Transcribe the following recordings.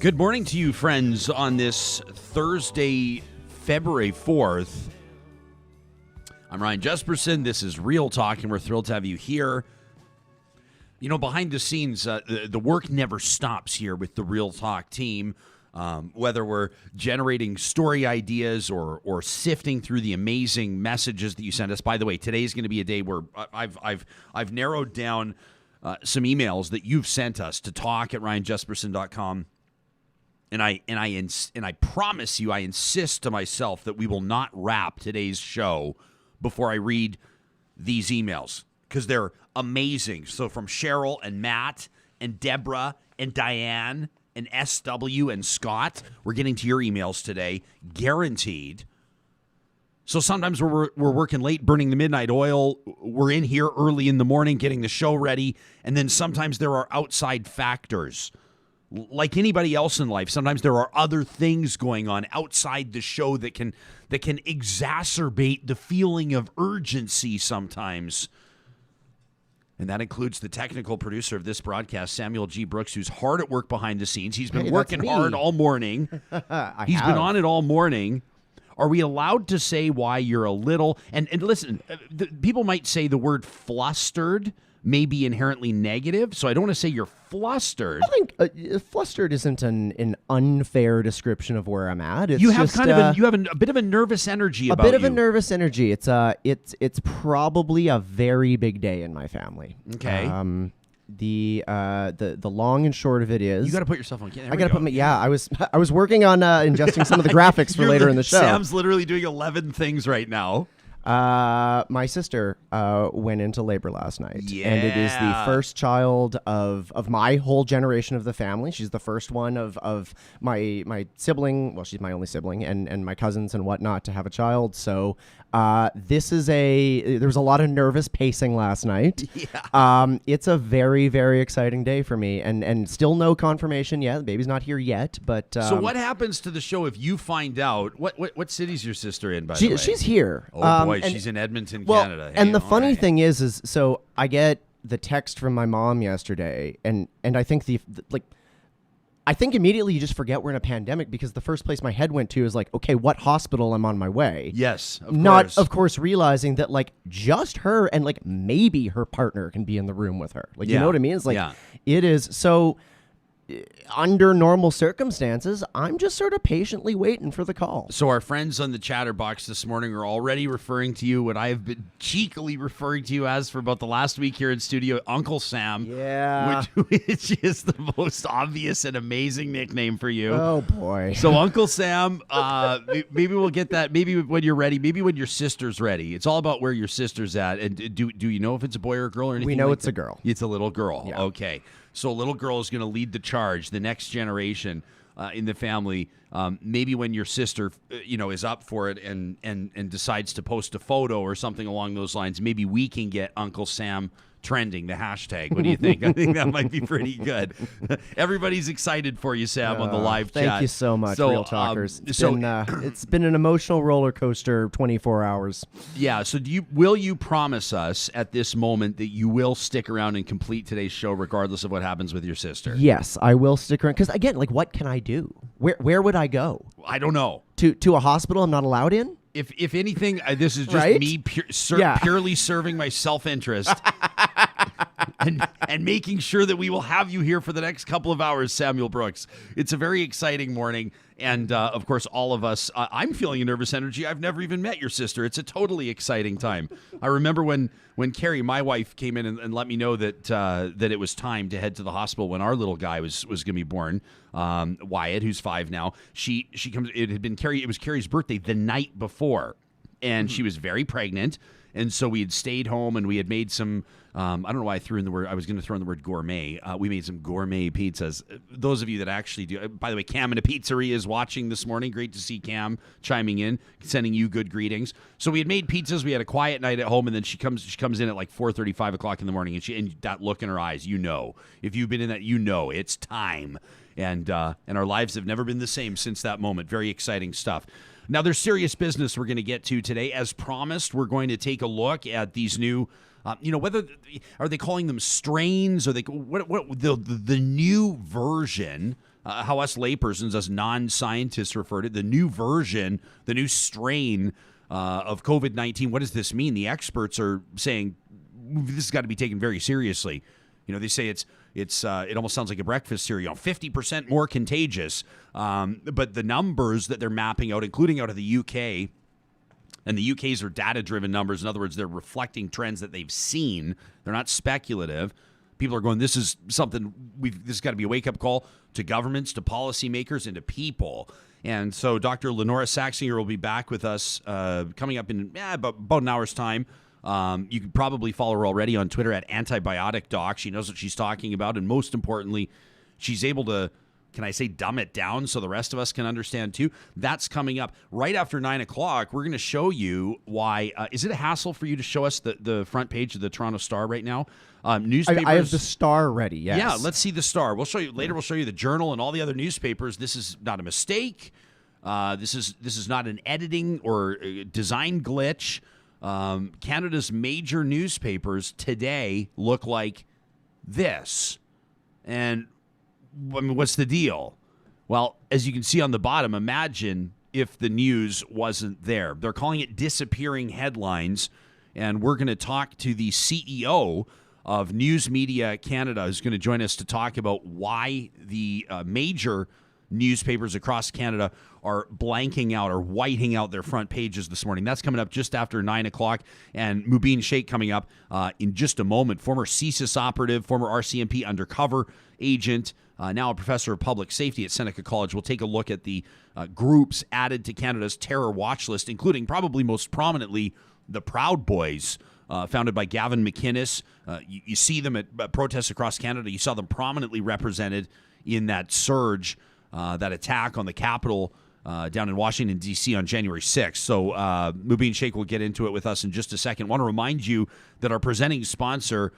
Good morning to you, friends, on this Thursday, February 4th. I'm Ryan Jesperson. This is Real Talk, and we're thrilled to have you here. You know, behind the scenes, the work never stops here with the Real Talk team. Whether we're generating story ideas or sifting through the amazing messages that you send us. By the way, today's going to be a day where I've narrowed down some emails that you've sent us to talk@ryanjesperson.com. And I promise you, I insist to myself that we will not wrap today's show before I read these emails because they're amazing. So from Cheryl and Matt and Deborah and Diane and SW and Scott, we're getting to your emails today, guaranteed. So sometimes we're working late, burning the midnight oil. We're in here early in the morning getting the show ready. And then sometimes there are outside factors. Like anybody else in life, sometimes there are other things going on outside the show that can exacerbate the feeling of urgency sometimes. And that includes the technical producer of this broadcast, Samuel G. Brooks, who's hard at work behind the scenes. He's been working hard all morning. He's been on it all morning. Are we allowed to say why you're a little... And listen, people might say the word flustered may be inherently negative, so I don't want to say you're flustered. I think flustered isn't an unfair description of where I'm at. It's you have just, kind of you have a bit of a nervous energy about you. A bit of a nervous energy. It's probably a very big day in my family. Okay. The long and short of it is you got to put yourself on camera. I got to put my I was working on ingesting some of the graphics for later in the show. Sam's literally doing 11 things right now. My sister went into labor last night, and it is the first child of my whole generation of the family. She's the first one of my sibling. Well, she's my only sibling, and my cousins and whatnot to have a child. So there was a lot of nervous pacing last night. Yeah. It's a very, very exciting day for me, and still no confirmation yet. The baby's not here yet, but so what happens to the show if you find out? What city's your sister in? By the way, she's here. Oh boy. She's in Edmonton, Canada. Hey, and the funny thing is so I get the text from my mom yesterday, and I think I think immediately you just forget we're in a pandemic because the first place my head went to is like, okay, what hospital am on my way? Yes, of course, realizing that like just her and like maybe her partner can be in the room with her. Like, you know what I mean? It's like it is so. Under normal circumstances, I'm just sort of patiently waiting for the call. So our friends on the chatterbox this morning are already referring to you what I have been cheekily referring to you as for about the last week here in studio, Uncle Sam. Yeah. Which is the most obvious and amazing nickname for you. Oh, boy. So Uncle Sam, maybe we'll get that. Maybe when you're ready. Maybe when your sister's ready. It's all about where your sister's at. And do you know if it's a boy or a girl or anything? We know like it's that? a girl. It's a little girl. Yeah. Okay. So a little girl is going to lead the charge, the next generation in the family. Maybe when your sister, is up for it and decides to post a photo or something along those lines, maybe we can get Uncle Sam trending, the hashtag. What do you think? I think that might be pretty good. Everybody's excited for you, Sam, on the live chat. Thank you so much, Real Talkers. It's been an emotional roller coaster 24 hours. Yeah, so will you promise us at this moment that you will stick around and complete today's show regardless of what happens with your sister? Yes, I will stick around. Because, again, like, what can I do? Where would I go? I don't know. To a hospital I'm not allowed in? If anything, this is just me purely serving my self-interest and making sure that we will have you here for the next couple of hours, Samuel Brooks. It's a very exciting morning. And, of course, all of us, I'm feeling a nervous energy. I've never even met your sister. It's a totally exciting time. I remember when Carrie, my wife, came in and let me know that it was time to head to the hospital when our little guy was going to be born, Wyatt, who's 5 now. She comes. It was Carrie's birthday the night before, and she was very pregnant. And so we had stayed home and we had made some, I don't know why I was going to throw in the word gourmet. We made some gourmet pizzas. Those of you that actually do, by the way, Cam in a Pizzeria is watching this morning. Great to see Cam chiming in, sending you good greetings. So we had made pizzas. We had a quiet night at home, and then she comes in at like 4:30, 5 o'clock in the morning, and that look in her eyes, if you've been in that, it's time. And our lives have never been the same since that moment. Very exciting stuff. Now, there's serious business we're going to get to today. As promised, we're going to take a look at these new, whether are they calling them strains or what the new version how us laypersons, us non-scientists refer to it, the new version, the new strain of COVID-19. What does this mean? The experts are saying this has got to be taken very seriously. They say it almost sounds like a breakfast cereal, 50% more contagious. But the numbers that they're mapping out, including out of the UK, and the UK's are data-driven numbers. In other words, they're reflecting trends that they've seen. They're not speculative. People are going, this is something, this has got to be a wake-up call to governments, to policymakers, and to people. And so Dr. Lynora Saxinger will be back with us coming up in about an hour's time. You can probably follow her already on Twitter at Antibiotic Doc. She knows what she's talking about, and most importantly, she's able to, can I say, dumb it down so the rest of us can understand too? That's coming up right after 9 o'clock. We're going to show you why. Is it a hassle for you to show us the front page of the Toronto Star right now? Newspapers. I have the Star ready, yes. Yeah, let's see the Star. We'll show you later. We'll show you the Journal and all the other newspapers. This is not a mistake. This is not an editing or design glitch. Canada's major newspapers today look like this. And I mean, what's the deal? Well, as you can see on the bottom, imagine if the news wasn't there. They're calling it disappearing headlines, and we're going to talk to the CEO of News Media Canada, who's going to join us to talk about why the major newspapers across Canada are blanking out or whiting out their front pages this morning. That's coming up just after 9 o'clock. And Mubin Shaikh coming up in just a moment. Former CSIS operative, former RCMP undercover agent, now a professor of public safety at Seneca College. We'll take a look at the groups added to Canada's terror watch list, including probably most prominently the Proud Boys, founded by Gavin McInnes. You see them at protests across Canada. You saw them prominently represented in that surge, that attack on the Capitol down in Washington, D.C. on January 6th. So Mubin Shaikh will get into it with us in just a second. I want to remind you that our presenting sponsor,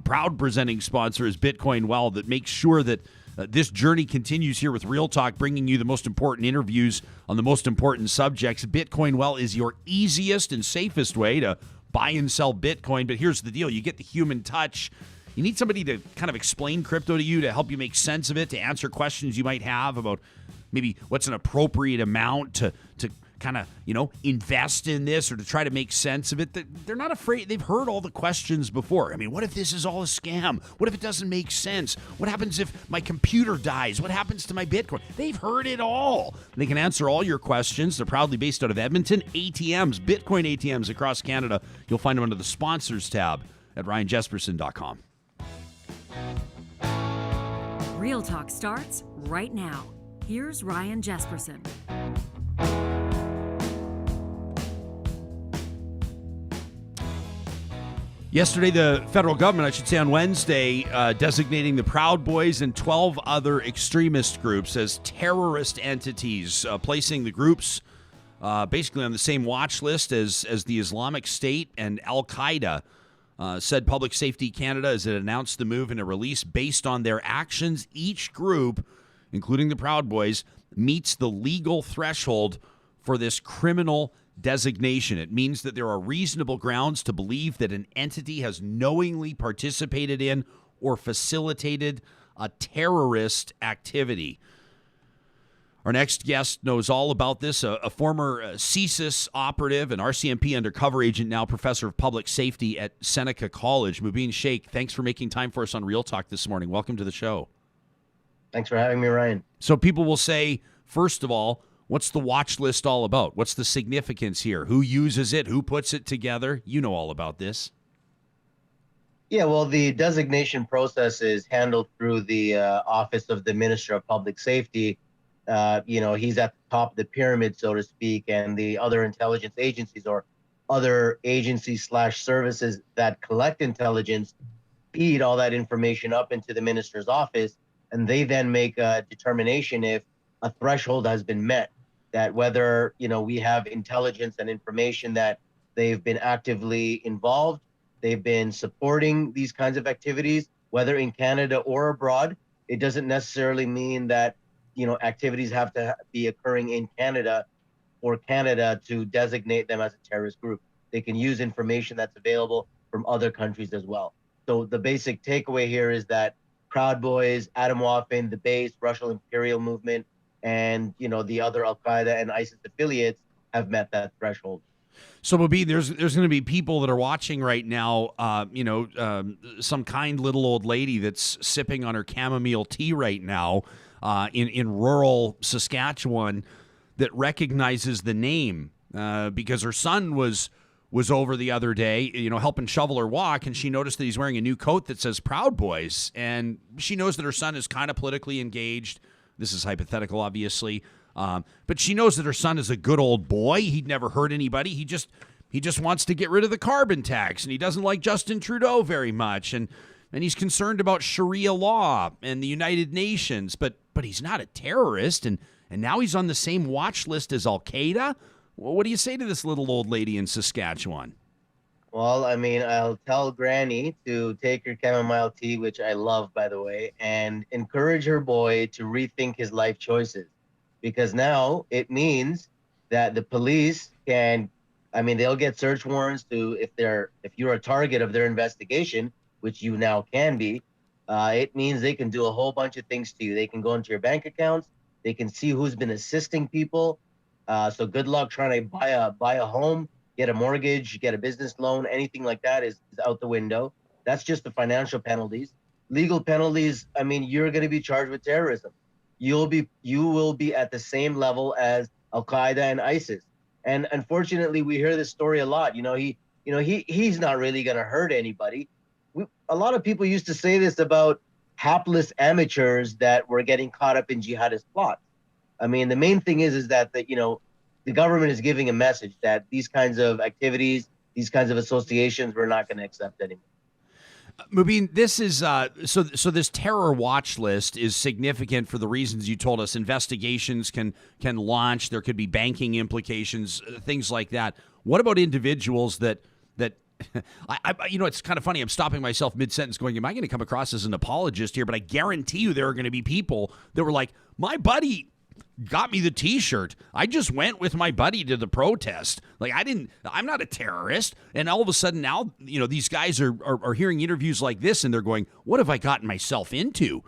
proud presenting sponsor, is Bitcoin Well, that makes sure that this journey continues here with Real Talk, bringing you the most important interviews on the most important subjects. Bitcoin Well is your easiest and safest way to buy and sell Bitcoin. But here's the deal. You get the human touch. You need somebody to kind of explain crypto to you, to help you make sense of it, to answer questions you might have about maybe what's an appropriate amount to kind of, invest in this, or to try to make sense of it. They're not afraid. They've heard all the questions before. I mean, what if this is all a scam? What if it doesn't make sense? What happens if my computer dies? What happens to my Bitcoin? They've heard it all. They can answer all your questions. They're proudly based out of Edmonton. ATMs, Bitcoin ATMs across Canada. You'll find them under the sponsors tab at ryanjesperson.com. Real Talk starts right now. Here's Ryan Jesperson. Yesterday, the federal government, I should say on Wednesday, designating the Proud Boys and 12 other extremist groups as terrorist entities, placing the groups basically on the same watch list as the Islamic State and Al-Qaeda. Said Public Safety Canada, as it announced the move in a release, based on their actions, each group, including the Proud Boys, meets the legal threshold for this criminal designation. It means that there are reasonable grounds to believe that an entity has knowingly participated in or facilitated a terrorist activity. Our next guest knows all about this, a former CSIS operative and RCMP undercover agent, now professor of public safety at Seneca College. Mubin Shaikh, thanks for making time for us on Real Talk this morning. Welcome to the show. Thanks for having me, Ryan. So people will say, first of all, what's the watch list all about? What's the significance here? Who uses it? Who puts it together? You know all about this. Yeah, well, the designation process is handled through the Office of the Minister of Public Safety. He's at the top of the pyramid, so to speak, and the other intelligence agencies or other agencies/services that collect intelligence feed all that information up into the minister's office, and they then make a determination if a threshold has been met, that whether, we have intelligence and information that they've been actively involved, they've been supporting these kinds of activities, whether in Canada or abroad. It doesn't necessarily mean that activities have to be occurring in Canada for Canada to designate them as a terrorist group. They can use information that's available from other countries as well. So the basic takeaway here is that Proud Boys, Adam Waffen, the base, Russian Imperial Movement, and the other Al Qaeda and ISIS affiliates have met that threshold. So, Mubin, there's going to be people that are watching right now. Some kind little old lady that's sipping on her chamomile tea right now in rural Saskatchewan that recognizes the name because her son was over the other day, helping shovel her walk, and she noticed that he's wearing a new coat that says Proud Boys, and she knows that her son is kind of politically engaged. This is hypothetical, obviously. But she knows that her son is a good old boy. He'd never hurt anybody. He just wants to get rid of the carbon tax, and he doesn't like Justin Trudeau very much, and he's concerned about Sharia law and the United Nations, but he's not a terrorist, and now he's on the same watch list as Al Qaeda. Well, what do you say to this little old lady in Saskatchewan? Well, I mean, I'll tell Granny to take her chamomile tea, which I love, by the way, and encourage her boy to rethink his life choices. Because now it means that the police they'll get search warrants if you're a target of their investigation, which you now can be. It means they can do a whole bunch of things to you. They can go into your bank accounts. They can see who's been assisting people. So good luck trying to buy a home, get a mortgage, get a business loan, anything like that is out the window. That's just the financial penalties. Legal penalties, you're going to be charged with terrorism. You will be at the same level as Al Qaeda and ISIS. And unfortunately, we hear this story a lot. He's not really going to hurt anybody. A lot of people used to say this about hapless amateurs that were getting caught up in jihadist plots. The main thing is that the government is giving a message that these kinds of activities, these kinds of associations, we're not going to accept anymore. Mubin, this is so this terror watch list is significant for the reasons you told us. Investigations can launch. There could be banking implications, things like that. What about individuals that I it's kind of funny. I'm stopping myself mid-sentence going, am I going to come across as an apologist here? But I guarantee you there are going to be people that were like, my buddy got me the T-shirt. I just went with my buddy to the protest. Like, I'm not a terrorist. And all of a sudden now, these guys are hearing interviews like this and they're going, what have I gotten myself into?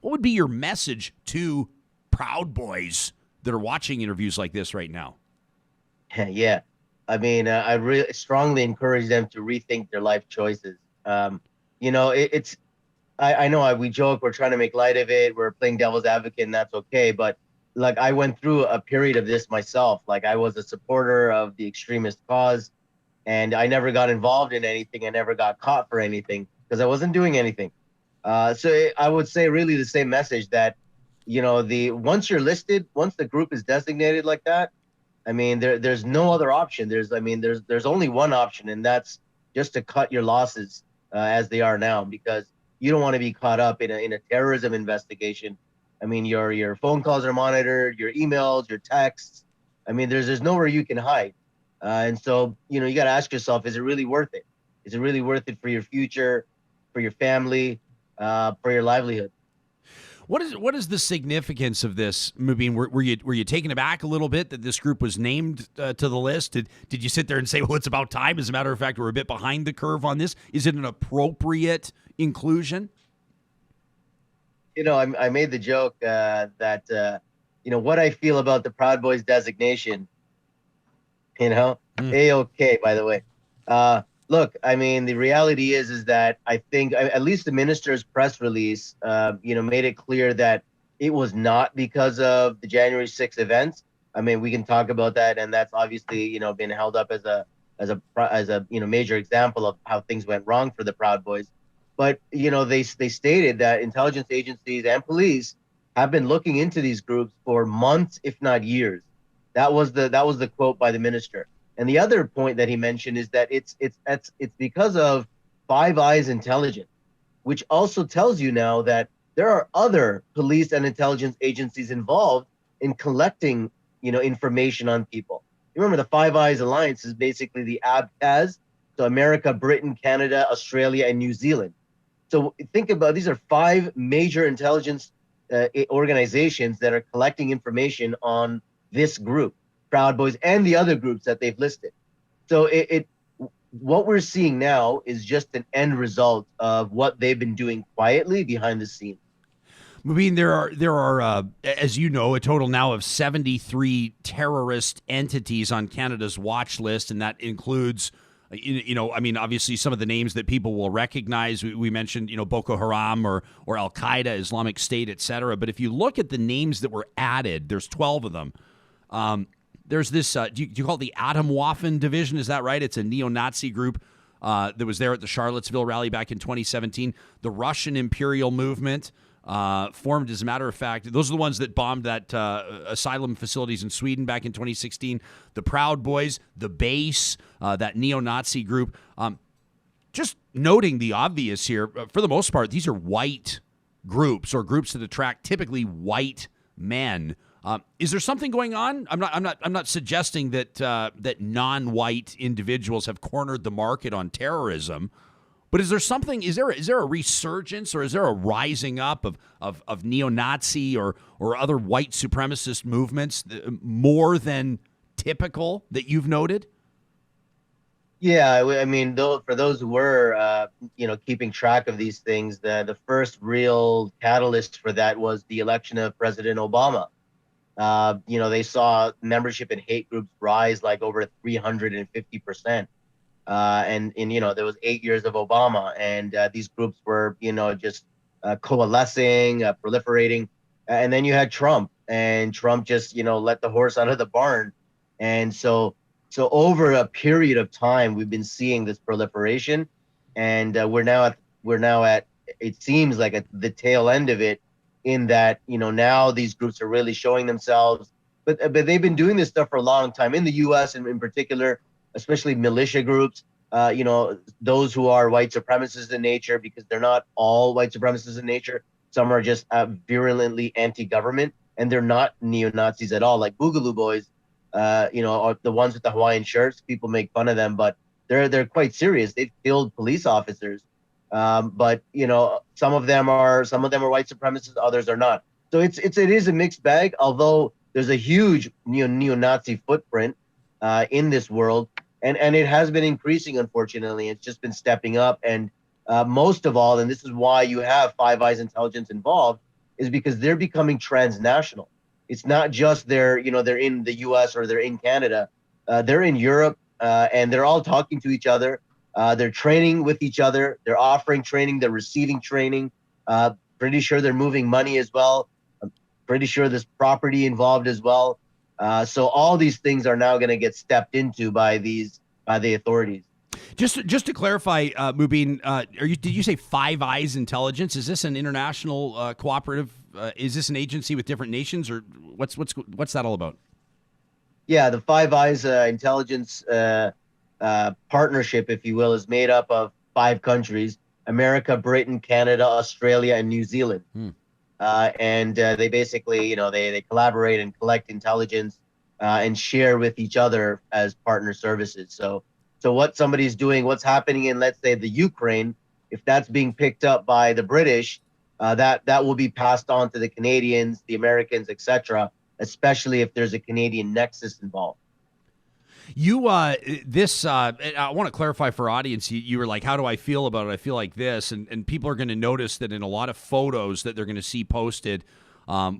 What would be your message to Proud Boys that are watching interviews like this right now? Yeah. I really strongly encourage them to rethink their life choices. I know we joke, we're trying to make light of it. We're playing devil's advocate and that's okay. But like, I went through a period of this myself. Like, I was a supporter of the extremist cause and I never got involved in anything. I never got caught for anything because I wasn't doing anything. I would say really the same message that, once you're listed, once the group is designated like that, there's no other option. There's only one option, and that's just to cut your losses as they are now, because you don't want to be caught up in a terrorism investigation. Your phone calls are monitored, your emails, your texts. There's nowhere you can hide. And so, you got to ask yourself, is it really worth it? Is it really worth it for your future, for your family, for your livelihood? What is the significance of this, Mubin? Were you taken aback a little bit that this group was named to the list? Did you sit there and say, well, it's about time? As a matter of fact, we're a bit behind the curve on this. Is it an appropriate inclusion? I made the joke that what I feel about the Proud Boys designation. A-OK, by the way. Look, the reality is that I think at least the minister's press release, made it clear that it was not because of the January 6th events. We can talk about that, and that's obviously, been held up as a major example of how things went wrong for the Proud Boys. But they stated that intelligence agencies and police have been looking into these groups for months, if not years. That was the quote by the minister. And the other point that he mentioned is that it's because of Five Eyes intelligence, which also tells you now that there are other police and intelligence agencies involved in collecting, information on people. You remember the Five Eyes Alliance is basically the ABCAS, so America, Britain, Canada, Australia, and New Zealand. So think about, these are five major intelligence organizations that are collecting information on this group, Proud Boys, and the other groups that they've listed. So what we're seeing now is just an end result of what they've been doing quietly behind the scenes. Mubin, there are as you know, a total now of 73 terrorist entities on Canada's watch list, and that includes, I mean, obviously some of the names that people will recognize. We mentioned, Boko Haram or Al Qaeda, Islamic State, etc. But if you look at the names that were added, there's 12 of them. There's this, do you call it the Atomwaffen Division? Is that right? It's a neo-Nazi group that was there at the Charlottesville rally back in 2017. The Russian Imperial Movement. Formed, as a matter of fact, those are the ones that bombed that asylum facilities in Sweden back in 2016. The Proud Boys, the Base, that neo-Nazi group. Just noting the obvious here, for the most part, these are white groups or groups that attract typically white men. Is there something going on? I'm not suggesting that that non-white individuals have cornered the market on terrorism. But is there something? Is there a resurgence, or is there a rising up of neo-Nazi or other white supremacist movements more than typical that you've noted? Yeah, I mean, for those who were, keeping track of these things, the first real catalyst for that was the election of President Obama. They saw membership in hate groups rise like over 350%. And there was 8 years of Obama, and these groups were, just coalescing, proliferating. And then you had Trump, and Trump just, let the horse out of the barn. And so over a period of time, we've been seeing this proliferation, and we're now at it seems like at the tail end of it, in that, now these groups are really showing themselves. But they've been doing this stuff for a long time in the U.S. and in particular, especially militia groups, those who are white supremacists in nature, because they're not all white supremacists in nature. Some are just virulently anti-government, and they're not neo-Nazis at all. Like Boogaloo Boys, are the ones with the Hawaiian shirts. People make fun of them, but they're quite serious. They've killed police officers. But some of them are white supremacists, others are not. So it is a mixed bag. Although there's a huge neo-Nazi footprint in this world. And it has been increasing, unfortunately. It's just been stepping up. And most of all, and this is why you have Five Eyes intelligence involved, is because they're becoming transnational. It's not just they're in the U.S. or they're in Canada. They're in Europe, and they're all talking to each other. They're training with each other. They're offering training. They're receiving training. Pretty sure they're moving money as well. I'm pretty sure there's property involved as well. So all these things are now going to get stepped into by the authorities. Just to clarify, Mubin, did you say Five Eyes Intelligence? Is this an international cooperative? Is this an agency with different nations, or what's that all about? Yeah, the Five Eyes intelligence partnership, if you will, is made up of 5 countries: America, Britain, Canada, Australia, and New Zealand. And they basically, they collaborate and collect intelligence and share with each other as partner services. So what somebody's doing, what's happening in, let's say, the Ukraine, if that's being picked up by the British, that will be passed on to the Canadians, the Americans, etc., especially if there's a Canadian nexus involved. You, I want to clarify for audience, you were like, how do I feel about it? I feel like this, and people are going to notice that in a lot of photos that they're going to see posted,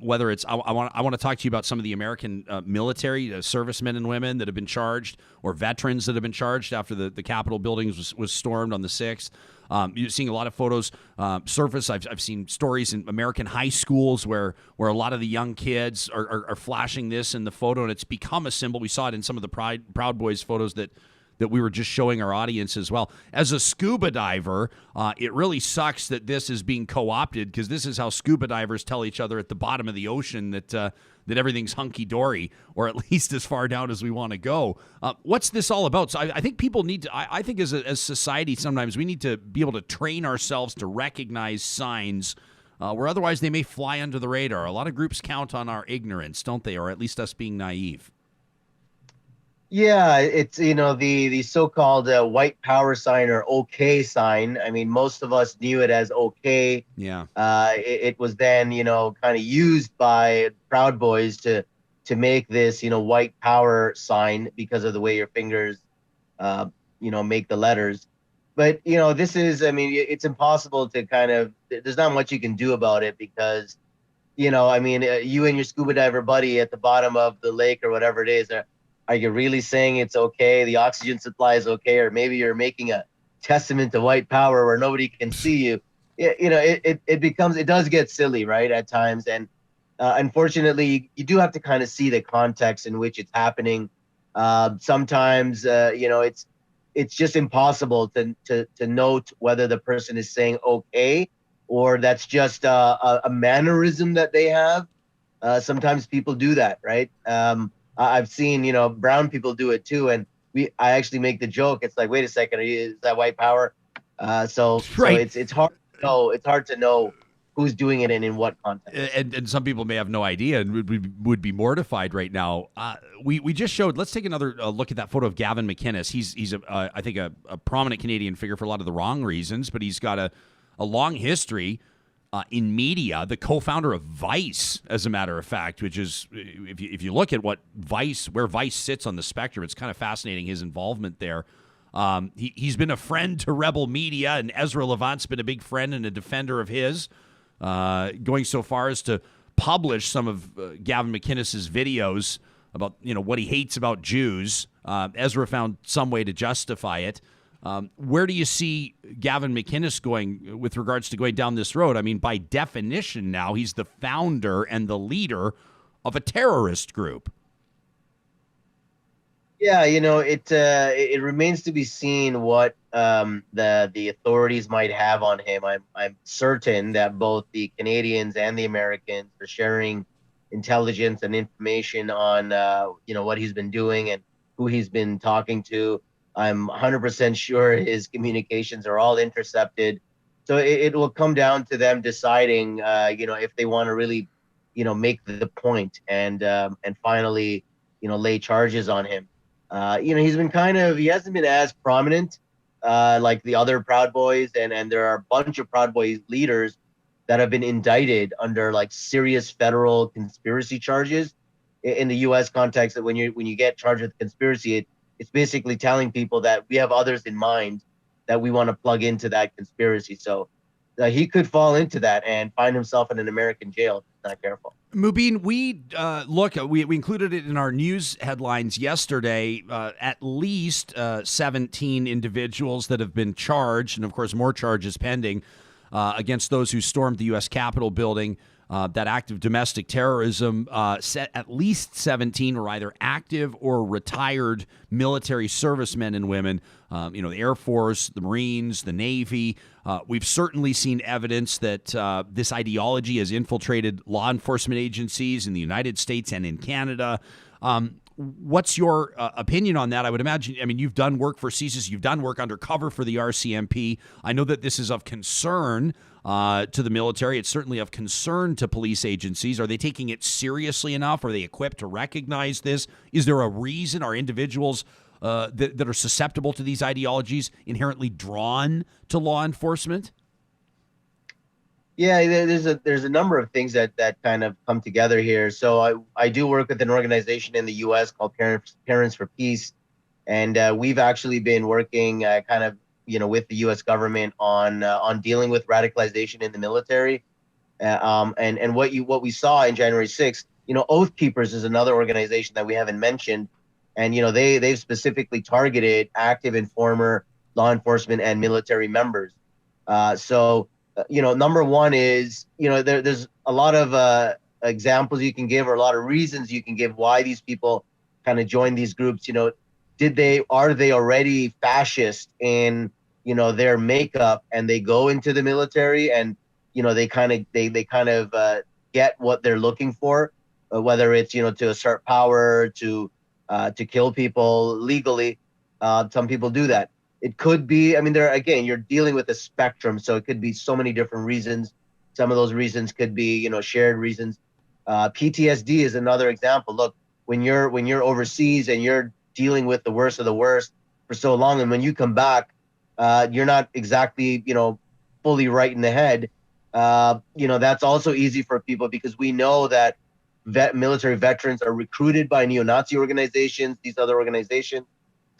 whether it's, I want to talk to you about some of the American military servicemen and women that have been charged, or veterans that have been charged after the Capitol buildings was stormed on the 6th. You're seeing a lot of photos surface. I've seen stories in American high schools where a lot of the young kids are flashing this in the photo, and it's become a symbol. We saw it in some of the Proud Boys photos that we were just showing our audience as well. As a scuba diver, it really sucks that this is being co-opted, because this is how scuba divers tell each other at the bottom of the ocean that everything's hunky-dory, or at least as far down as we want to go. What's this all about? So I think people need to, I think as society, sometimes we need to be able to train ourselves to recognize signs where otherwise they may fly under the radar. A lot of groups count on our ignorance, don't they? Or at least us being naive. Yeah, it's, the so-called white power sign, or OK sign. I mean, most of us knew it as OK. Yeah. It was then, kind of used by Proud Boys to make this, white power sign because of the way your fingers make the letters. But this is, I mean, it's impossible to kind of. There's not much you can do about it because I mean, you and your scuba diver buddy at the bottom of the lake or whatever it is, are you really saying it's okay? The oxygen supply is okay, or maybe you're making a testament to white power where nobody can see you. It does get silly, right, at times, and unfortunately, you do have to kind of see the context in which it's happening. Sometimes, it's just impossible to note whether the person is saying okay or that's just a mannerism that they have. Sometimes people do that, right? I've seen, brown people do it too. And I actually make the joke. It's like, wait a second, is that white power? So Right. it's hard to know. It's hard to know who's doing it and in what context. And some people may have no idea and would be mortified right now. We just showed. Let's take another look at that photo of Gavin McInnes. He's I think a prominent Canadian figure for a lot of the wrong reasons, but he's got a long history in media. The co-founder of Vice, as a matter of fact, which is if you look at where Vice sits on the spectrum, it's kind of fascinating his involvement there. He's been a friend to Rebel Media, and Ezra Levant's been a big friend and a defender of his. Going so far as to publish some of Gavin McInnes' videos about what he hates about Jews. Ezra found some way to justify it. Where do you see Gavin McInnes going with regards to going down this road? I mean, by definition now, he's the founder and the leader of a terrorist group. Yeah, it remains to be seen what the authorities might have on him. I'm certain that both the Canadians and the Americans are sharing intelligence and information on what he's been doing and who he's been talking to. I'm 100% sure his communications are all intercepted. So it will come down to them deciding, if they want to really, make the point and finally, lay charges on him. He's been he hasn't been as prominent like the other Proud Boys, and there are a bunch of Proud Boys leaders that have been indicted under like serious federal conspiracy charges. In the U.S. context, that when you get charged with conspiracy, it's basically telling people that we have others in mind that we want to plug into that conspiracy. So he could fall into that and find himself in an American jail if he's not careful. Mubin, we included it in our news headlines yesterday. At least 17 individuals that have been charged, and of course more charges pending against those who stormed the U.S. Capitol building. That act of domestic terrorism, at least 17 are either active or retired military servicemen and women. The Air Force, the Marines, the Navy. We've certainly seen evidence that this ideology has infiltrated law enforcement agencies in the United States and in Canada. What's your opinion on that? I would imagine, you've done work for CSIS, you've done work undercover for the RCMP. I know that this is of concern to the military. It's certainly of concern to police agencies. Are they taking it seriously enough? Are they equipped to recognize this? Is there a reason? Are individuals that are susceptible to these ideologies inherently drawn to law enforcement? Yeah, there's a number of things that kind of come together here. So I do work with an organization in the U.S. called Parents for Peace, and we've actually been working with the U.S. government on dealing with radicalization in the military. And what we saw in January 6th, Oath Keepers is another organization that we haven't mentioned, and they've specifically targeted active and former law enforcement and military members. Number one is, there's a lot of examples you can give or a lot of reasons you can give why these people kind of join these groups. Are they already fascist in, their makeup and they go into the military and, they kind of get what they're looking for, whether it's, to assert power, to kill people legally. Some people do that. It could be, you're dealing with a spectrum, so it could be so many different reasons. Some of those reasons could be, shared reasons. PTSD is another example. Look, when you're overseas and you're dealing with the worst of the worst for so long, and when you come back, you're not exactly, fully right in the head. That's also easy for people because we know that military veterans are recruited by neo-Nazi organizations, these other organizations.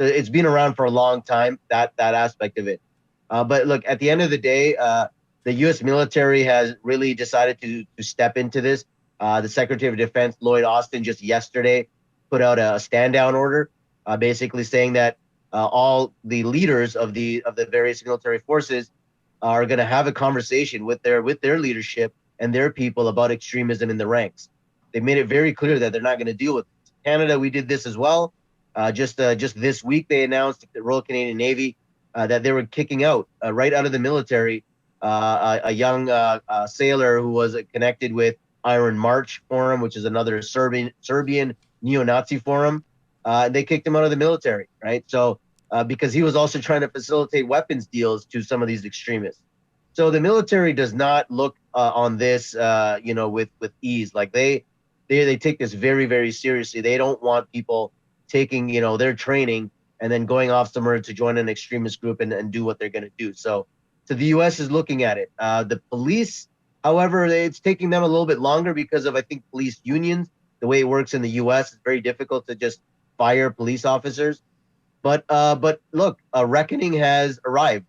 So it's been around for a long time, that aspect of it. But look, at the end of the day, the U.S. military has really decided to step into this. The Secretary of Defense, Lloyd Austin, just yesterday put out a stand down order, basically saying that all the leaders of the various military forces are going to have a conversation with their leadership and their people about extremism in the ranks. They made it very clear that they're not going to deal with it. Canada, we did this as well. Just this week, they announced the Royal Canadian Navy that they were kicking out right out of the military a young sailor who was connected with Iron March Forum, which is another Serbian neo-Nazi forum. They kicked him out of the military, right? So because he was also trying to facilitate weapons deals to some of these extremists. So the military does not look on this, with ease. Like they take this very, very seriously. They don't want people taking, their training and then going off somewhere to join an extremist group and do what they're going to do. So the U.S. is looking at it. The police, however, it's taking them a little bit longer because of, I think, police unions. The way it works in the U.S. is very difficult to just fire police officers. But look, a reckoning has arrived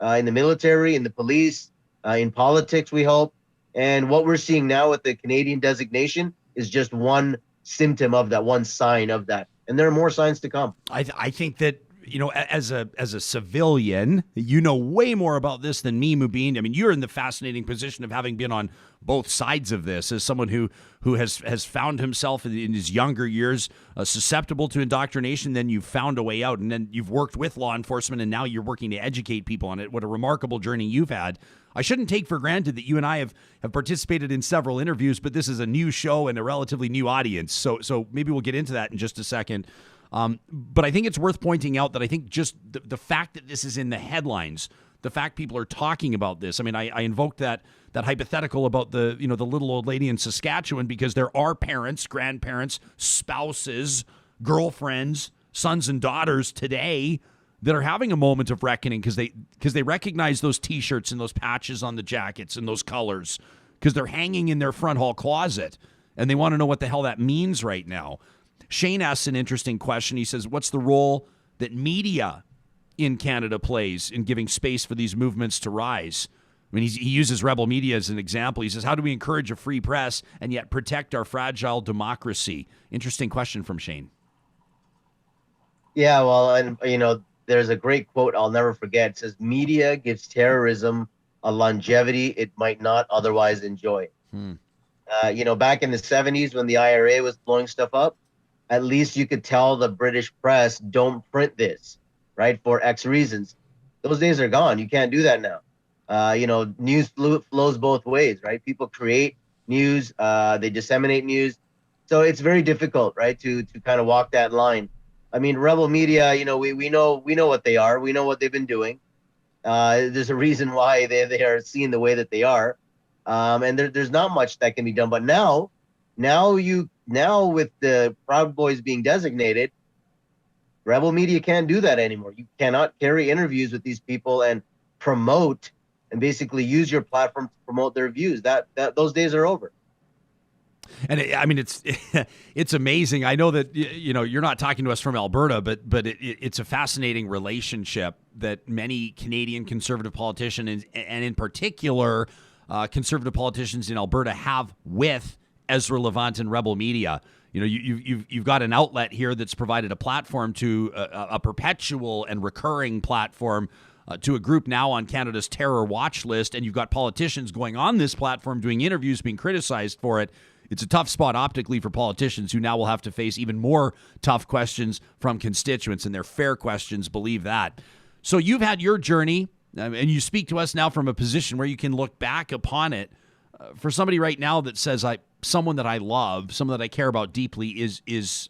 in the military, in the police, in politics, we hope. And what we're seeing now with the Canadian designation is just one symptom of that, one sign of that. And there are more signs to come. I think that, as a civilian, way more about this than me, Mubin. I mean, you're in the fascinating position of having been on both sides of this as someone who has found himself in his younger years susceptible to indoctrination. Then you've found a way out, and then you've worked with law enforcement, and now you're working to educate people on it. What a remarkable journey you've had. I shouldn't take for granted that you and I have participated in several interviews, but this is a new show and a relatively new audience. So maybe we'll get into that in just a second. But I think it's worth pointing out that I think just the fact that this is in the headlines, the fact people are talking about this. I mean, I invoked that hypothetical about the little old lady in Saskatchewan because there are parents, grandparents, spouses, girlfriends, sons and daughters today that are having a moment of reckoning because they recognize those T-shirts and those patches on the jackets and those colors because they're hanging in their front hall closet and they want to know what the hell that means right now. Shane asks an interesting question. He says, what's the role that media in Canada plays in giving space for these movements to rise? I mean, he uses Rebel Media as an example. He says, how do we encourage a free press and yet protect our fragile democracy? Interesting question from Shane. Yeah, well, and, there's a great quote I'll never forget. It says, media gives terrorism a longevity it might not otherwise enjoy. Back in the 70s when the IRA was blowing stuff up, at least you could tell the British press, don't print this, right, for X reasons. Those days are gone. You can't do that now. News flows both ways, right? People create news, they disseminate news. So it's very difficult, right, to kind of walk that line. I mean, Rebel Media, we know what they are. We know what they've been doing. There's a reason why they are seen the way that they are. And there's not much that can be done. But now with the Proud Boys being designated, Rebel Media can't do that anymore. You cannot carry interviews with these people and promote and basically use your platform to promote their views. That those days are over. And it's amazing. I know that you're not talking to us from Alberta, but it's a fascinating relationship that many Canadian conservative politicians and in particular conservative politicians in Alberta have with Ezra Levant and Rebel Media. You've got an outlet here that's provided a platform to a perpetual and recurring platform to a group now on Canada's terror watch list, and you've got politicians going on this platform doing interviews, being criticized for it. It's a tough spot optically for politicians who now will have to face even more tough questions from constituents, and they're fair questions, believe that. So you've had your journey, and you speak to us now from a position where you can look back upon it. For somebody right now that says, someone that I love, someone that I care about deeply is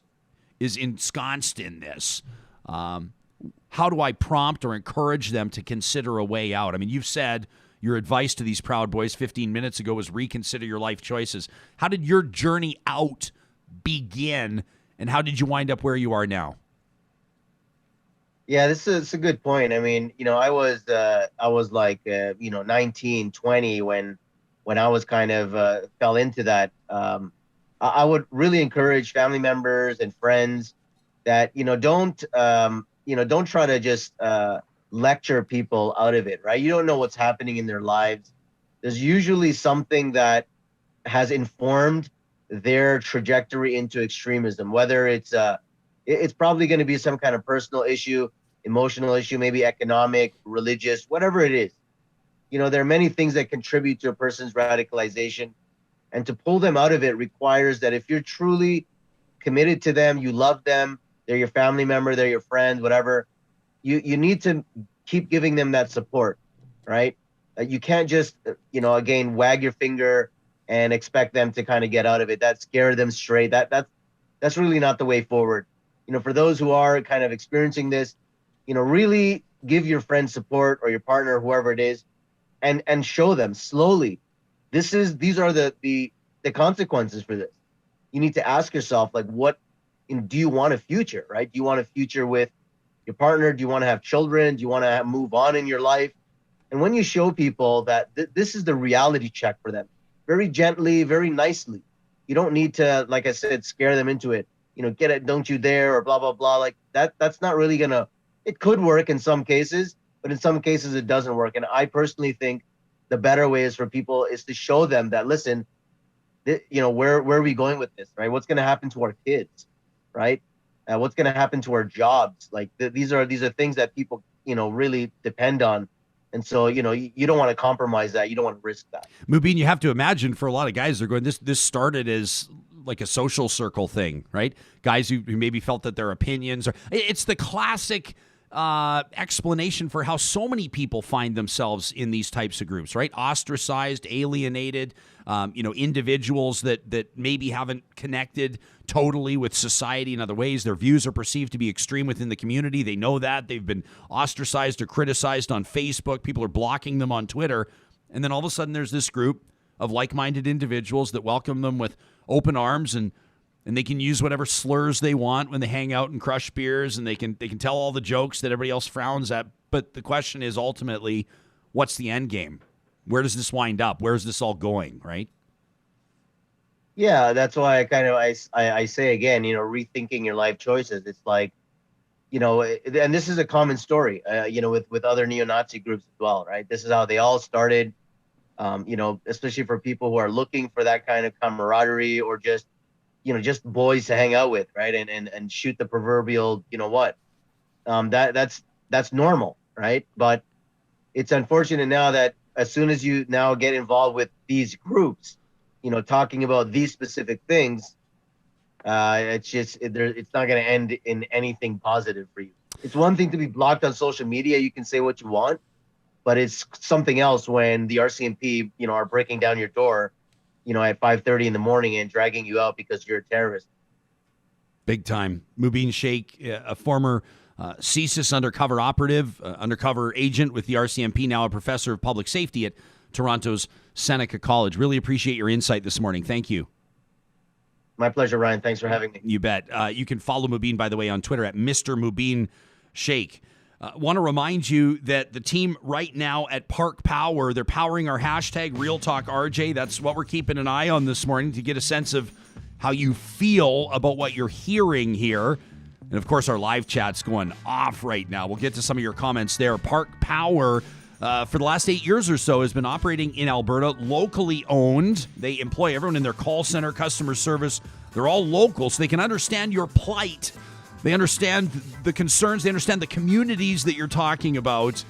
ensconced in this, how do I prompt or encourage them to consider a way out? I mean, you've said your advice to these Proud Boys 15 minutes ago was reconsider your life choices. How did your journey out begin, and how did you wind up where you are now? Yeah, this is a good point. I mean, I was like 19, 20 when I was kind of fell into that. I would really encourage family members and friends that don't don't try to just lecture people out of it, right? You don't know what's happening in their lives. There's usually something that has informed their trajectory into extremism, whether it's probably going to be some kind of personal issue, emotional issue, maybe economic, religious, whatever it is. There are many things that contribute to a person's radicalization, and to pull them out of it requires that if you're truly committed to them, you love them, they're your family member, they're your friend, whatever, you need to keep giving them that support, right? You can't just, again, wag your finger and expect them to kind of get out of it. That scare them straight. That's really not the way forward. For those who are kind of experiencing this, really give your friend support, or your partner, whoever it is, and show them slowly. These are the consequences for this. You need to ask yourself, like, do you want a future, right? Do you want a future with your partner? Do you want to have children? Do you want to move on in your life? And when you show people that this is the reality check for them, very gently, very nicely, you don't need to, like I said, scare them into it. Get it, don't you dare, or blah, blah, blah. Like that's not really it could work in some cases, but in some cases it doesn't work. And I personally think the better way is for people is to show them that, listen, where are we going with this, right? What's going to happen to our kids, right? What's going to happen to our jobs? Like these are things that people, really depend on. And so, you don't want to compromise that. You don't want to risk that. Mubin, you have to imagine for a lot of guys, they're going, this started as like a social circle thing, right? Guys who maybe felt that their opinions it's the classic explanation for how so many people find themselves in these types of groups, right? Ostracized, alienated, individuals that maybe haven't connected totally with society in other ways. Their views are perceived to be extreme within the community. They know that. They've been ostracized or criticized on Facebook. People are blocking them on Twitter. And then all of a sudden there's this group of like-minded individuals that welcome them with open arms, and they can use whatever slurs they want when they hang out and crush beers, and they can tell all the jokes that everybody else frowns at. But the question is ultimately, what's the end game? Where does this wind up? Where is this all going, right? Yeah, that's why I say again, rethinking your life choices. It's like, and this is a common story, with other neo-Nazi groups as well, right? This is how they all started, especially for people who are looking for that kind of camaraderie, or just boys to hang out with, right? And shoot the proverbial, that's normal, right? But it's unfortunate now that as soon as you now get involved with these groups, talking about these specific things, it's not going to end in anything positive for you. It's one thing to be blocked on social media. You can say what you want, but it's something else when the RCMP, are breaking down your door, at 5:30 in the morning and dragging you out because you're a terrorist. Big time. Mubin Shaikh, a former CSIS undercover operative, undercover agent with the RCMP, now a professor of public safety at Toronto's Seneca College. Really appreciate your insight this morning. Thank you. My pleasure, Ryan. Thanks for having me. You bet. You can follow Mubin, by the way, on Twitter at Mr. Mubin Shaikh. Want to remind you that the team right now at Park Power, they're powering our hashtag RealTalkRJ. That's what we're keeping an eye on this morning to get a sense of how you feel about what you're hearing here. And, of course, our live chat's going off right now. We'll get to some of your comments there. Park Power, for the last 8 years or so, has been operating in Alberta, locally owned. They employ everyone in their call center, customer service. They're all local, so they can understand your plight. They understand the concerns. They understand the communities that you're talking about.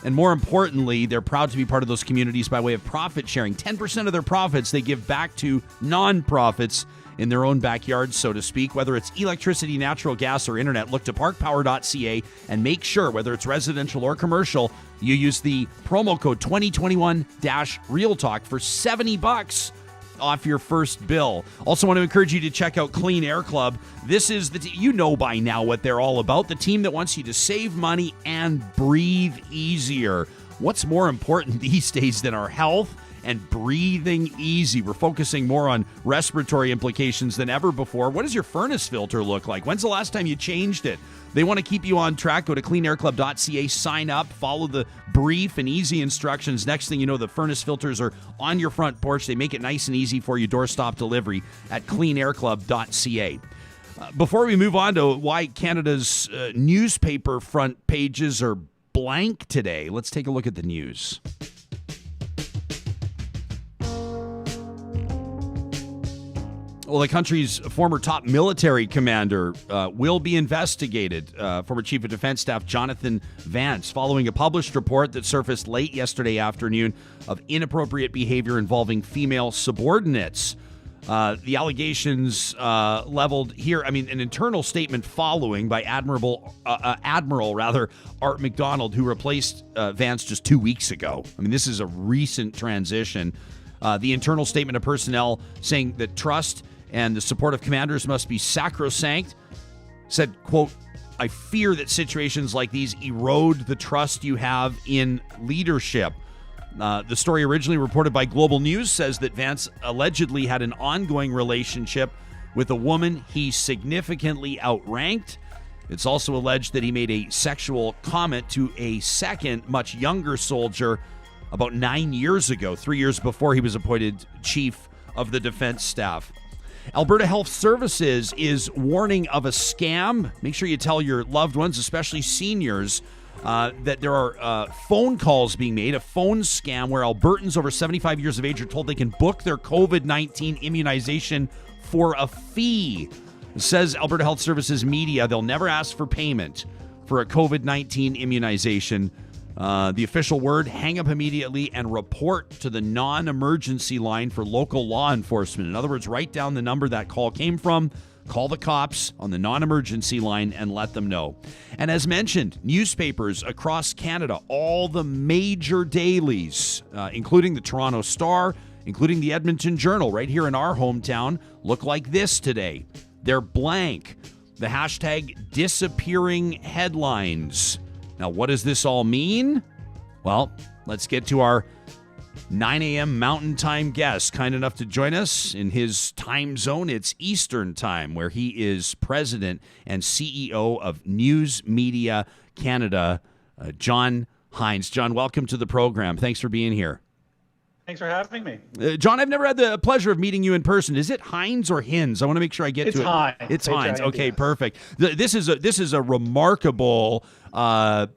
And more importantly, they're proud to be part of those communities by way of profit sharing. 10% of their profits they give back to nonprofits in their own backyard, so to speak. Whether it's electricity, natural gas, or internet, look to parkpower.ca and make sure, whether it's residential or commercial, you use the promo code 2021-RealTalk for $70 off your first bill. Also want to encourage you to check out Clean Air Club. This is you know by now what they're all about. The team that wants you to save money and breathe easier. What's more important these days than our health and breathing easy? We're focusing more on respiratory implications than ever before. What does your furnace filter look like? When's the last time you changed it? They want to keep you on track. Go to cleanairclub.ca, sign up, follow the brief and easy instructions. Next thing you know, the furnace filters are on your front porch. They make it nice and easy for you, doorstop delivery at cleanairclub.ca. Before we move on to why Canada's newspaper front pages are blank today, let's take a look at the news. Well, the country's former top military commander will be investigated. Former Chief of Defense Staff Jonathan Vance, following a published report that surfaced late yesterday afternoon of inappropriate behavior involving female subordinates. The allegations leveled here, an internal statement following by Admiral Art McDonald, who replaced Vance just 2 weeks ago. This is a recent transition. The internal statement of personnel saying that trust and the support of commanders must be sacrosanct, said, quote, "I fear that situations like these erode the trust you have in leadership." The story, originally reported by Global News, says that Vance allegedly had an ongoing relationship with a woman he significantly outranked. It's also alleged that he made a sexual comment to a second, much younger soldier about 9 years ago, 3 years before he was appointed chief of the defense staff. Alberta Health Services is warning of a scam. Make sure you tell your loved ones, especially seniors, that there are phone calls being made, a phone scam where Albertans over 75 years of age are told they can book their COVID-19 immunization for a fee. It says Alberta Health Services Media, they'll never ask for payment for a COVID-19 immunization. The official word, hang up immediately and report to the non-emergency line for local law enforcement. In other words, write down the number that call came from, call the cops on the non-emergency line and let them know. And as mentioned, newspapers across Canada, all the major dailies, including the Toronto Star, including the Edmonton Journal, right here in our hometown, look like this today. They're blank. The hashtag disappearing headlines. Now, what does this all mean? Well, let's get to our 9 a.m. Mountain Time guest, kind enough to join us in his time zone. It's Eastern Time, where he is president and CEO of News Media Canada, John Hinds. John, welcome to the program. Thanks for being here. Thanks for having me. John, I've never had the pleasure of meeting you in person. Is it Hinds or Hinds? I want to make sure I get to it. Hinds. It's Hinds. H-I-N-D-S. Okay, perfect. This is a remarkable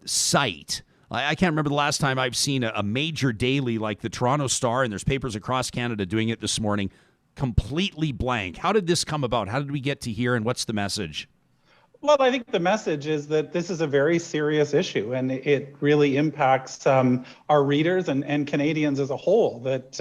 site. I can't remember the last time I've seen a major daily like the Toronto Star, and there's papers across Canada doing it this morning, completely blank. How did this come about? How did we get to here, and what's the message? Well, I think the message is that this is a very serious issue, and it really impacts our readers and Canadians as a whole. That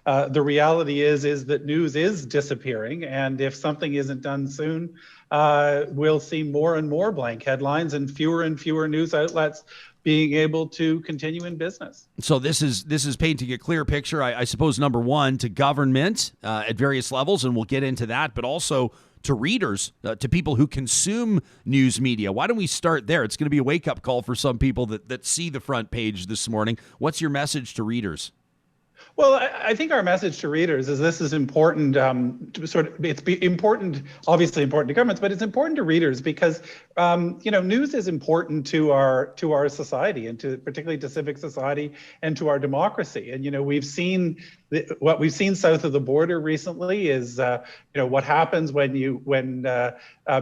the reality is that news is disappearing, and if something isn't done soon, we'll see more and more blank headlines and fewer news outlets being able to continue in business. So this is painting a clear picture, I suppose, number one, to government at various levels, and we'll get into that, but also to readers, to people who consume news media. Why don't we start there? It's going to be a wake-up call for some people that see the front page this morning. What's your message to readers? Well, I think our message to readers is this is important. Important, obviously important to governments, but it's important to readers because news is important to our society and particularly to civic society and to our democracy. And we've seen what we've seen south of the border recently is what happens when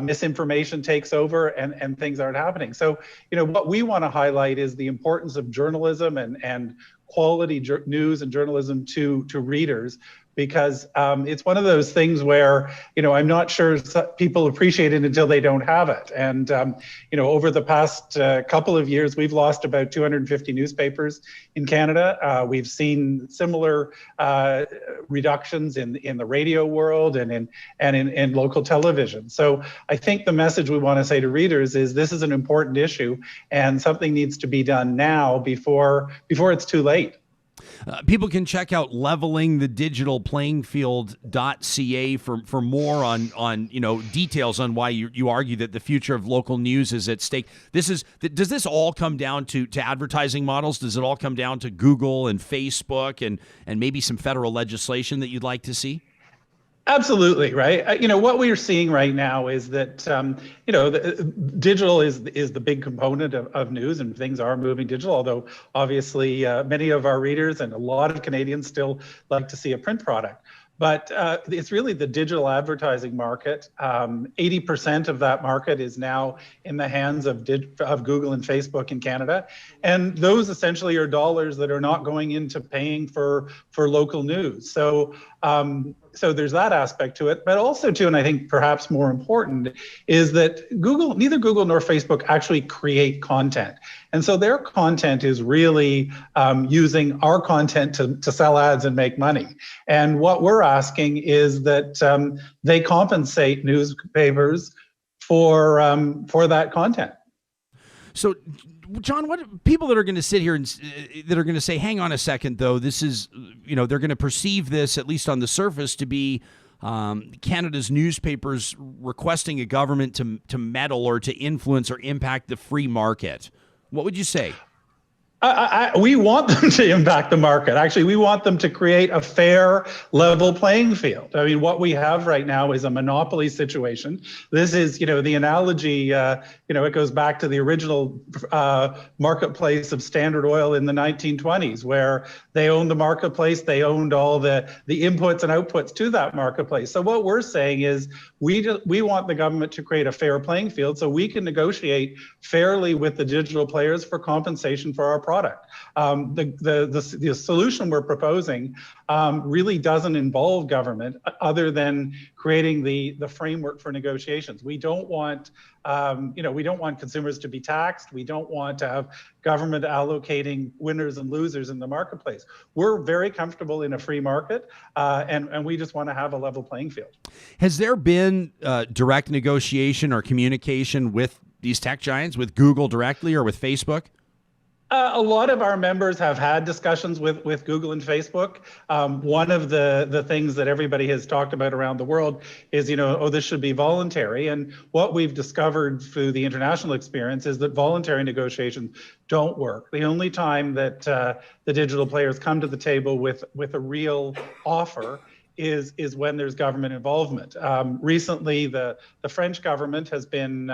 misinformation takes over and things aren't happening. So what we want to highlight is the importance of journalism and quality news and journalism to readers, because it's one of those things where, I'm not sure people appreciate it until they don't have it. And, over the past couple of years, we've lost about 250 newspapers in Canada. We've seen similar reductions in the radio world and in local television. So I think the message we want to say to readers is this is an important issue and something needs to be done now before it's too late. People can check out levelingthedigitalplayingfield.ca for more on details on why you argue that the future of local news is at stake. Does this all come down to advertising models? Does it all come down to Google and Facebook and maybe some federal legislation that you'd like to see? Absolutely, right. What we are seeing right now is that digital is the big component of news, and things are moving digital. Although obviously many of our readers and a lot of Canadians still like to see a print product. But it's really the digital advertising market. 80% of that market is now in the hands of Google and Facebook in Canada. And those essentially are dollars that are not going into paying for local news. So there's that aspect to it. But also, too, and I think perhaps more important, is that neither Google nor Facebook actually create content. And so their content is really using our content to sell ads and make money. And what we're asking is that they compensate newspapers for that content. So, John, what people that are going to sit here and that are going to say, hang on a second, though, this is, they're going to perceive this, at least on the surface, to be Canada's newspapers requesting a government to meddle or to influence or impact the free market. What would you say? We want them to impact the market. Actually, we want them to create a fair, level playing field. I mean, what we have right now is a monopoly situation. This is, the analogy, it goes back to the original marketplace of Standard Oil in the 1920s, where they owned the marketplace, they owned all the inputs and outputs to that marketplace. So what we're saying is we want the government to create a fair playing field so we can negotiate fairly with the digital players for compensation for our product. The solution we're proposing really doesn't involve government other than creating the framework for negotiations. We don't want consumers to be taxed. We don't want to have government allocating winners and losers in the marketplace. We're very comfortable in a free market, and we just want to have a level playing field. Has there been direct negotiation or communication with these tech giants, with Google directly or with Facebook? A lot of our members have had discussions with Google and Facebook. One of the things that everybody has talked about around the world is, this should be voluntary. And what we've discovered through the international experience is that voluntary negotiations don't work. The only time that the digital players come to the table with a real offer is when there's government involvement. Recently, the French government has been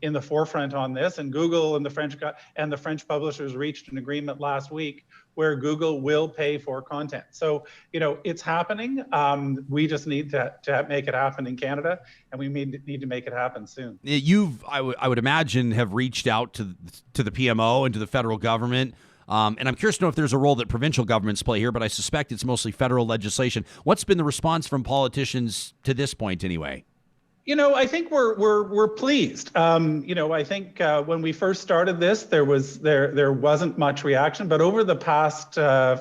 in the forefront on this, and Google and the French publishers reached an agreement last week where Google will pay for content. So, it's happening. We just need to make it happen in Canada, and we need to make it happen soon. I would imagine, have reached out to the PMO and to the federal government. And I'm curious to know if there's a role that provincial governments play here, but I suspect it's mostly federal legislation. What's been the response from politicians to this point, anyway? I think we're pleased. I think when we first started this, there wasn't much reaction, but over the past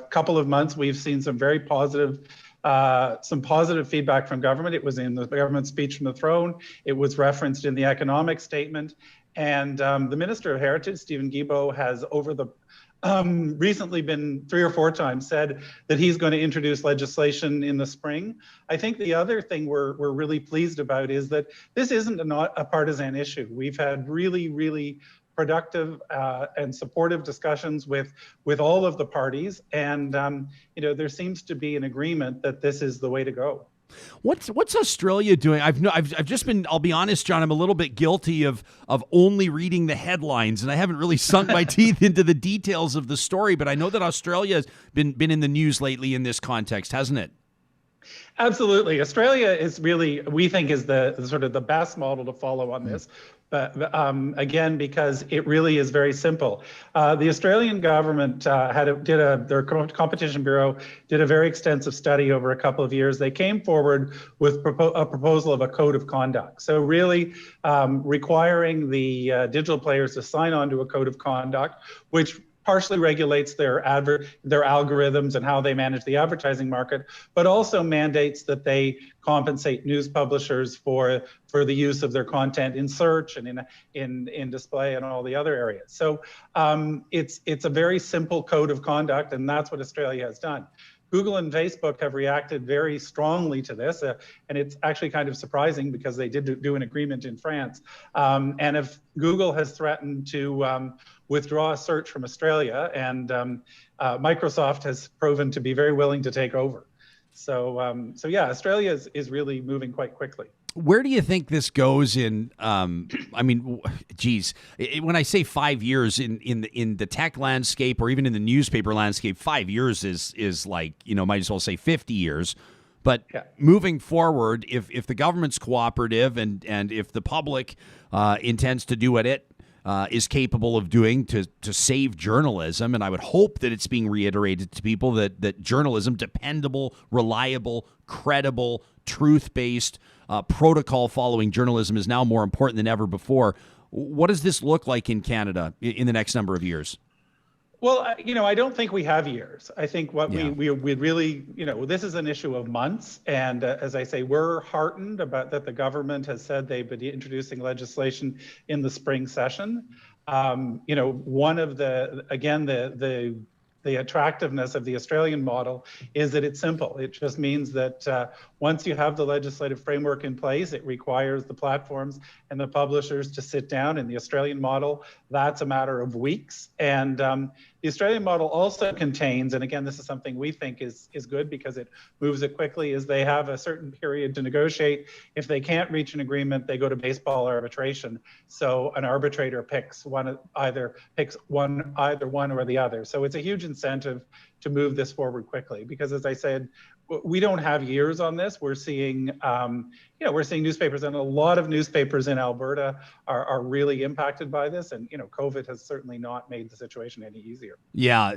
couple of months, we've seen some very positive. Some positive feedback from government. It was in the government speech from the throne. It was referenced in the economic statement, and the Minister of Heritage, Stephen Guilbeault, has recently been 3 or 4 times said that he's going to introduce legislation in the spring. I think the other thing we're really pleased about is that this isn't a partisan issue. We've had really, really productive and supportive discussions with all of the parties, and there seems to be an agreement that this is the way to go. What's Australia doing? I've just been, I'll be honest, John, I'm a little bit guilty of only reading the headlines, and I haven't really sunk my teeth into the details of the story, but I know that Australia has been in the news lately in this context, hasn't it? Absolutely. Australia is really, we think, is the sort of the best model to follow on this. But again, because it really is very simple. The Australian government their competition bureau did a very extensive study over a couple of years. They came forward with a proposal of a code of conduct. So really requiring the digital players to sign on to a code of conduct, which partially regulates their algorithms and how they manage the advertising market, but also mandates that they compensate news publishers for the use of their content in search and in display and all the other areas. So it's a very simple code of conduct, and that's what Australia has done. Google and Facebook have reacted very strongly to this, and it's actually kind of surprising because they did do an agreement in France. And if Google has threatened to withdraw a search from Australia, and Microsoft has proven to be very willing to take over. So yeah, Australia is really moving quite quickly. Where do you think this goes in? I mean, geez, when I say 5 years in the tech landscape or even in the newspaper landscape, 5 years is like, might as well say 50 years. But Yeah. moving forward, if the government's cooperative and if the public intends to do what it is capable of doing to save journalism, and I would hope that it's being reiterated to people that journalism, dependable, reliable, credible, truth-based, protocol-following journalism is now more important than ever before. What does this look like in Canada in the next number of years? Well, I don't think we have years. I think what Yeah. we really, this is an issue of months. And as I say, we're heartened about that the government has said they've been introducing legislation in the spring session. One of the attractiveness of the Australian model is that it's simple. It just means that once you have the legislative framework in place, it requires the platforms and the publishers to sit down. In the Australian model, that's a matter of weeks. And the Australian model also contains, and again, this is something we think is good because it moves it quickly, is they have a certain period to negotiate. If they can't reach an agreement, they go to baseball arbitration. So an arbitrator picks either one or the other. So it's a huge incentive to move this forward quickly because, as I said, we don't have years on this. We're seeing, we're seeing newspapers, and a lot of newspapers in Alberta are really impacted by this. And COVID has certainly not made the situation any easier. Yeah,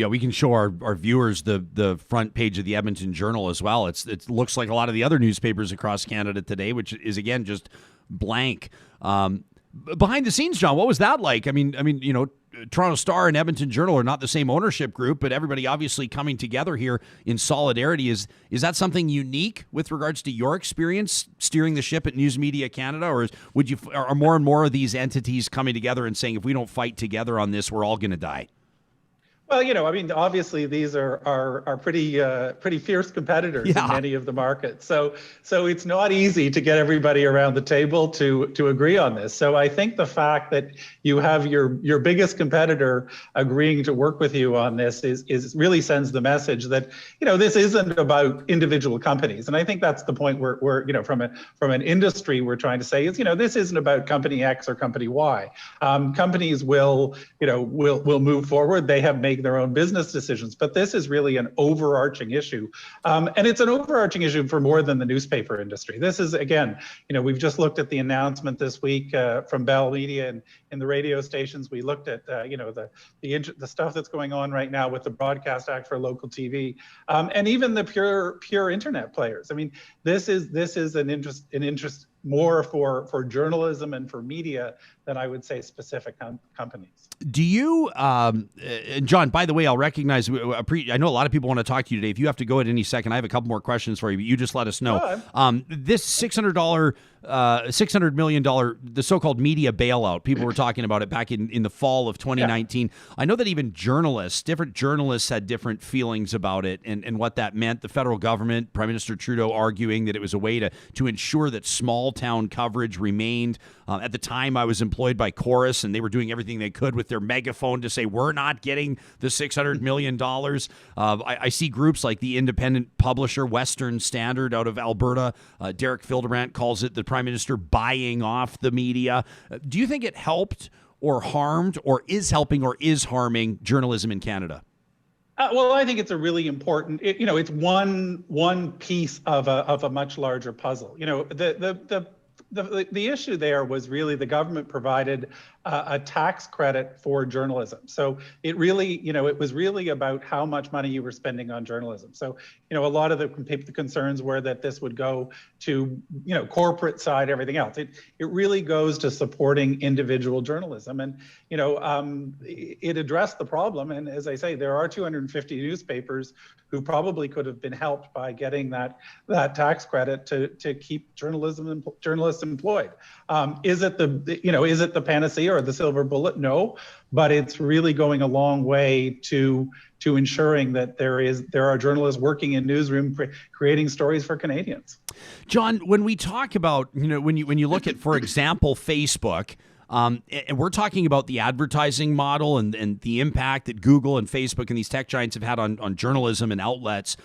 we can show our viewers the front page of the Edmonton Journal as well. It looks like a lot of the other newspapers across Canada today, which is again just blank. Behind the scenes, John, what was that like? I mean, Toronto Star and Edmonton Journal are not the same ownership group, but everybody obviously coming together here in solidarity. Is that something unique with regards to your experience steering the ship at News Media Canada, or are more and more of these entities coming together and saying, if we don't fight together on this, we're all going to die? Well, obviously these are pretty fierce competitors in many of the markets. So it's not easy to get everybody around the table to agree on this. So I think the fact that you have your biggest competitor agreeing to work with you on this is really sends the message that this isn't about individual companies. And I think that's the point where from an industry we're trying to say is this isn't about company X or company Y. Companies will move forward. They have made their own business decisions, but this is really an overarching issue. And it's an overarching issue for more than the newspaper industry. This is, again, we've just looked at the announcement this week from Bell Media and in the radio stations. We looked at, the stuff that's going on right now with the Broadcast Act for local TV, and even the pure internet players. I mean, this is an interest more for journalism and for media than I would say specific companies. Do you, John, by the way, I'll recognize, I know a lot of people want to talk to you today. If you have to go at any second, I have a couple more questions for you, but you just let us know. This $600 million, the so-called media bailout, people were talking about it back in the fall of 2019. Yeah. I know that even different journalists had different feelings about it and what that meant. The federal government, Prime Minister Trudeau arguing that it was a way to ensure that small town coverage remained. At the time, I was employed by Chorus, and they were doing everything they could with their megaphone to say, we're not getting the $600 million. I see groups like the independent publisher Western Standard out of Alberta. Derek Fildebrandt calls it the Prime Minister buying off the media. Do you think it helped or harmed or is helping or is harming journalism in Canada? Well, I think it's a really important, it's one piece of a much larger puzzle. The issue there was really the government provided a tax credit for journalism. So it really, it was really about how much money you were spending on journalism. So, a lot of the concerns were that this would go to, corporate side, everything else. It really goes to supporting individual journalism. And, it addressed the problem. And as I say, there are 250 newspapers who probably could have been helped by getting that tax credit to keep journalists employed. Is it the panacea or the silver bullet? No, but it's really going a long way to ensuring that there are journalists working in newsroom creating stories for Canadians. John, when we talk about, when you look at, for example, Facebook, and we're talking about the advertising model and the impact that Google and Facebook and these tech giants have had on journalism and outlets.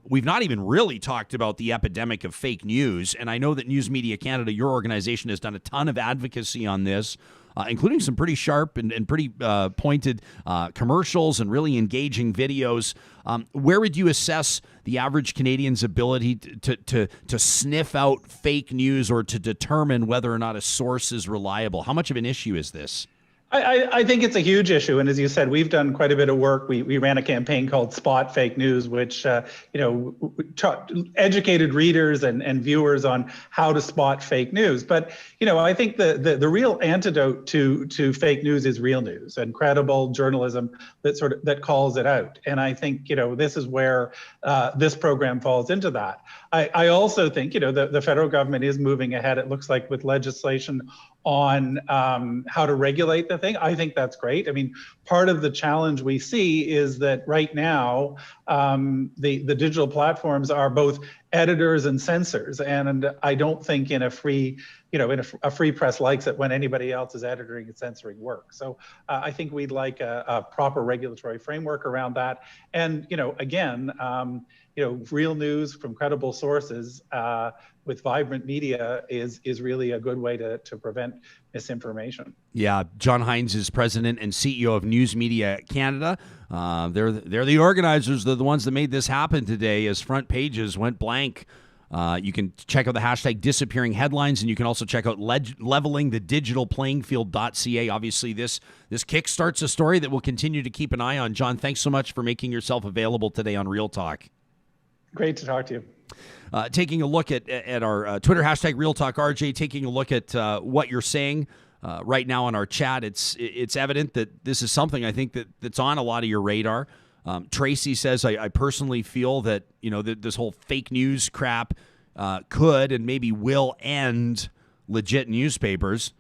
We've not even really talked about the epidemic of fake news. And I know that News Media Canada, your organization, has done a ton of advocacy on this. including some pretty sharp and pretty pointed commercials and really engaging videos. Where would you assess the average Canadian's ability to sniff out fake news or to determine whether or not a source is reliable? How much of an issue is this? I think it's a huge issue, and as you said, we've done quite a bit of work. We ran a campaign called Spot Fake News, which educated readers and viewers on how to spot fake news. But I think the real antidote to fake news is real news and credible journalism that calls it out. And I think this is where this program falls into that. I also think the federal government is moving ahead. It looks like with legislation on how to regulate the thing. I think that's great. I mean, part of the challenge we see is that right now, the digital platforms are both editors and censors, and I don't think in a free press likes it when anybody else is editing and censoring work. So I think we'd like a proper regulatory framework around that. And again, real news from credible sources with vibrant media is really a good way to prevent misinformation. Yeah, John Hinds is president and CEO of News Media Canada. They're the organizers. They're the ones that made this happen today as front pages went blank. You can check out the hashtag disappearing headlines, and you can also check out levelingthedigitalplayingfield.ca. Obviously, this kickstarts a story that we'll continue to keep an eye on. John, thanks so much for making yourself available today on Real Talk. Great to talk to you. Taking a look at our Twitter hashtag Real Talk RJ, taking a look at what you're saying right now on our chat. It's evident that this is something I think that's on a lot of your radar. Tracy says, I personally feel that that this whole fake news crap could and maybe will end legit newspapers.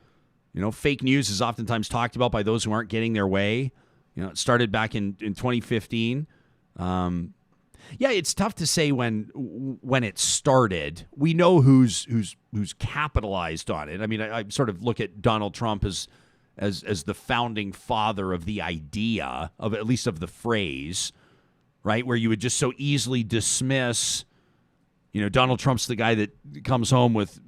Fake news is oftentimes talked about by those who aren't getting their way. It started back in 2015. Yeah, it's tough to say when it started. We know who's capitalized on it. I mean, I sort of look at Donald Trump as the founding father of the idea of at least of the phrase, right? Where you would just so easily dismiss, Donald Trump's the guy that comes home with,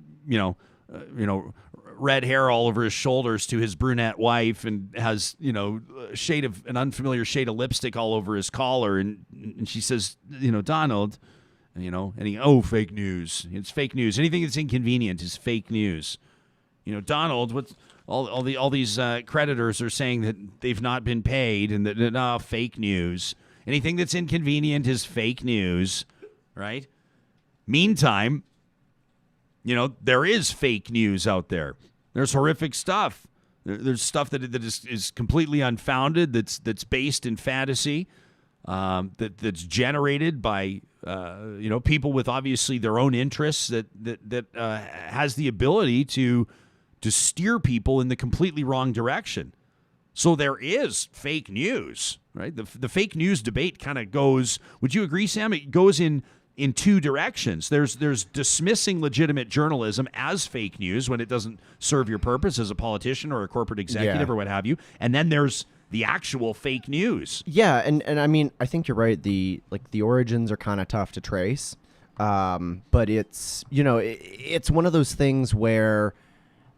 red hair all over his shoulders to his brunette wife and has, an unfamiliar shade of lipstick all over his collar. And she says, Donald, and he, fake news. It's fake news. Anything that's inconvenient is fake news. Donald, what's all these creditors are saying that they've not been paid and that fake news. Anything that's inconvenient is fake news, right? Meantime, there is fake news out there. There's horrific stuff. There's stuff that is completely unfounded. That's based in fantasy. That's generated by people with obviously their own interests. That has the ability to steer people in the completely wrong direction. So there is fake news, right? The fake news debate kind of goes. Would you agree, Sam? It goes in two directions. There's dismissing legitimate journalism as fake news when it doesn't serve your purpose as a politician or a corporate executive or what have you. And then there's the actual fake news. Yeah, and I mean, I think you're right. The origins are kind of tough to trace. But it's it's one of those things where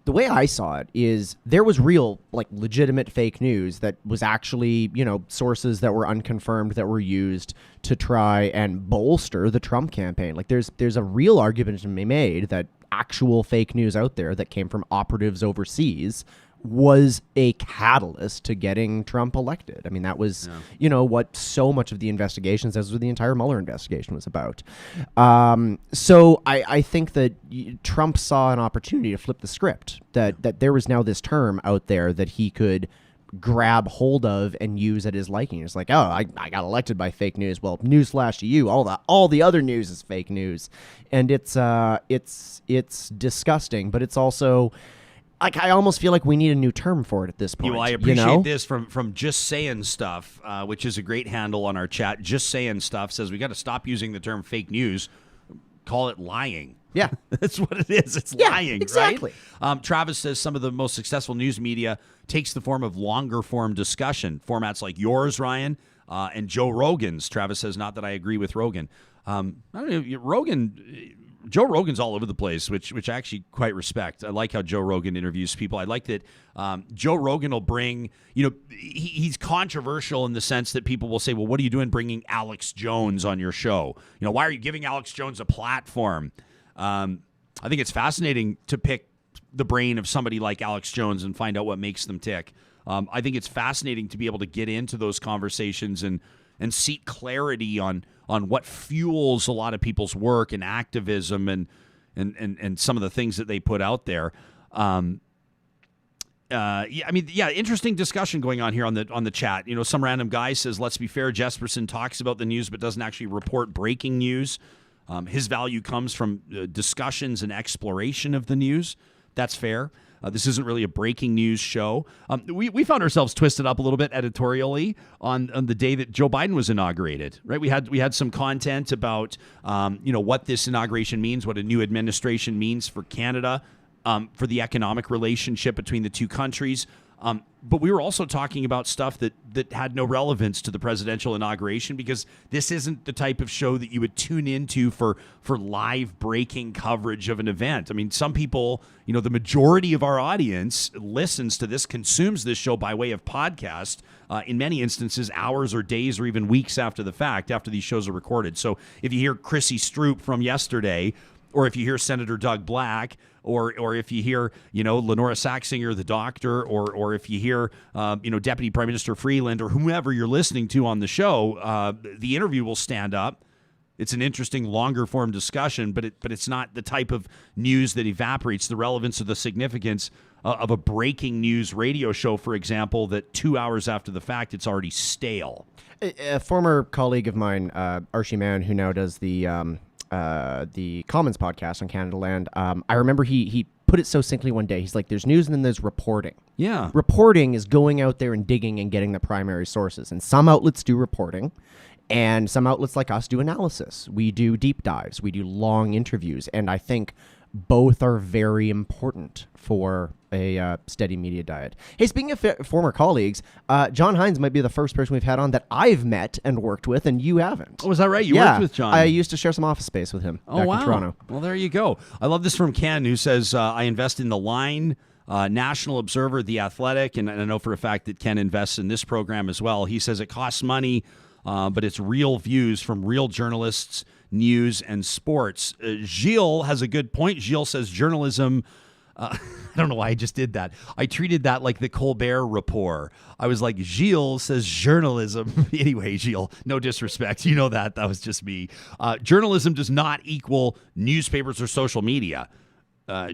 the way I saw it is there was real, legitimate fake news that was actually, sources that were unconfirmed that were used to try and bolster the Trump campaign. There's a real argument to be made that actual fake news out there that came from operatives overseas was a catalyst to getting Trump elected. I mean, that was, what so much of the investigations, as with the entire Mueller investigation, was about. So I think that Trump saw an opportunity to flip the script, that there was now this term out there that he could grab hold of and use at his liking. It's like, I got elected by fake news. Well, newsflash to you, all the other news is fake news. And it's disgusting, but it's also... I almost feel like we need a new term for it at this point. Well, I appreciate this from Just Saying Stuff, which is a great handle on our chat. Just Saying Stuff says we got to stop using the term fake news. Call it lying. Yeah. That's what it is. It's lying, exactly. Right? Travis says some of the most successful news media takes the form of longer form discussion. Formats like yours, Ryan, and Joe Rogan's. Travis says, not that I agree with Rogan. I don't know, Rogan Joe Rogan's all over the place, which I actually quite respect. I like how Joe Rogan interviews people. I like that Joe Rogan will bring, he's controversial in the sense that people will say, well, what are you doing bringing Alex Jones on your show? Why are you giving Alex Jones a platform? I think it's fascinating to pick the brain of somebody like Alex Jones and find out what makes them tick. I think it's fascinating to be able to get into those conversations and seek clarity on what fuels a lot of people's work and activism and some of the things that they put out there. Interesting discussion going on here on the chat. Some random guy says, let's be fair, Jesperson talks about the news but doesn't actually report breaking news. His value comes from discussions and exploration of the news. That's fair. This isn't really a breaking news show. We found ourselves twisted up a little bit editorially on the day that Joe Biden was inaugurated. Right, we had some content about what this inauguration means, what a new administration means for Canada, for the economic relationship between the two countries. But we were also talking about stuff that had no relevance to the presidential inauguration, because this isn't the type of show that you would tune into for live breaking coverage of an event. I mean, some people, the majority of our audience listens to this, consumes this show by way of podcast, in many instances, hours or days or even weeks after the fact, after these shows are recorded. So if you hear Chrissy Stroop from yesterday, or if you hear Senator Doug Black, or if you hear, Lynora Saxinger, the doctor, or if you hear, Deputy Prime Minister Freeland, or whomever you're listening to on the show, the interview will stand up. It's an interesting, longer form discussion, but it's not the type of news that evaporates the relevance or the significance of a breaking news radio show, for example, that 2 hours after the fact, it's already stale. A former colleague of mine, Archie Mann, who now does the Commons podcast on Canada Land, I remember he put it so succinctly one day. He's like, there's news and then there's reporting. Yeah. Reporting is going out there and digging and getting the primary sources. And some outlets do reporting, and some outlets like us do analysis. We do deep dives. We do long interviews. And I think both are very important for a steady media diet. Hey, speaking of former colleagues, John Hinds might be the first person we've had on that I've met and worked with, and you haven't. Oh, is that right? You worked with John. I used to share some office space with him back in Toronto. Well, there you go. I love this from Ken, who says, I invest in The Line, National Observer, The Athletic, and I know for a fact that Ken invests in this program as well. He says it costs money, but it's real views from real journalists, news, and sports. Gilles has a good point. Gilles says journalism... I don't know why I just did that. I treated that like the Colbert Report. I was like, Gilles says journalism. Anyway, Gilles, no disrespect. You know that. That was just me. Journalism does not equal newspapers or social media.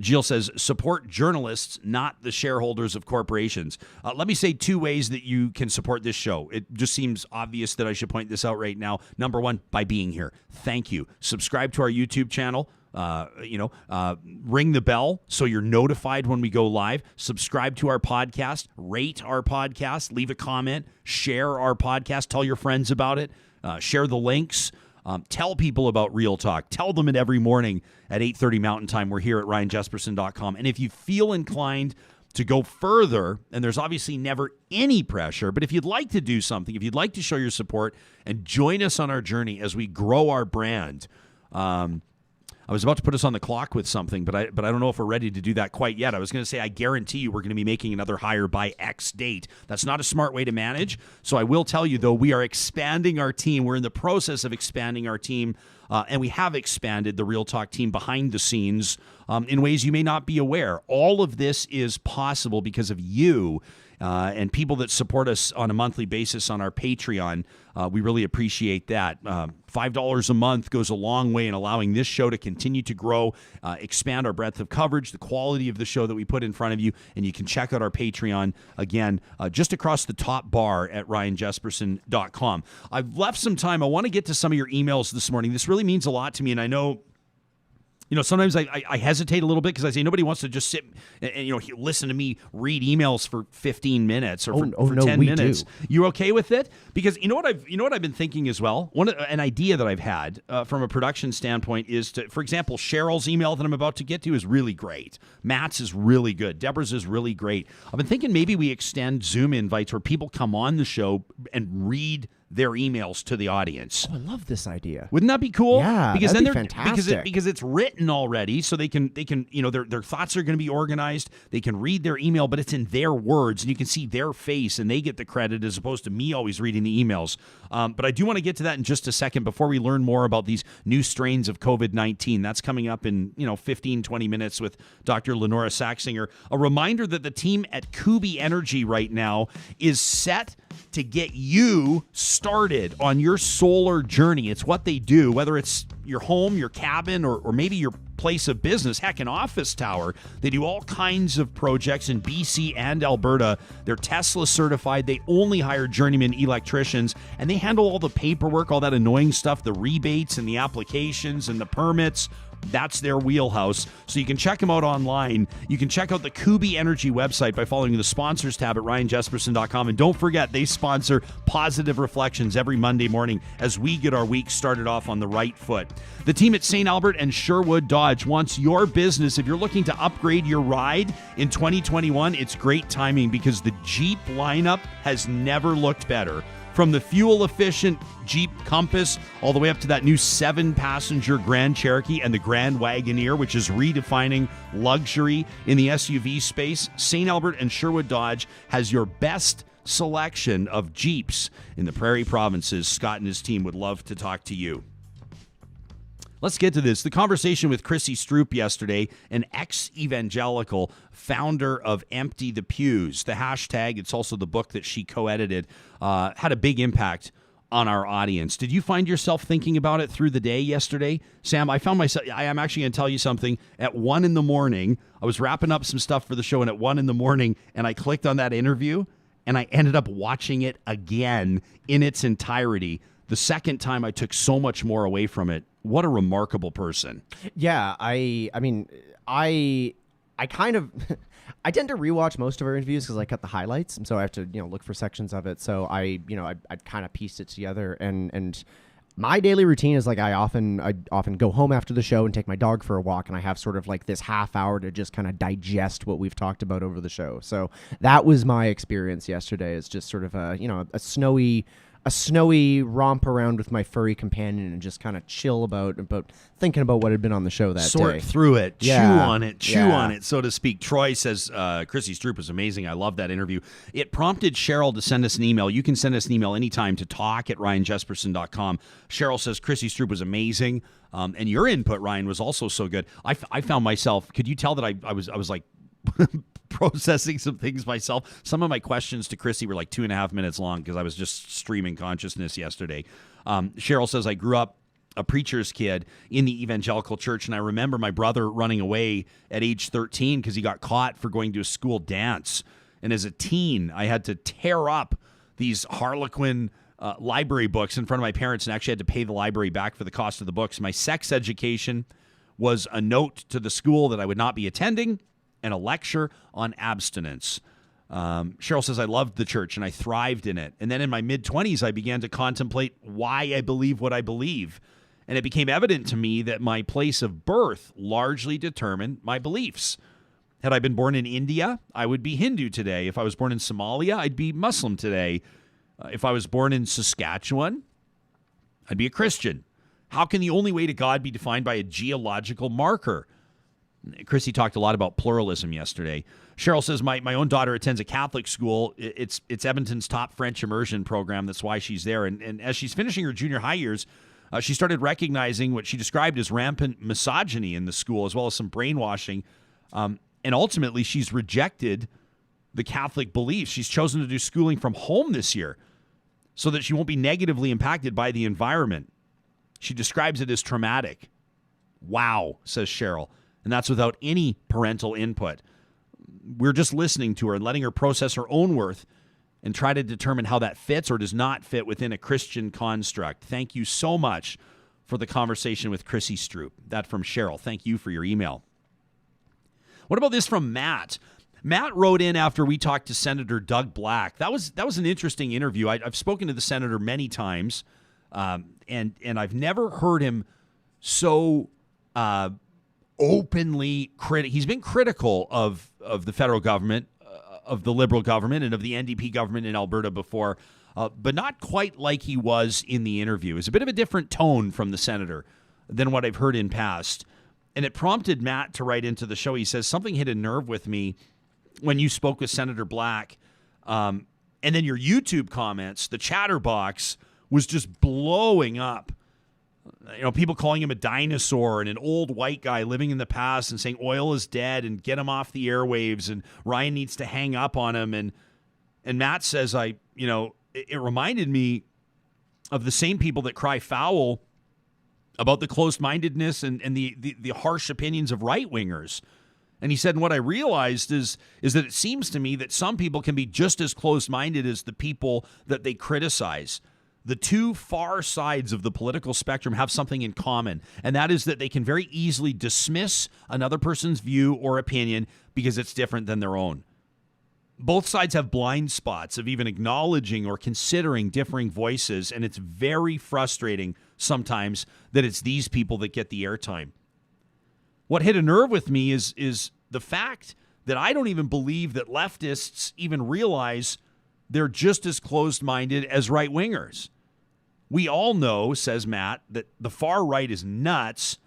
Gilles says, support journalists, not the shareholders of corporations. Let me say 2 ways that you can support this show. It just seems obvious that I should point this out right now. Number 1, by being here. Thank you. Subscribe to our YouTube channel. Ring the bell so you're notified when we go live. Subscribe to our podcast. Rate our podcast. Leave a comment. Share our podcast. Tell your friends about it. Share the links. Tell people about Real Talk. Tell them it every morning at 8:30 Mountain Time. We're here at ryanjesperson.com. And if you feel inclined to go further, and there's obviously never any pressure, but if you'd like to do something, if you'd like to show your support and join us on our journey as we grow our brand, I was about to put us on the clock with something, but I don't know if we're ready to do that quite yet. I was going to say, I guarantee you we're going to be making another hire by X date. That's not a smart way to manage. So I will tell you, though, we are expanding our team. We're in the process of expanding our team, and we have expanded the Real Talk team behind the scenes in ways you may not be aware. All of this is possible because of you and people that support us on a monthly basis on our Patreon. We really appreciate that. $5 a month goes a long way in allowing this show to continue to grow, expand our breadth of coverage, the quality of the show that we put in front of you, and you can check out our Patreon, again, just across the top bar at ryanjesperson.com. I've left some time. I want to get to some of your emails this morning. This really means a lot to me, and I know... sometimes I hesitate a little bit because I say nobody wants to just sit and listen to me read emails for 15 minutes or for 10 minutes. Do. You okay with it? Because you know what I've been thinking as well. An idea that I've had from a production standpoint is to, for example, Cheryl's email that I'm about to get to is really great. Matt's is really good. Deborah's is really great. I've been thinking maybe we extend Zoom invites where people come on the show and read their emails to the audience. Oh, I love this idea. Wouldn't that be cool? Yeah, because that'd then be they're fantastic. because it's written already, so they can their thoughts are going to be organized. They can read their email, but it's in their words, and you can see their face, and they get the credit as opposed to me always reading the emails. But I do want to get to that in just a second before we learn more about these new strains of COVID-19. That's coming up in 15, 20 minutes with Dr. Lynora Saxinger. A reminder that the team at Kubi Energy right now is set to get you started on your solar journey. It's what they do, whether it's your home, your cabin, or maybe your place of business, heck, an office tower. They do all kinds of projects in BC and Alberta. They're Tesla certified. They only hire journeyman electricians, and they handle all the paperwork, all that annoying stuff, the rebates and the applications and the permits. That's their wheelhouse. So you can check them out online. You can check out the Kubi Energy website by following the sponsors tab at ryanjesperson.com. And don't forget, they sponsor Positive Reflections every Monday morning as we get our week started off on the right foot. The team at St. Albert and Sherwood Dodge wants your business. If you're looking to upgrade your ride in 2021, it's great timing because the Jeep lineup has never looked better. From the fuel-efficient Jeep Compass all the way up to that new 7-passenger Grand Cherokee and the Grand Wagoneer, which is redefining luxury in the SUV space, St. Albert and Sherwood Dodge has your best selection of Jeeps in the Prairie Provinces. Scott and his team would love to talk to you. Let's get to this. The conversation with Chrissy Stroop yesterday, an ex-evangelical founder of Empty the Pews. The hashtag, it's also the book that she co-edited, had a big impact on our audience. Did you find yourself thinking about it through the day yesterday? Sam, I found myself, I am actually going to tell you something. At 1 a.m, I was wrapping up some stuff for the show, and at 1 a.m, and I clicked on that interview, and I ended up watching it again in its entirety. The second time, I took so much more away from it. What a remarkable person. Yeah, I mean, I kind of I tend to rewatch most of our interviews because I cut the highlights, and so I have to look for sections of it. So I kind of pieced it together, and my daily routine is like I often go home after the show and take my dog for a walk, and I have sort of like this half hour to just kind of digest what we've talked about over the show. So that was my experience yesterday. It's just sort of a snowy romp around with my furry companion and just kind of chill about thinking about what had been on the show that day. Sort through it, Yeah. chew on it, so to speak. Troy says, Chrissy Stroop was amazing. I love that interview. It prompted Cheryl to send us an email. You can send us an email anytime to talk@ryanjesperson.com. Cheryl says, Chrissy Stroop was amazing. And your input, Ryan, was also so good. I found myself, could you tell that I was like processing some things myself. Some of my questions to Chrissy were like 2.5 minutes long because I was just streaming consciousness yesterday. Cheryl says, I grew up a preacher's kid in the evangelical church, and I remember my brother running away at age 13 because he got caught for going to a school dance. And as a teen, I had to tear up these Harlequin library books in front of my parents and actually had to pay the library back for the cost of the books. My sex education was a note to the school that I would not be attending, and a lecture on abstinence. Cheryl says, I loved the church and I thrived in it. And then in my mid-20s, I began to contemplate why I believe what I believe. And it became evident to me that my place of birth largely determined my beliefs. Had I been born in India, I would be Hindu today. If I was born in Somalia, I'd be Muslim today. If I was born in Saskatchewan, I'd be a Christian. How can the only way to God be defined by a geological marker? Chrissy talked a lot about pluralism yesterday. Cheryl says, my own daughter attends a Catholic school. It's Edmonton's top French immersion program. That's why she's there. And as she's finishing her junior high years, she started recognizing what she described as rampant misogyny in the school, as well as some brainwashing. And ultimately, she's rejected the Catholic beliefs. She's chosen to do schooling from home this year so that she won't be negatively impacted by the environment. She describes it as traumatic. Wow, says Cheryl. And that's without any parental input. We're just listening to her and letting her process her own worth and try to determine how that fits or does not fit within a Christian construct. Thank you so much for the conversation with Chrissy Stroop. That from Cheryl. Thank you for your email. What about this from Matt? Matt wrote in after we talked to Senator Doug Black. That was an interesting interview. I've spoken to the senator many times, and I've never heard him so openly he's been critical of the federal government, of the Liberal government, and of the NDP government in Alberta before. but not quite like he was in the interview. It's a bit of a different tone from the senator than what I've heard in past. And it prompted Matt to write into the show. He says, something hit a nerve with me when you spoke with Senator Black. And then your YouTube comments, the chatterbox was just blowing up. You know, people calling him a dinosaur and an old white guy living in the past and saying oil is dead and get him off the airwaves and Ryan needs to hang up on him. And Matt says, it reminded me of the same people that cry foul about the closed-mindedness and the harsh opinions of right-wingers. And he said, and what I realized is that it seems to me that some people can be just as closed-minded as the people that they criticize. The two far sides of the political spectrum have something in common, and that is that they can very easily dismiss another person's view or opinion because it's different than their own. Both sides have blind spots of even acknowledging or considering differing voices, and it's very frustrating sometimes that it's these people that get the airtime. What hit a nerve with me is the fact that I don't even believe that leftists even realize they're just as closed-minded as right-wingers. We all know, says Matt, that the far right is nuts,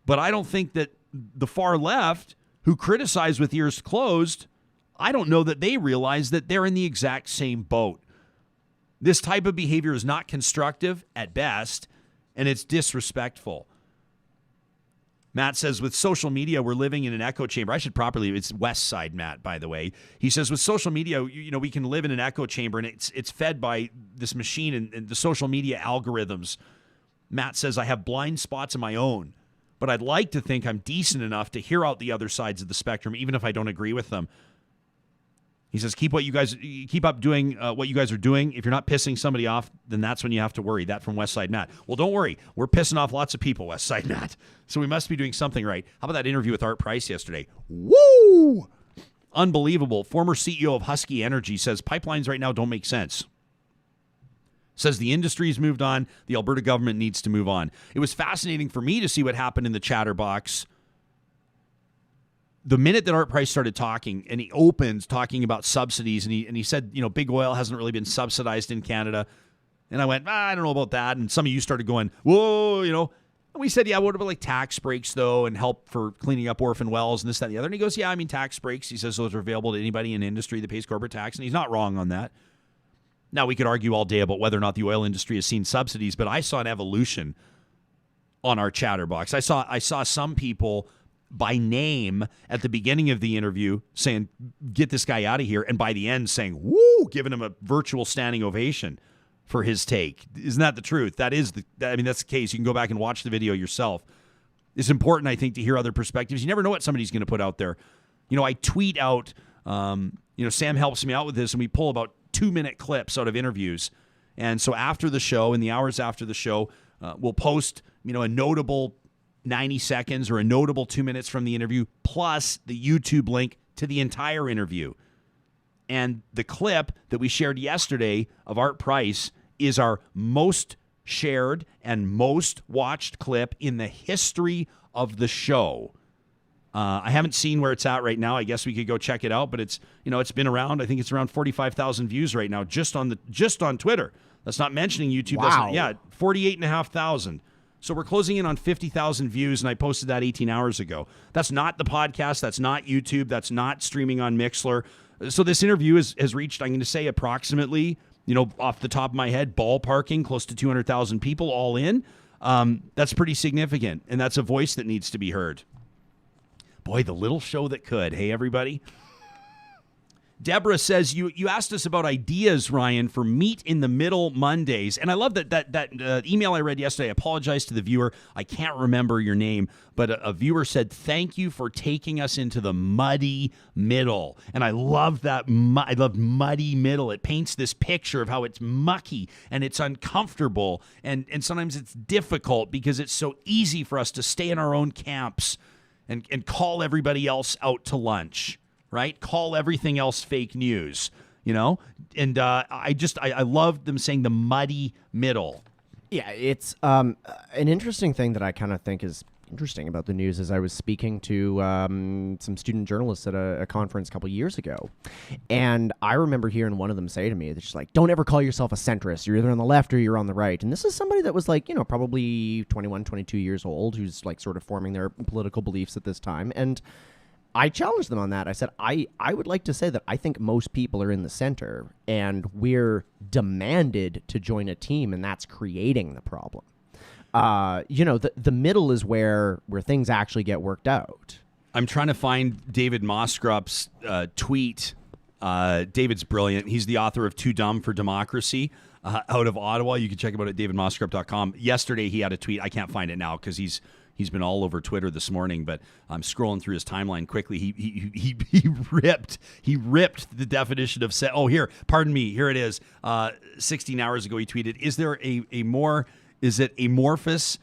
but I don't think that the far left, who criticize with ears closed, I don't know that they realize that they're in the exact same boat. This type of behavior is not constructive at best, and it's disrespectful. Matt says, with social media, we're living in an echo chamber. I should properly, it's West Side Matt, by the way. He says, with social media, we can live in an echo chamber, and it's fed by this machine and the social media algorithms. Matt says, I have blind spots of my own, but I'd like to think I'm decent enough to hear out the other sides of the spectrum, even if I don't agree with them. He says, keep up doing what you guys are doing. If you're not pissing somebody off, then that's when you have to worry. That from Westside Matt. Well, don't worry. We're pissing off lots of people, Westside Matt. So we must be doing something right. How about that interview with Art Price yesterday? Woo! Unbelievable. Former CEO of Husky Energy says pipelines right now don't make sense. Says the industry's moved on. The Alberta government needs to move on. It was fascinating for me to see what happened in the chatterbox. The minute that Art Price started talking, and he opened talking about subsidies, and he said, big oil hasn't really been subsidized in Canada. And I went, I don't know about that. And some of you started going, whoa, And we said, yeah, what about like tax breaks, though, and help for cleaning up orphan wells and this, that, and the other? And he goes, yeah, tax breaks. He says those are available to anybody in industry that pays corporate tax. And he's not wrong on that. Now, we could argue all day about whether or not the oil industry has seen subsidies, but I saw an evolution on our chatterbox. I saw some people by name at the beginning of the interview saying, get this guy out of here. And by the end saying, woo, giving him a virtual standing ovation for his take. Isn't that the truth? That's the case. You can go back and watch the video yourself. It's important, I think, to hear other perspectives. You never know what somebody's going to put out there. I tweet out, Sam helps me out with this, and we pull about 2-minute clips out of interviews. And so after the show, in the hours after the show, we'll post, a notable 90 seconds or a notable 2 minutes from the interview, plus the YouTube link to the entire interview. And the clip that we shared yesterday of Art Price is our most shared and most watched clip in the history of the show. I haven't seen where it's at right now. I guess we could go check it out, but it's been around. I think it's around 45,000 views right now, just on Twitter. That's not mentioning YouTube. Wow. 48,500. So we're closing in on 50,000 views, and I posted that 18 hours ago. That's not the podcast. That's not YouTube. That's not streaming on Mixlr. So this interview has reached, I'm going to say, approximately, off the top of my head, ballparking close to 200,000 people all in. That's pretty significant, and that's a voice that needs to be heard. Boy, the little show that could. Hey, everybody. Deborah says, you asked us about ideas, Ryan, for Meet in the Middle Mondays. And I love that email I read yesterday. I apologize to the viewer. I can't remember your name, but a viewer said, thank you for taking us into the muddy middle. And I love that. I love muddy middle. It paints this picture of how it's mucky and it's uncomfortable. And sometimes it's difficult because it's so easy for us to stay in our own camps and call everybody else out to lunch. Right? Call everything else fake news, And I love them saying the muddy middle. Yeah, it's an interesting thing that I kind of think is, interesting about the news is I was speaking to some student journalists at a conference a couple years ago, and I remember hearing one of them say to me, "It's just like, don't ever call yourself a centrist. You're either on the left or you're on the right." And this is somebody that was like, probably 21, 22 years old, who's like sort of forming their political beliefs at this time. And I challenged them on that. I said, I would like to say that I think most people are in the center, and we're demanded to join a team, and that's creating the problem. The middle is where things actually get worked out. I'm trying to find David Moskrop's tweet. David's brilliant. He's the author of Too Dumb for Democracy out of Ottawa. You can check him out at davidmoskrop.com. Yesterday he had a tweet. I can't find it now because he's been all over Twitter this morning, but I'm scrolling through his timeline quickly. He ripped the definition of here it is. 16 hours ago he tweeted, "Is there is it amorphous,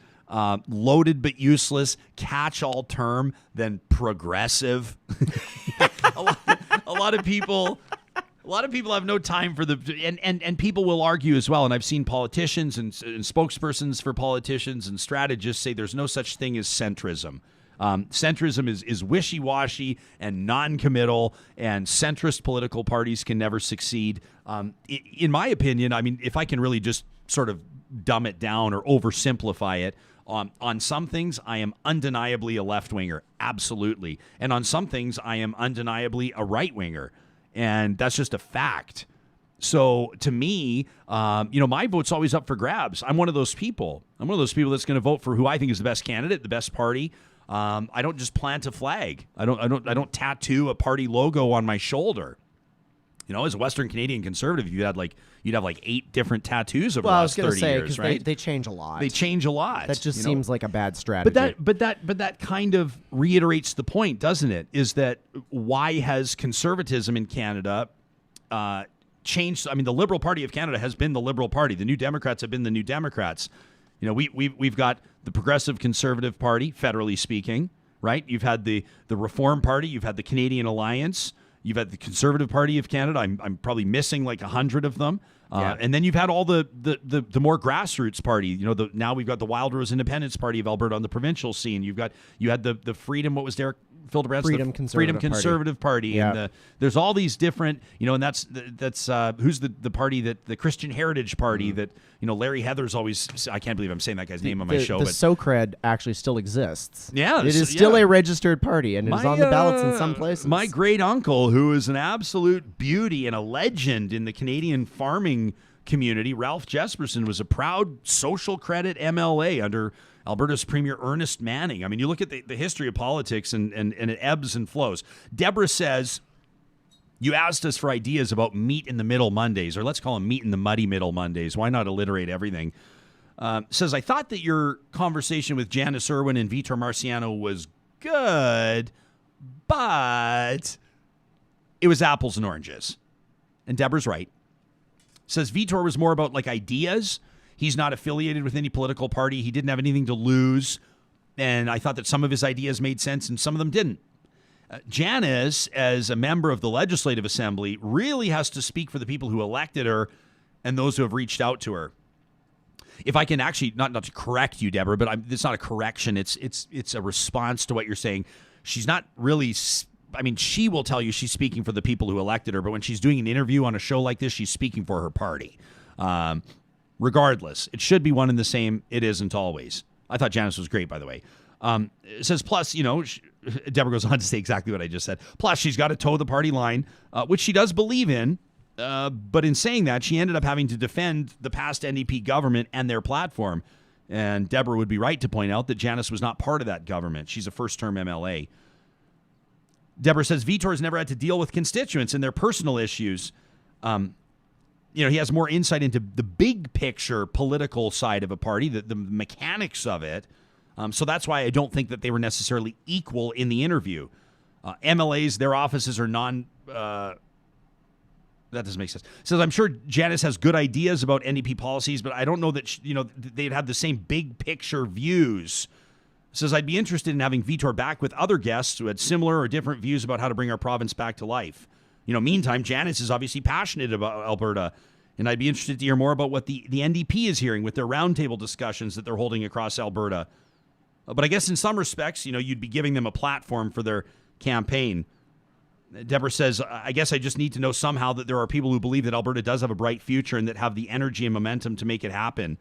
loaded but useless catch-all term than progressive?" A lot of people have no time for and people will argue as well. And I've seen politicians and spokespersons for politicians and strategists say there's no such thing as centrism. Centrism is wishy-washy and non-committal, and centrist political parties can never succeed. In my opinion, I mean, if I can really just sort of dumb it down or oversimplify it, on some things, I am undeniably a left-winger, absolutely. And on some things, I am undeniably a right-winger. And that's just a fact. So to me, my vote's always up for grabs. I'm one of those people. That's going to vote for who I think is the best candidate, the best party. I don't just plant a flag. I don't tattoo a party logo on my shoulder. As a Western Canadian conservative, you'd have like 8 different tattoos over the last 30 years, right? They change a lot. They change a lot. That just seems like a bad strategy. But that kind of reiterates the point, doesn't it? Is that why has conservatism in Canada changed? I mean, the Liberal Party of Canada has been the Liberal Party. The New Democrats have been the New Democrats. We've got the Progressive Conservative Party, federally speaking, right? You've had the Reform Party. You've had the Canadian Alliance. You've had the Conservative Party of Canada. I'm probably missing like 100 of them. And then you've had all the more grassroots party. Now we've got the Wild Rose Independence Party of Alberta on the provincial scene. You had the Freedom. What was Derek Fildebrandt? Freedom Conservative Party. Yeah. And there's all these different. And that's who's the party that the Christian Heritage Party that Larry Heather's always. I can't believe I'm saying that guy's name on my show. The but SOCRED actually still exists. Yeah, it is still a registered party, and it is on the ballots in some places. My great uncle, who is an absolute beauty and a legend in the Canadian farming community, Ralph Jesperson, was a proud social credit MLA under Alberta's Premier Ernest Manning. I mean, you look at the history of politics and it ebbs and flows. Deborah says, you asked us for ideas about meet in the middle Mondays, or let's call them meet in the muddy middle Mondays. Why not alliterate everything? Says, I thought that your conversation with Janice Irwin and Vitor Marciano was good, but it was apples and oranges. And Deborah's right. Says Vitor was more about like ideas. He's not affiliated with any political party. He didn't have anything to lose. And I thought that some of his ideas made sense and some of them didn't. Janice, as a member of the Legislative Assembly, really has to speak for the people who elected her and those who have reached out to her. If I can actually, not to correct you, Deborah, but it's not a correction. It's a response to what you're saying. She's not really, I mean, she will tell you she's speaking for the people who elected her, but when she's doing an interview on a show like this, she's speaking for her party. Regardless, it should be one and the same. It isn't always. I thought Janice was great, by the way. It says, plus, Deborah goes on to say exactly what I just said. Plus, she's got to toe the party line, which she does believe in. But in saying that, she ended up having to defend the past NDP government and their platform. And Deborah would be right to point out that Janice was not part of that government. She's a first-term MLA. Deborah says Vitor's never had to deal with constituents and their personal issues. He has more insight into the big picture political side of a party, the mechanics of it. So that's why I don't think that they were necessarily equal in the interview. MLAs, their offices are that doesn't make sense. Says, I'm sure Janice has good ideas about NDP policies, but I don't know that, they'd have the same big picture views. Says, I'd be interested in having Vitor back with other guests who had similar or different views about how to bring our province back to life. Meantime, Janice is obviously passionate about Alberta, and I'd be interested to hear more about what the NDP is hearing with their roundtable discussions that they're holding across Alberta. But I guess in some respects, you'd be giving them a platform for their campaign. Deborah says, I guess I just need to know somehow that there are people who believe that Alberta does have a bright future and that have the energy and momentum to make it happen.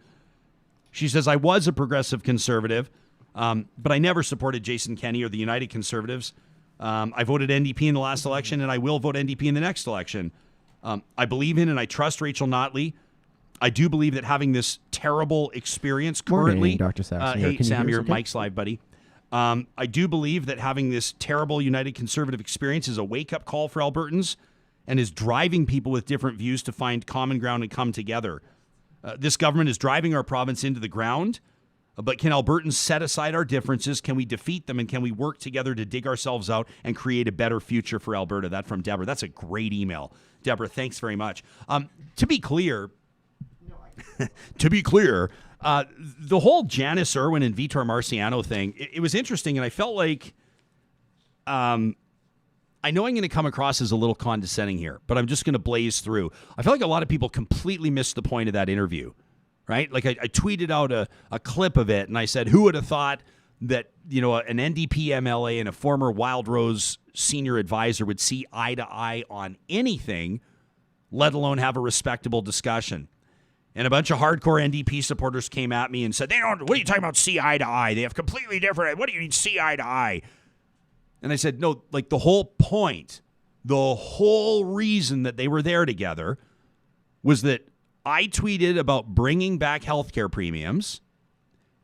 She says, I was a progressive conservative, but I never supported Jason Kenney or the United Conservatives. I voted NDP in the last election, and I will vote NDP in the next election. I believe in and I trust Rachel Notley. I do believe that having this terrible experience currently... Morning, Dr. Saxinger. Hey, Sam, your okay? mic's live, buddy. I do believe that having this terrible United Conservative experience is a wake-up call for Albertans and is driving people with different views to find common ground and come together. This government is driving our province into the ground, but can Albertans set aside our differences? Can we defeat them? And can we work together to dig ourselves out and create a better future for Alberta? That from Deborah. That's a great email. Deborah, thanks very much. To be clear, the whole Janice Irwin and Vitor Marciano thing, it was interesting, and I felt like I know I'm going to come across as a little condescending here, but I'm just going to blaze through. I feel like a lot of people completely missed the point of that interview, right? Like I tweeted out a clip of it, and I said, who would have thought that, an NDP MLA and a former Wild Rose senior advisor would see eye to eye on anything, let alone have a respectable discussion? And a bunch of hardcore NDP supporters came at me and said, what are you talking about see eye to eye? They have completely different, what do you mean see eye to eye? And I said, no, like the whole point, the whole reason that they were there together was that I tweeted about bringing back healthcare premiums.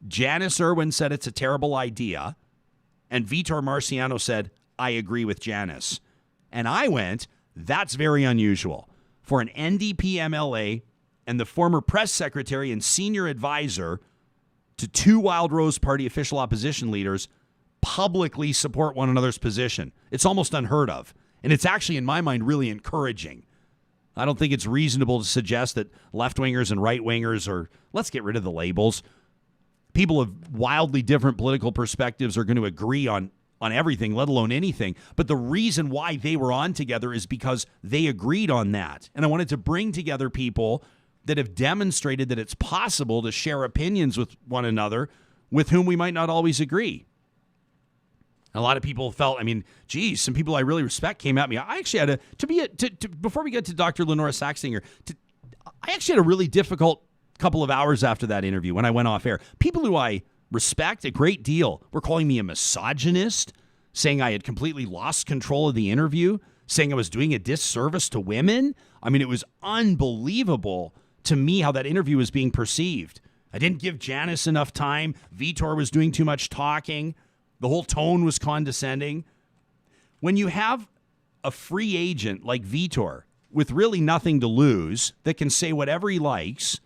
Janice Irwin said it's a terrible idea. And Vitor Marciano said, I agree with Janice. And I went, that's very unusual for an NDP MLA and the former press secretary and senior advisor to two Wild Rose Party official opposition leaders publicly support one another's position. It's almost unheard of. And it's actually, in my mind, really encouraging. I don't think it's reasonable to suggest that left-wingers and right-wingers are, let's get rid of the labels. People of wildly different political perspectives are going to agree on everything, let alone anything. But the reason why they were on together is because they agreed on that. And I wanted to bring together people that have demonstrated that it's possible to share opinions with one another with whom we might not always agree. A lot of people felt, geez, some people I really respect came at me. I actually had before we get to Dr. Lynora Saxinger, I actually had a really difficult couple of hours after that interview when I went off air. People who I respect a great deal were calling me a misogynist, saying I had completely lost control of the interview, saying I was doing a disservice to women. It was unbelievable to me how that interview was being perceived. I didn't give Janice enough time. Vitor was doing too much talking. The whole tone was condescending. When you have a free agent like Vitor with really nothing to lose that can say whatever he likes,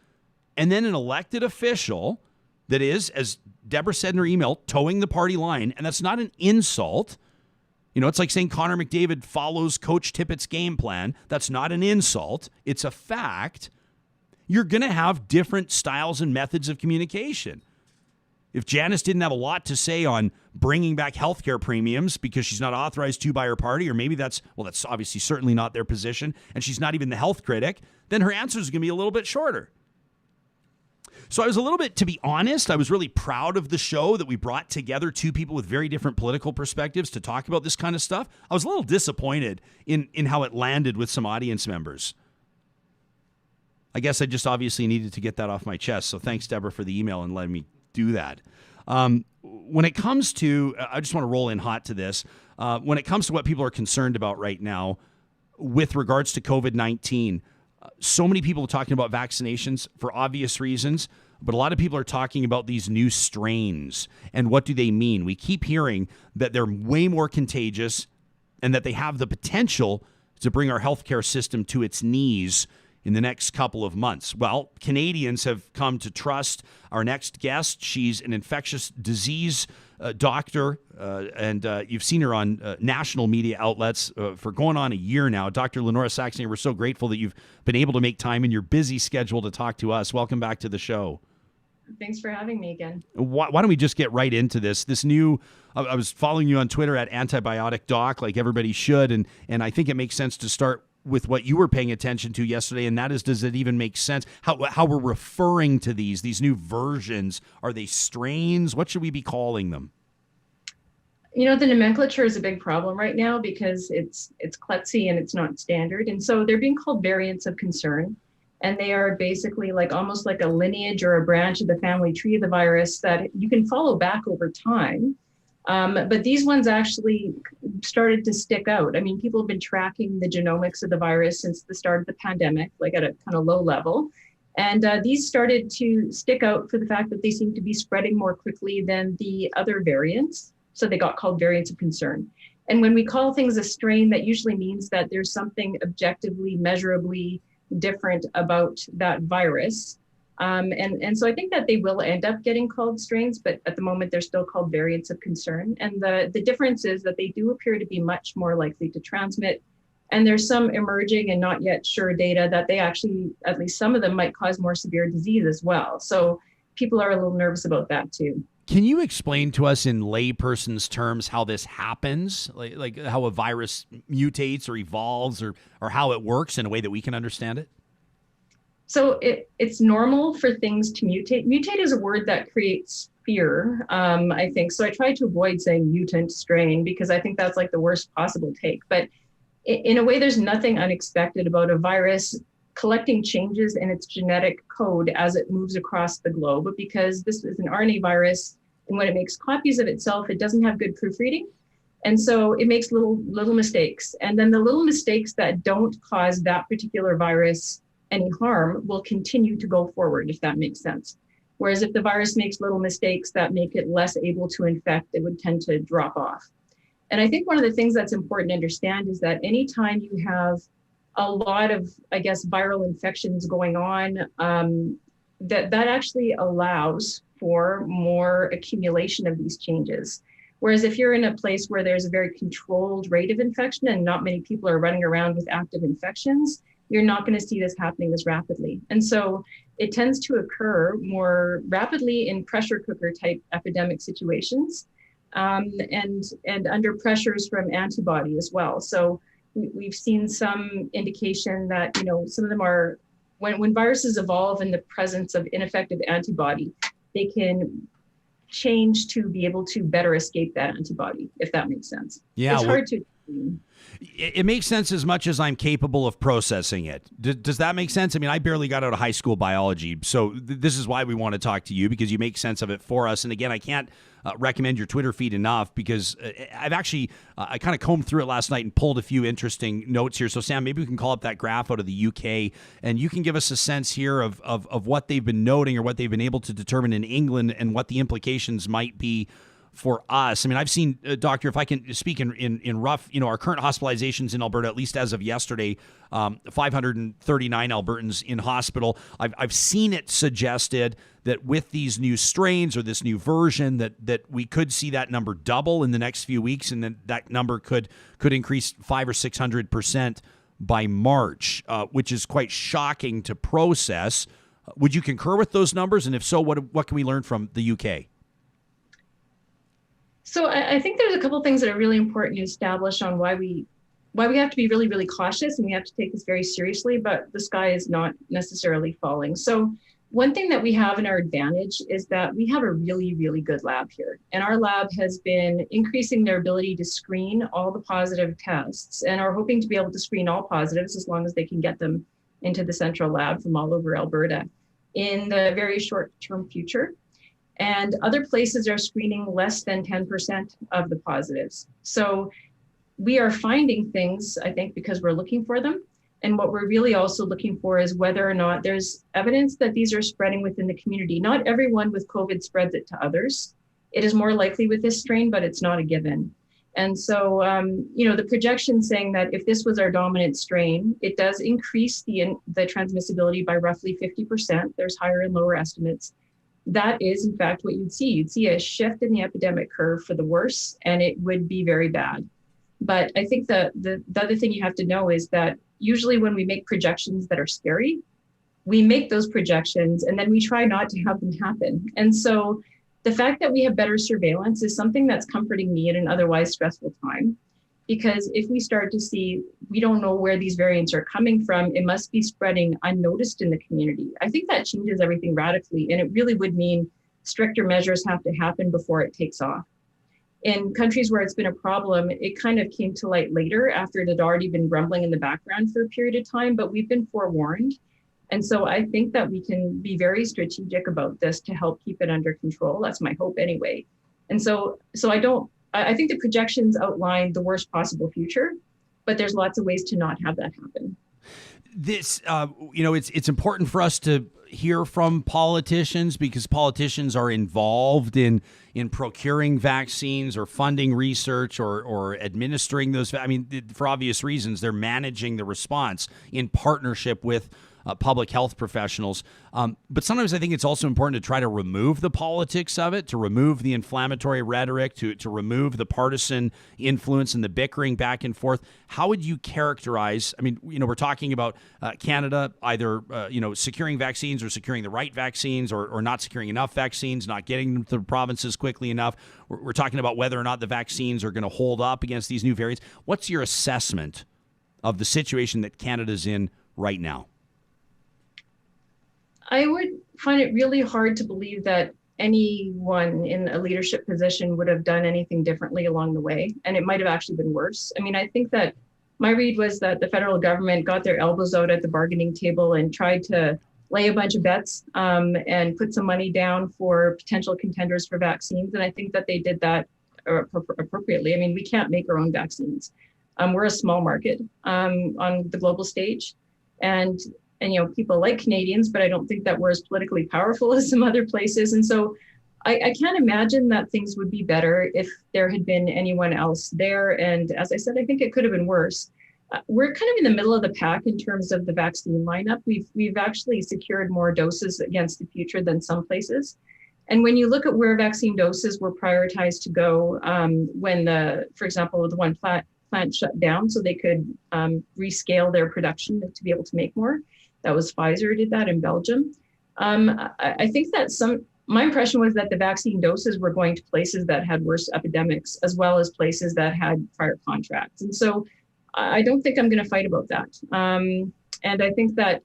and then an elected official that is, as Deborah said in her email, towing the party line, and that's not an insult. It's like saying Connor McDavid follows Coach Tippett's game plan. That's not an insult. It's a fact. You're going to have different styles and methods of communication. If Janice didn't have a lot to say on bringing back healthcare premiums because she's not authorized to by her party, or maybe that's obviously certainly not their position, and she's not even the health critic, then her answer is going to be a little bit shorter. So I was a little bit, to be honest, I was really proud of the show that we brought together two people with very different political perspectives to talk about this kind of stuff. I was a little disappointed in how it landed with some audience members. I guess I just obviously needed to get that off my chest. So thanks, Deborah, for the email and letting me do that. When it comes to, I just want to roll in hot to this. When it comes to what people are concerned about right now with regards to COVID-19, so many people are talking about vaccinations for obvious reasons, but a lot of people are talking about these new strains and what do they mean? We keep hearing that they're way more contagious and that they have the potential to bring our healthcare system to its knees in the next couple of months. Well, Canadians have come to trust our next guest. She's an infectious disease doctor, and you've seen her on national media outlets for going on a year now. Dr. Lynora Saxinger, we're so grateful that you've been able to make time in your busy schedule to talk to us. Welcome back to the show. Thanks for having me again. Why don't we just get right into this? This new, I was following you on Twitter at Antibiotic Doc, like everybody should, and I think it makes sense to start with what you were paying attention to yesterday, and that is, does it even make sense how we're referring to these new versions? Are they strains? What should we be calling them? The nomenclature is a big problem right now because it's klutzy and it's not standard. And so they're being called variants of concern. And they are basically almost like a lineage or a branch of the family tree of the virus that you can follow back over time. But these ones actually started to stick out. I mean, people have been tracking the genomics of the virus since the start of the pandemic, at a kind of low level. And these started to stick out for the fact that they seem to be spreading more quickly than the other variants. So they got called variants of concern. And when we call things a strain, that usually means that there's something objectively, measurably different about that virus. And so I think that they will end up getting called strains, but at the moment they're still called variants of concern. And the difference is that they do appear to be much more likely to transmit. And there's some emerging and not yet sure data that they actually, at least some of them, might cause more severe disease as well. So people are a little nervous about that too. Can you explain to us in layperson's terms how this happens, like how a virus mutates or evolves, or how it works in a way that we can understand it? So it's normal for things to mutate. Mutate is a word that creates fear, I think. So I try to avoid saying mutant strain because I think that's the worst possible take. But in a way, there's nothing unexpected about a virus collecting changes in its genetic code as it moves across the globe, because this is an RNA virus, and when it makes copies of itself, it doesn't have good proofreading. And so it makes little mistakes. And then the little mistakes that don't cause that particular virus any harm will continue to go forward, if that makes sense. Whereas if the virus makes little mistakes that make it less able to infect, it would tend to drop off. And I think one of the things that's important to understand is that anytime you have a lot of, viral infections going on, that actually allows for more accumulation of these changes. Whereas if you're in a place where there's a very controlled rate of infection and not many people are running around with active infections, you're not going to see this happening as rapidly. And so it tends to occur more rapidly in pressure cooker type epidemic situations, and under pressures from antibody as well. So we've seen some indication that, some of them are, when viruses evolve in the presence of ineffective antibody, they can change to be able to better escape that antibody, if that makes sense. Yeah, it's hard to. It makes sense as much as I'm capable of processing it. Does that make sense? I mean, I barely got out of high school biology, so this is why we want to talk to you, because you make sense of it for us. And again, I can't recommend your Twitter feed enough, because I've actually, I kind of combed through it last night and pulled a few interesting notes here. So Sam, maybe we can call up that graph out of the UK, and you can give us a sense here of what they've been noting or what they've been able to determine in England and what the implications might be for us. I mean, I've seen, Doctor, if I can speak in rough, our current hospitalizations in Alberta, at least as of yesterday, 539 Albertans in hospital. I've seen it suggested that with these new strains or this new version that we could see that number double in the next few weeks, and then that number could increase 500 or 600% by March, which is quite shocking to process. Would you concur with those numbers? And if so, what can we learn from the UK? So I think there's a couple of things that are really important to establish on why we have to be really, really cautious, and we have to take this very seriously, but the sky is not necessarily falling. So one thing that we have in our advantage is that we have a really, really good lab here. And our lab has been increasing their ability to screen all the positive tests, and are hoping to be able to screen all positives as long as they can get them into the central lab from all over Alberta in the very short-term future. And other places are screening less than 10% of the positives. So we are finding things, I think, because we're looking for them. And what we're really also looking for is whether or not there's evidence that these are spreading within the community. Not everyone with COVID spreads it to others. It is more likely with this strain, but it's not a given. And so, the projection saying that if this was our dominant strain, it does increase the transmissibility by roughly 50%. There's higher and lower estimates. That is, in fact, what you'd see. You'd see a shift in the epidemic curve for the worse, and it would be very bad. But I think the other thing you have to know is that usually when we make projections that are scary, we make those projections and then we try not to have them happen. And so the fact that we have better surveillance is something that's comforting me in an otherwise stressful time. Because if we start to see, we don't know where these variants are coming from, it must be spreading unnoticed in the community. I think that changes everything radically, and it really would mean stricter measures have to happen before it takes off. In countries where it's been a problem, it kind of came to light later after it had already been rumbling in the background for a period of time, but we've been forewarned. And so I think that we can be very strategic about this to help keep it under control. That's my hope anyway. And so I think the projections outline the worst possible future, but there's lots of ways to not have that happen. This, it's important for us to hear from politicians because politicians are involved in procuring vaccines or funding research or administering those. I mean, for obvious reasons, they're managing the response in partnership with public health professionals. But sometimes I think it's also important to try to remove the politics of it, to remove the inflammatory rhetoric, to remove the partisan influence and the bickering back and forth. How would you characterize, I mean, we're talking about Canada either, securing vaccines or securing the right vaccines or not securing enough vaccines, not getting them to the provinces quickly enough. We're talking about whether or not the vaccines are going to hold up against these new variants. What's your assessment of the situation that Canada's in right now? I would find it really hard to believe that anyone in a leadership position would have done anything differently along the way. And it might have actually been worse. I mean, I think that my read was that the federal government got their elbows out at the bargaining table and tried to lay a bunch of bets and put some money down for potential contenders for vaccines. And I think that they did that appropriately. I mean, we can't make our own vaccines. We're a small market on the global stage. And people like Canadians, but I don't think that we're as politically powerful as some other places. And so I can't imagine that things would be better if there had been anyone else there. And as I said, I think it could have been worse. We're kind of in the middle of the pack in terms of the vaccine lineup. We've actually secured more doses against the future than some places. And when you look at where vaccine doses were prioritized to go when for example, the one plant shut down so they could rescale their production to be able to make more. That was Pfizer did that in Belgium. I think that my impression was that the vaccine doses were going to places that had worse epidemics as well as places that had prior contracts. And so I don't think I'm going to fight about that. And I think that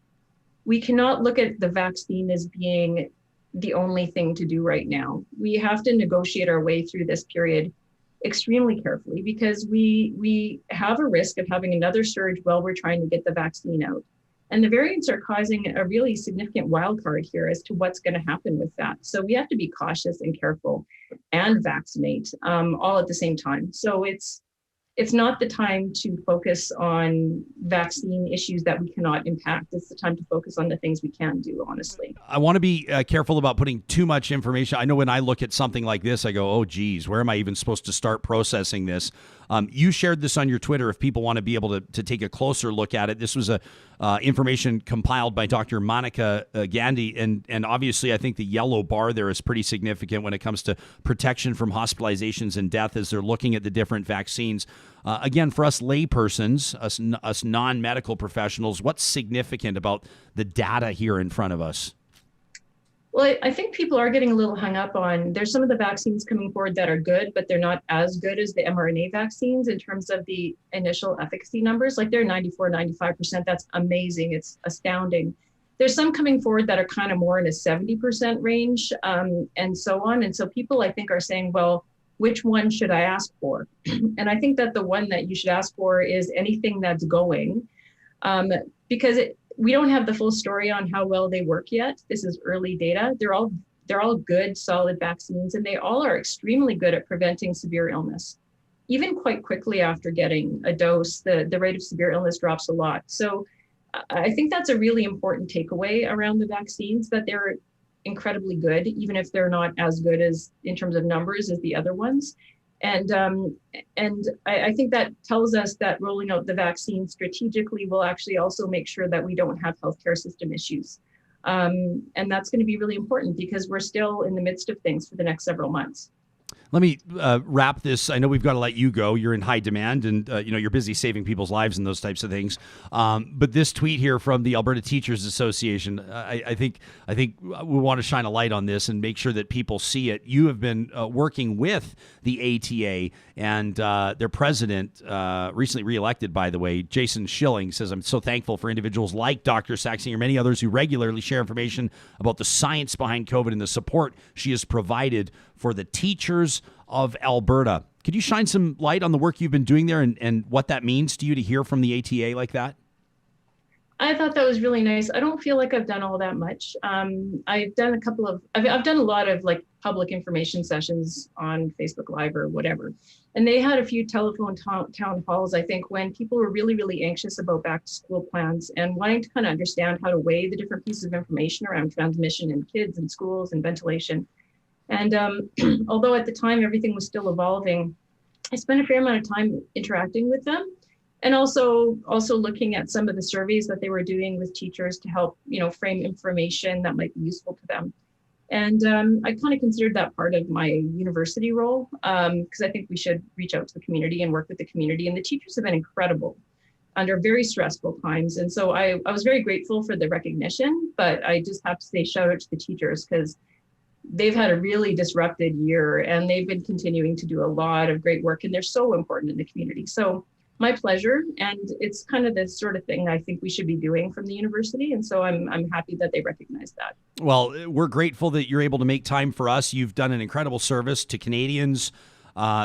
we cannot look at the vaccine as being the only thing to do right now. We have to negotiate our way through this period extremely carefully because we have a risk of having another surge while we're trying to get the vaccine out. And the variants are causing a really significant wild card here as to what's going to happen with that. So we have to be cautious and careful and vaccinate all at the same time. So it's not the time to focus on vaccine issues that we cannot impact. It's the time to focus on the things we can do, honestly. I want to be careful about putting too much information. I know when I look at something like this, I go, oh, geez, where am I even supposed to start processing this? You shared this on your Twitter if people want to be able to take a closer look at it. This was information compiled by Dr. Monica Gandhi. And obviously, I think the yellow bar there is pretty significant when it comes to protection from hospitalizations and death as they're looking at the different vaccines. Again, for us laypersons, us non-medical professionals, what's significant about the data here in front of us? Well, I think people are getting a little hung up on, there's some of the vaccines coming forward that are good, but they're not as good as the mRNA vaccines in terms of the initial efficacy numbers. Like they're 94, 95%. That's amazing. It's astounding. There's some coming forward that are kind of more in a 70% range and so on. And so people, I think, are saying, well, which one should I ask for? And I think that the one that you should ask for is anything that's going because we don't have the full story on how well they work yet. This is early data. They're all good, solid vaccines, and they all are extremely good at preventing severe illness. Even quite quickly after getting a dose, the rate of severe illness drops a lot. So I think that's a really important takeaway around the vaccines, that they're incredibly good, even if they're not as good as in terms of numbers as the other ones. And I think that tells us that rolling out the vaccine strategically will actually also make sure that we don't have healthcare system issues. And that's going to be really important because we're still in the midst of things for the next several months. Let me wrap this. I know we've got to let you go. You're in high demand, and you're busy saving people's lives and those types of things. But this tweet here from the Alberta Teachers Association, I think we want to shine a light on this and make sure that people see it. You have been working with the ATA, and their president, recently reelected, by the way, Jason Schilling, says, "I'm so thankful for individuals like Dr. Saxinger and many others who regularly share information about the science behind COVID and the support she has provided for the teachers of Alberta." Could you shine some light on the work you've been doing there and what that means to you to hear from the ATA like that? I thought that was really nice. I don't feel like I've done all that much. I've done I've done a lot of like public information sessions on Facebook Live or whatever. And they had a few telephone town halls, I think, when people were really, really anxious about back to school plans and wanting to kind of understand how to weigh the different pieces of information around transmission in kids and schools and ventilation. And although at the time everything was still evolving, I spent a fair amount of time interacting with them, and also looking at some of the surveys that they were doing with teachers to help, frame information that might be useful to them. And I kind of considered that part of my university role, because I think we should reach out to the community and work with the community. And the teachers have been incredible under very stressful times. And so I was very grateful for the recognition, but I just have to say shout out to the teachers, because they've had a really disrupted year and they've been continuing to do a lot of great work, and they're so important in the community. So my pleasure. And it's kind of the sort of thing I think we should be doing from the university. And so I'm happy that they recognize that. Well, we're grateful that you're able to make time for us. You've done an incredible service to Canadians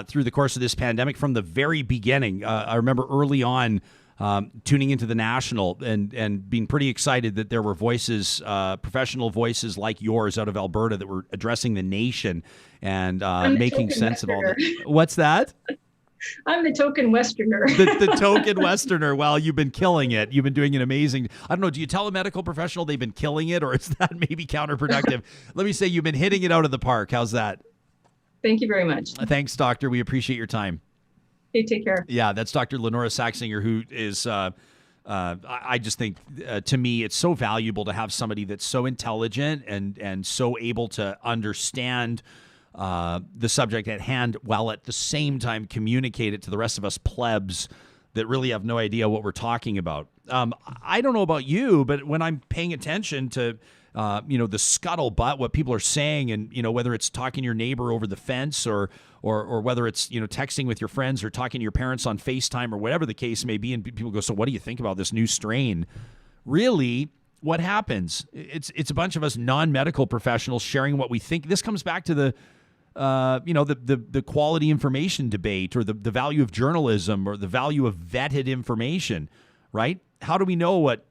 through the course of this pandemic from the very beginning. I remember early on tuning into the National and being pretty excited that there were voices, professional voices like yours out of Alberta that were addressing the nation and making sense of all that. What's that? I'm the token Westerner. the token Westerner. Well, you've been killing it. You've been doing an amazing, I don't know, do you tell a medical professional they've been killing it, or is that maybe counterproductive? Let me say you've been hitting it out of the park. How's that? Thank you very much. Thanks, Doctor. We appreciate your time. Hey, take care. Yeah, that's Dr. Lynora Saxinger, who is, I just think, to me, it's so valuable to have somebody that's so intelligent and so able to understand the subject at hand while at the same time communicate it to the rest of us plebs that really have no idea what we're talking about. I don't know about you, but when I'm paying attention to the scuttlebutt, what people are saying, and whether it's talking to your neighbor over the fence or whether it's texting with your friends or talking to your parents on FaceTime or whatever the case may be, and people go, "So what do you think about this new strain?" Really, what happens? It's a bunch of us non-medical professionals sharing what we think. This comes back to the quality information debate, or the value of journalism, or the value of vetted information, right? How do we know what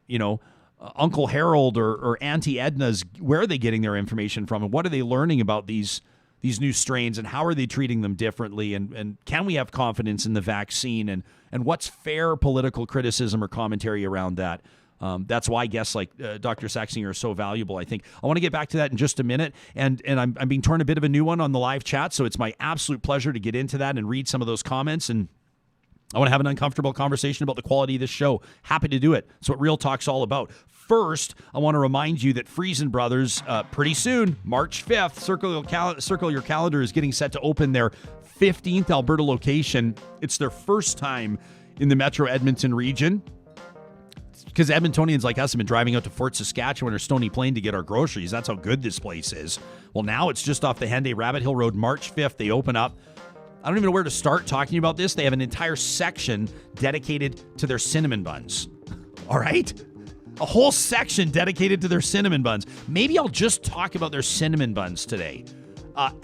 Uncle Harold or Auntie Edna's, where are they getting their information from, and what are they learning about these new strains, and how are they treating them differently, and can we have confidence in the vaccine, and what's fair political criticism or commentary around that? That's why guests like Dr. Saxinger are so valuable, I think. I want to get back to that in just a minute, and I'm being torn a bit of a new one on the live chat, so it's my absolute pleasure to get into that and read some of those comments, and I want to have an uncomfortable conversation about the quality of this show. Happy to do it. That's what Real Talk's all about. First, I want to remind you that Friesen Brothers, pretty soon, March 5th, circle your calendar, is getting set to open their 15th Alberta location. It's their first time in the Metro Edmonton region, because Edmontonians like us have been driving out to Fort Saskatchewan or Stony Plain to get our groceries. That's how good this place is. Well, now it's just off the Henday Rabbit Hill Road. March 5th, they open up. I don't even know where to start talking about this. They have an entire section dedicated to their cinnamon buns. All right? A whole section dedicated to their cinnamon buns. Maybe I'll just talk about their cinnamon buns today.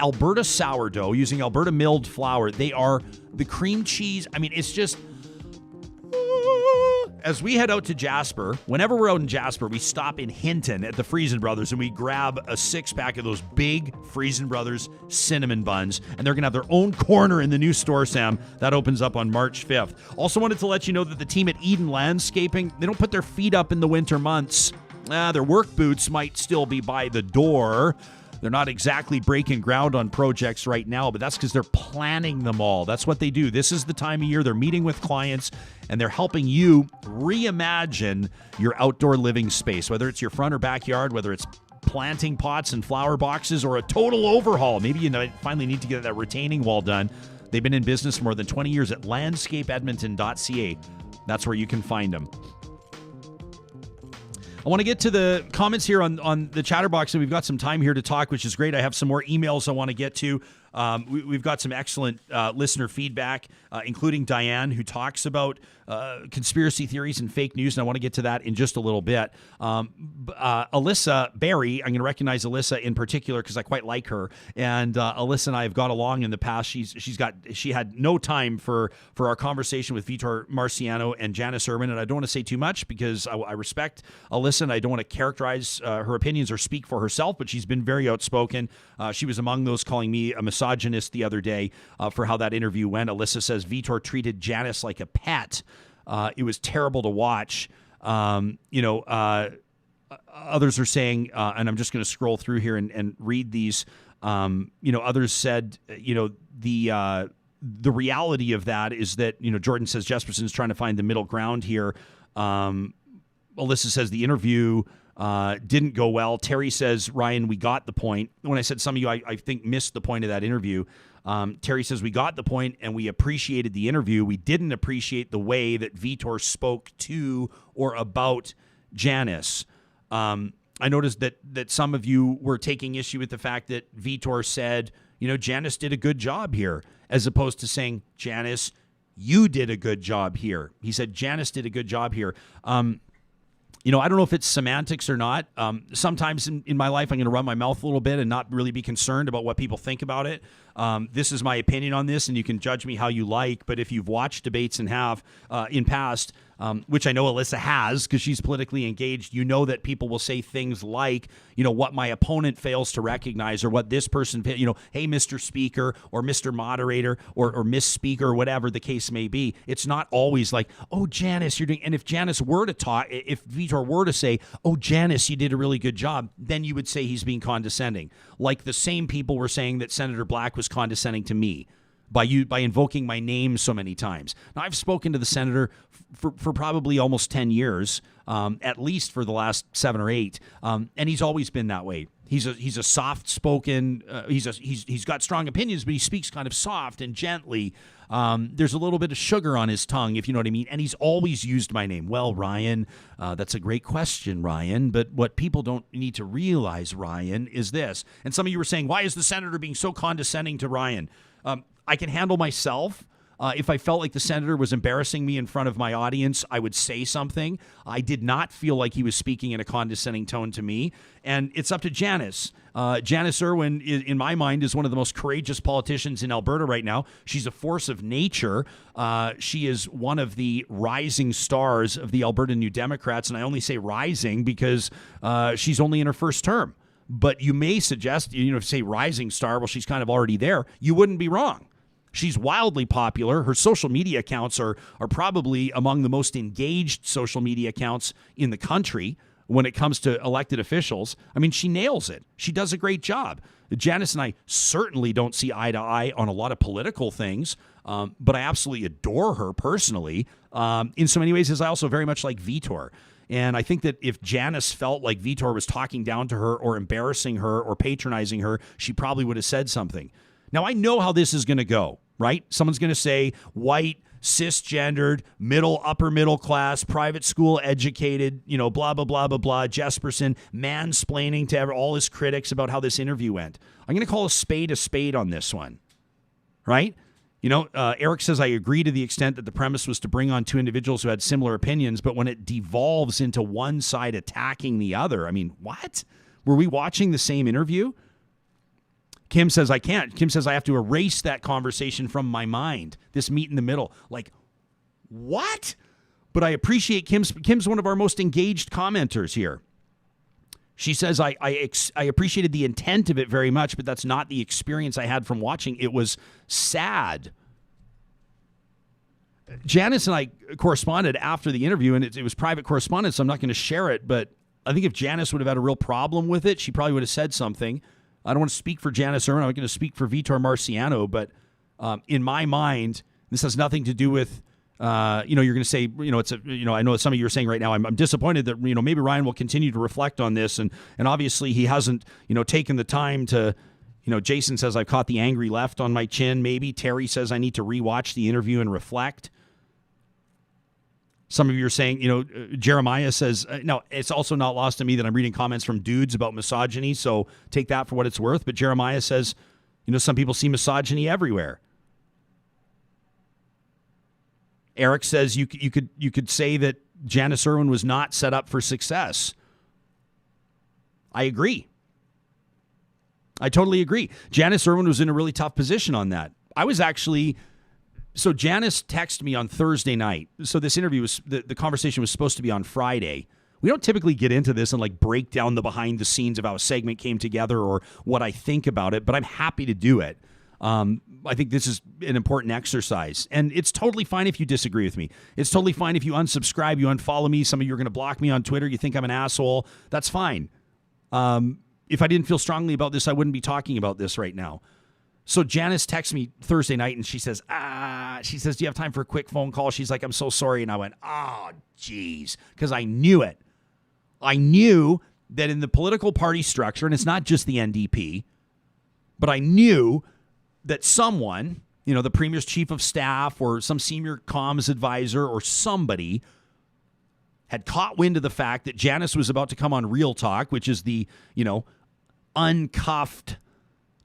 Alberta sourdough, using Alberta milled flour. They are the cream cheese. I mean, it's just... As we head out to Jasper, whenever we're out in Jasper, we stop in Hinton at the Friesen Brothers and we grab a 6-pack of those big Friesen Brothers cinnamon buns. And they're going to have their own corner in the new store, Sam. That opens up on March 5th. Also wanted to let you know that the team at Eden Landscaping, they don't put their feet up in the winter months. Their work boots might still be by the door. They're not exactly breaking ground on projects right now, but that's because they're planning them all. That's what they do. This is the time of year they're meeting with clients, and they're helping you reimagine your outdoor living space, whether it's your front or backyard, whether it's planting pots and flower boxes, or a total overhaul. Maybe you finally need to get that retaining wall done. They've been in business for more than 20 years at landscapeedmonton.ca. That's where you can find them. I want to get to the comments here on the chatterbox, and we've got some time here to talk, which is great. I have some more emails I want to get to. We've got some excellent listener feedback, including Diane, who talks about conspiracy theories and fake news, and I want to get to that in just a little bit. Alyssa Barry, I'm going to recognize Alyssa in particular because I quite like her, and Alyssa and I have got along in the past. She had no time for our conversation with Vitor Marciano and Janice Urban, and I don't want to say too much because I respect Alyssa, and I don't want to characterize her opinions or speak for herself, but she's been very outspoken. She was among those calling me a misogynist the other day for how that interview went. Alyssa says Vitor treated Janice like a pet. It was terrible to watch. Others are saying, and I'm just going to scroll through here and read these. Others said, the reality of that is that, Jordan says Jesperson's trying to find the middle ground here. Alyssa says the interview didn't go well. Terry says, Ryan, we got the point. When I said some of you, I think, missed the point of that interview. Terry says, we got the point and we appreciated the interview. We didn't appreciate the way that Vitor spoke to or about Janice. I noticed that some of you were taking issue with the fact that Vitor said, Janice did a good job here, as opposed to saying, Janice, you did a good job here. He said, Janice did a good job here. I don't know if it's semantics or not. Sometimes in my life, I'm going to run my mouth a little bit and not really be concerned about what people think about it. This is my opinion on this, and you can judge me how you like. But if you've watched debates and have in past, which I know Alyssa has because she's politically engaged, you know that people will say things like, what my opponent fails to recognize, or what this person, hey, Mr. Speaker or Mr. Moderator or Miss Speaker, or whatever the case may be. It's not always like, oh, Janice, you're doing, and if Janice were to talk, if Vitor were to say, oh, Janice, you did a really good job, then you would say he's being condescending. Like the same people were saying that Senator Black was condescending to me by invoking my name so many times. Now, I've spoken to the senator for probably almost 10 years, at least for the last 7 or 8, and he's always been that way. He's a soft-spoken. He's got strong opinions, but he speaks kind of soft and gently. There's a little bit of sugar on his tongue, if you know what I mean. And he's always used my name. Well, Ryan, that's a great question, Ryan. But what people don't need to realize, Ryan, is this. And some of you were saying, why is the senator being so condescending to Ryan? I can handle myself. If I felt like the senator was embarrassing me in front of my audience, I would say something. I did not feel like he was speaking in a condescending tone to me. And it's up to Janice. Janice Irwin, in my mind, is one of the most courageous politicians in Alberta right now. She's a force of nature. She is one of the rising stars of the Alberta New Democrats. And I only say rising because she's only in her first term. But you may suggest, say rising star, well, she's kind of already there. You wouldn't be wrong. She's wildly popular. Her social media accounts are probably among the most engaged social media accounts in the country when it comes to elected officials. I mean, she nails it. She does a great job. Janice and I certainly don't see eye to eye on a lot of political things, but I absolutely adore her personally. In so many ways, as I also very much like Vitor. And I think that if Janice felt like Vitor was talking down to her or embarrassing her or patronizing her, she probably would have said something. Now, I know how this is going to go, right? Someone's going to say white, cisgendered, upper middle class, private school educated, blah, blah, blah, blah, blah, Jesperson, mansplaining to all his critics about how this interview went. I'm going to call a spade on this one, right? Eric says, I agree to the extent that the premise was to bring on two individuals who had similar opinions, but when it devolves into one side attacking the other, I mean, what? Were we watching the same interview? Kim says, I can't. Kim says, I have to erase that conversation from my mind. This meet in the middle. Like, what? But I appreciate Kim's one of our most engaged commenters here. She says, I appreciated the intent of it very much, but that's not the experience I had from watching. It was sad. Janice and I corresponded after the interview, and it was private correspondence, so I'm not going to share it, but I think if Janice would have had a real problem with it, she probably would have said something. I don't want to speak for Janice Irwin. I'm going to speak for Vitor Marciano, but in my mind, this has nothing to do with you're going to say, it's I know some of you are saying right now, I'm disappointed that, maybe Ryan will continue to reflect on this. And obviously he hasn't, taken the time to, Jason says I've caught the angry left on my chin. Maybe Terry says I need to rewatch the interview and reflect. Some of you are saying, Jeremiah says, no, it's also not lost to me that I'm reading comments from dudes about misogyny. So take that for what it's worth. But Jeremiah says, some people see misogyny everywhere. Eric says you could say that Janice Irwin was not set up for success. I agree. I totally agree. Janice Irwin was in a really tough position on that. So Janice texted me on Thursday night. So this interview was, the conversation was supposed to be on Friday. We don't typically get into this and break down the behind the scenes of how a segment came together or what I think about it, but I'm happy to do it. I think this is an important exercise, and it's totally fine if you disagree with me. It's totally fine if you unsubscribe, you unfollow me. Some of you are going to block me on Twitter. You think I'm an asshole. That's fine. If I didn't feel strongly about this, I wouldn't be talking about this right now. So Janice texts me Thursday night, and she says, do you have time for a quick phone call? She's like, I'm so sorry. And I went, oh, geez, because I knew it. I knew that in the political party structure, and it's not just the NDP, but I knew that someone, the Premier's chief of staff or some senior comms advisor or somebody had caught wind of the fact that Janice was about to come on Real Talk, which is the, uncuffed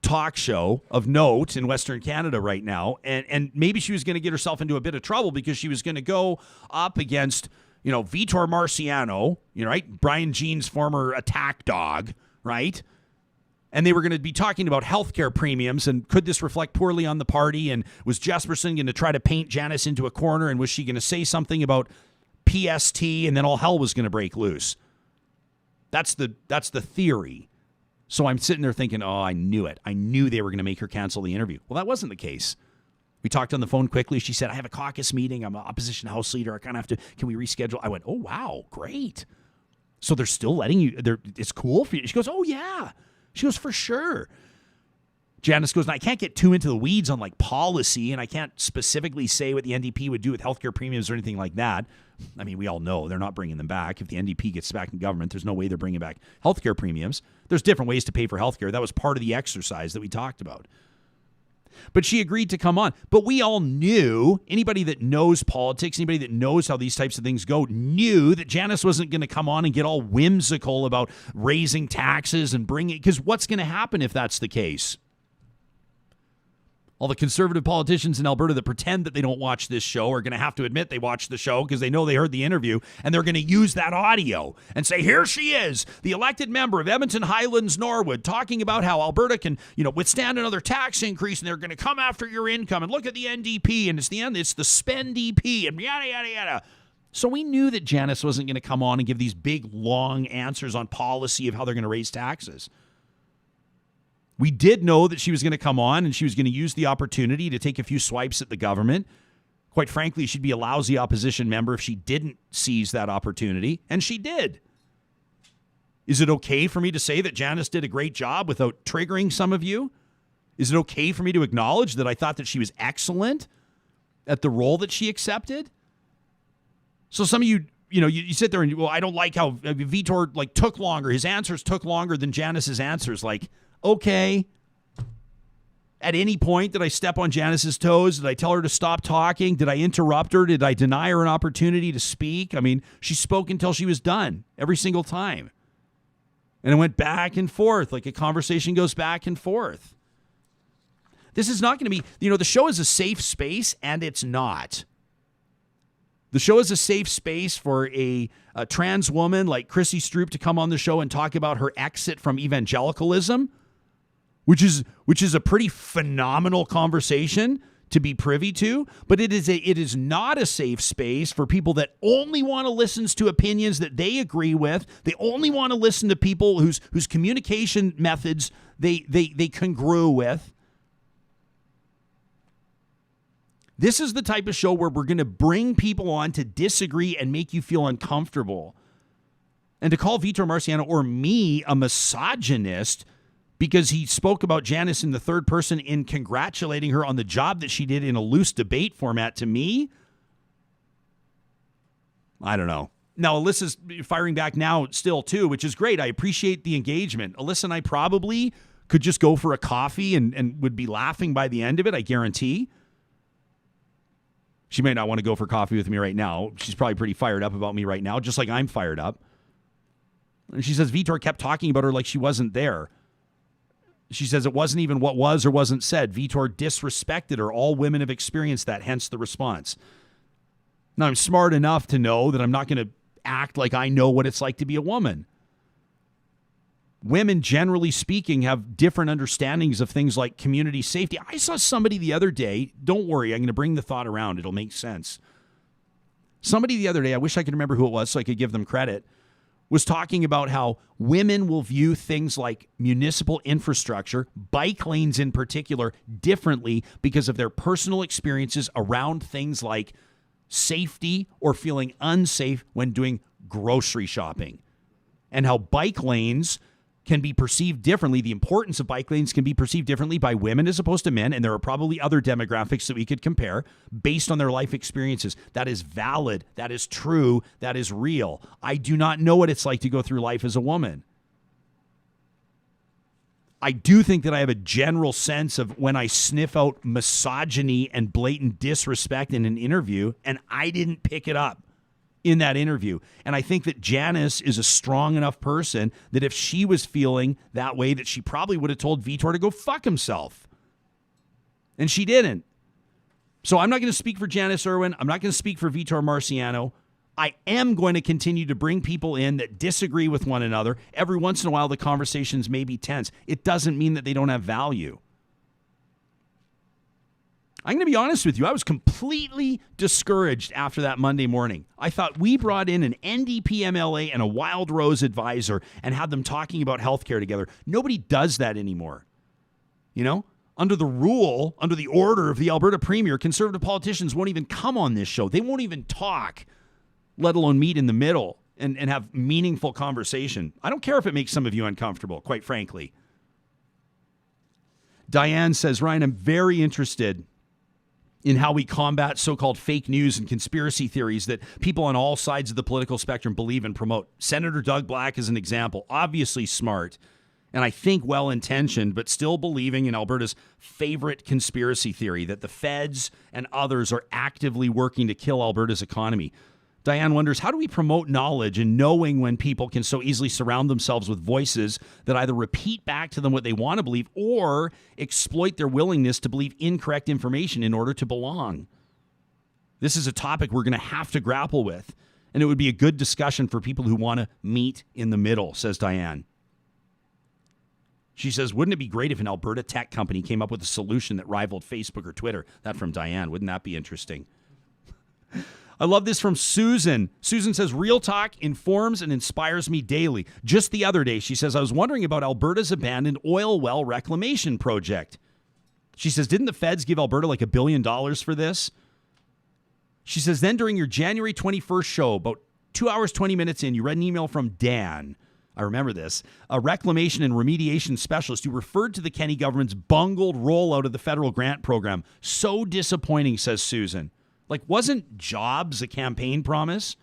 talk show of note in Western Canada right now. And maybe she was going to get herself into a bit of trouble because she was going to go up against, Vitor Marciano, right? Brian Jean's former attack dog, right? And they were going to be talking about healthcare premiums and could this reflect poorly on the party? And was Jesperson going to try to paint Janice into a corner? And was she going to say something about PST and then all hell was going to break loose? That's the theory. So I'm sitting there thinking, oh, I knew it. I knew they were going to make her cancel the interview. Well, that wasn't the case. We talked on the phone quickly. She said, I have a caucus meeting. I'm an opposition House leader. I kind of have to, can we reschedule? I went, oh, wow, great. So they're still letting you, it's cool for you. She goes, oh, yeah. She goes, for sure. Janice goes, I can't get too into the weeds on policy, and I can't specifically say what the NDP would do with healthcare premiums or anything like that. I mean, we all know they're not bringing them back. If the NDP gets back in government, there's no way they're bringing back healthcare premiums. There's different ways to pay for healthcare. That was part of the exercise that we talked about. But she agreed to come on. But we all knew, anybody that knows politics, anybody that knows how these types of things go, knew that Janice wasn't going to come on and get all whimsical about raising taxes and bringing, because what's going to happen if that's the case? All the conservative politicians in Alberta that pretend that they don't watch this show are going to have to admit they watched the show because they know they heard the interview, and they're going to use that audio and say, here she is, the elected member of Edmonton Highlands Norwood, talking about how Alberta can, withstand another tax increase, and they're going to come after your income, and look at the NDP, and it's the spend DP, and yada, yada, yada. So we knew that Janice wasn't going to come on and give these big, long answers on policy of how they're going to raise taxes. We did know that she was going to come on and she was going to use the opportunity to take a few swipes at the government. Quite frankly, she'd be a lousy opposition member if she didn't seize that opportunity, and she did. Is it okay for me to say that Janice did a great job without triggering some of you? Is it okay for me to acknowledge that I thought that she was excellent at the role that she accepted? So some of you, you sit there and, well, I don't like how Vitor took longer. His answers took longer than Janice's answers. Okay. At any point, did I step on Janice's toes? Did I tell her to stop talking? Did I interrupt her? Did I deny her an opportunity to speak? I mean, she spoke until she was done every single time. And it went back and forth, like a conversation goes back and forth. This is not going to be, the show is a safe space, and it's not. The show is a safe space for a trans woman like Chrissy Stroop to come on the show and talk about her exit from evangelicalism, which is a pretty phenomenal conversation to be privy to, but it is not a safe space for people that only want to listen to opinions that they agree with. They only want to listen to people whose communication methods they congrue with. This is the type of show where we're going to bring people on to disagree and make you feel uncomfortable. And to call Vitor Marciano or me a misogynist because he spoke about Janice in the third person in congratulating her on the job that she did in a loose debate format, to me, I don't know. Now, Alyssa's firing back now still, too, which is great. I appreciate the engagement. Alyssa and I probably could just go for a coffee and would be laughing by the end of it, I guarantee. She may not want to go for coffee with me right now. She's probably pretty fired up about me right now, just like I'm fired up. And she says Vitor kept talking about her like she wasn't there. She says it wasn't even what was or wasn't said. Vitor disrespected her. All women have experienced that, hence the response. Now, I'm smart enough to know that I'm not going to act like I know what it's like to be a woman. Women, generally speaking, have different understandings of things like community safety. I saw somebody the other day, don't worry, I'm going to bring the thought around. It'll make sense. Somebody the other day, I wish I could remember who it was so I could give them credit, was talking about how women will view things like municipal infrastructure, bike lanes in particular, differently because of their personal experiences around things like safety or feeling unsafe when doing grocery shopping. And how bike lanes can be perceived differently. The importance of bike lanes can be perceived differently by women as opposed to men, and there are probably other demographics that we could compare based on their life experiences. That is valid. That is true. That is real. I do not know what it's like to go through life as a woman. I do think that I have a general sense of when I sniff out misogyny and blatant disrespect in an interview, and I didn't pick it up in that interview. And I think that Janice is a strong enough person that if she was feeling that way, that she probably would have told Vitor to go fuck himself. And she didn't. So I'm not going to speak for Janice Irwin. I'm not going to speak for Vitor Marciano. I am going to continue to bring people in that disagree with one another. Every once in a while, the conversations may be tense. It doesn't mean that they don't have value. I'm going to be honest with you. I was completely discouraged after that Monday morning. I thought we brought in an NDP MLA and a Wild Rose advisor and had them talking about healthcare together. Nobody does that anymore. You know, under the rule, under the order of the Alberta Premier, Conservative politicians won't even come on this show. They won't even talk, let alone meet in the middle and have meaningful conversation. I don't care if it makes some of you uncomfortable, quite frankly. Diane says, Ryan, I'm very interested in how we combat so-called fake news and conspiracy theories that people on all sides of the political spectrum believe and promote. Senator Doug Black is an example, obviously smart, and I think well-intentioned, but still believing in Alberta's favorite conspiracy theory that the feds and others are actively working to kill Alberta's economy. Diane wonders, how do we promote knowledge and knowing when people can so easily surround themselves with voices that either repeat back to them what they want to believe or exploit their willingness to believe incorrect information in order to belong? This is a topic we're going to have to grapple with, and it would be a good discussion for people who want to meet in the middle, says Diane. She says, wouldn't it be great if an Alberta tech company came up with a solution that rivaled Facebook or Twitter? That from Diane. Wouldn't that be interesting? I love this from Susan. Susan says, Real Talk informs and inspires me daily. Just the other day, she says, I was wondering about Alberta's abandoned oil well reclamation project. She says, didn't the feds give Alberta like $1 billion for this? She says, then during your January 21st show, about 2 hours, 20 minutes in, you read an email from Dan. I remember this, a reclamation and remediation specialist who referred to the Kenney government's bungled rollout of the federal grant program. So disappointing, says Susan. Like, wasn't jobs a campaign promise?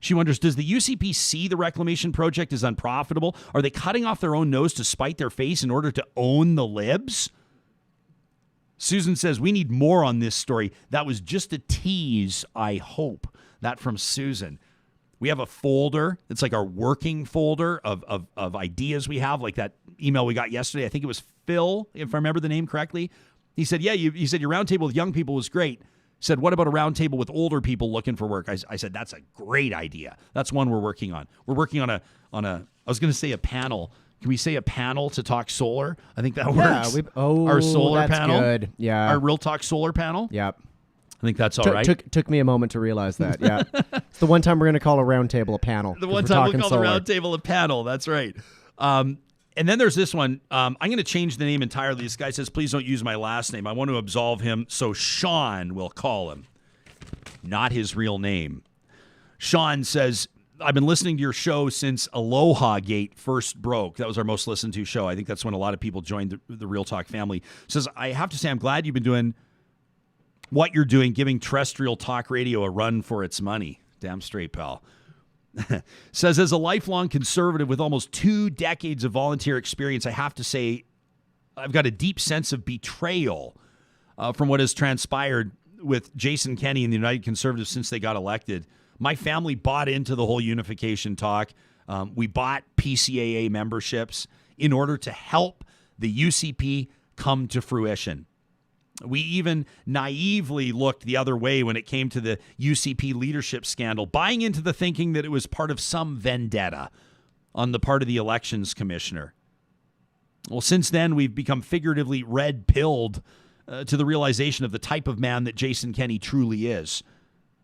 She wonders, does the UCP see the reclamation project as unprofitable? Are they cutting off their own nose to spite their face in order to own the libs? Susan says, we need more on this story. That was just a tease, I hope. That from Susan. We have a folder. It's like our working folder of ideas we have, like that email we got yesterday. I think it was Phil, if I remember the name correctly. He said, yeah, you said your roundtable with young people was great. Said, what about a roundtable with older people looking for work? I said, that's a great idea. That's one we're working on. We're working on a I was going to say a panel. Can we say a panel to talk solar? I think that works. Our solar that's panel. Good. Yeah. Our Real Talk solar panel. Yep. I think that's all right. Took me a moment to realize that. Yeah. It's the one time we're going to call a roundtable a panel. The one time we'll call the roundtable a panel. That's right. And then there's this one. I'm going to change the name entirely. This guy says, please don't use my last name. I want to absolve him, so Sean will call him. Not his real name. Sean says, I've been listening to your show since Aloha Gate first broke. That was our most listened to show. I think that's when a lot of people joined the Real Talk family. Says, I have to say, I'm glad you've been doing what you're doing, giving terrestrial talk radio a run for its money. Damn straight, pal. Says, as a lifelong conservative with almost 2 decades of volunteer experience, I have to say I've got a deep sense of betrayal from what has transpired with Jason Kenney and the United Conservatives since they got elected. My family bought into the whole unification talk. We bought PCAA memberships in order to help the UCP come to fruition. We even naively looked the other way when it came to the UCP leadership scandal, buying into the thinking that it was part of some vendetta on the part of the elections commissioner. Well, since then, we've become figuratively red-pilled to the realization of the type of man that Jason Kenney truly is.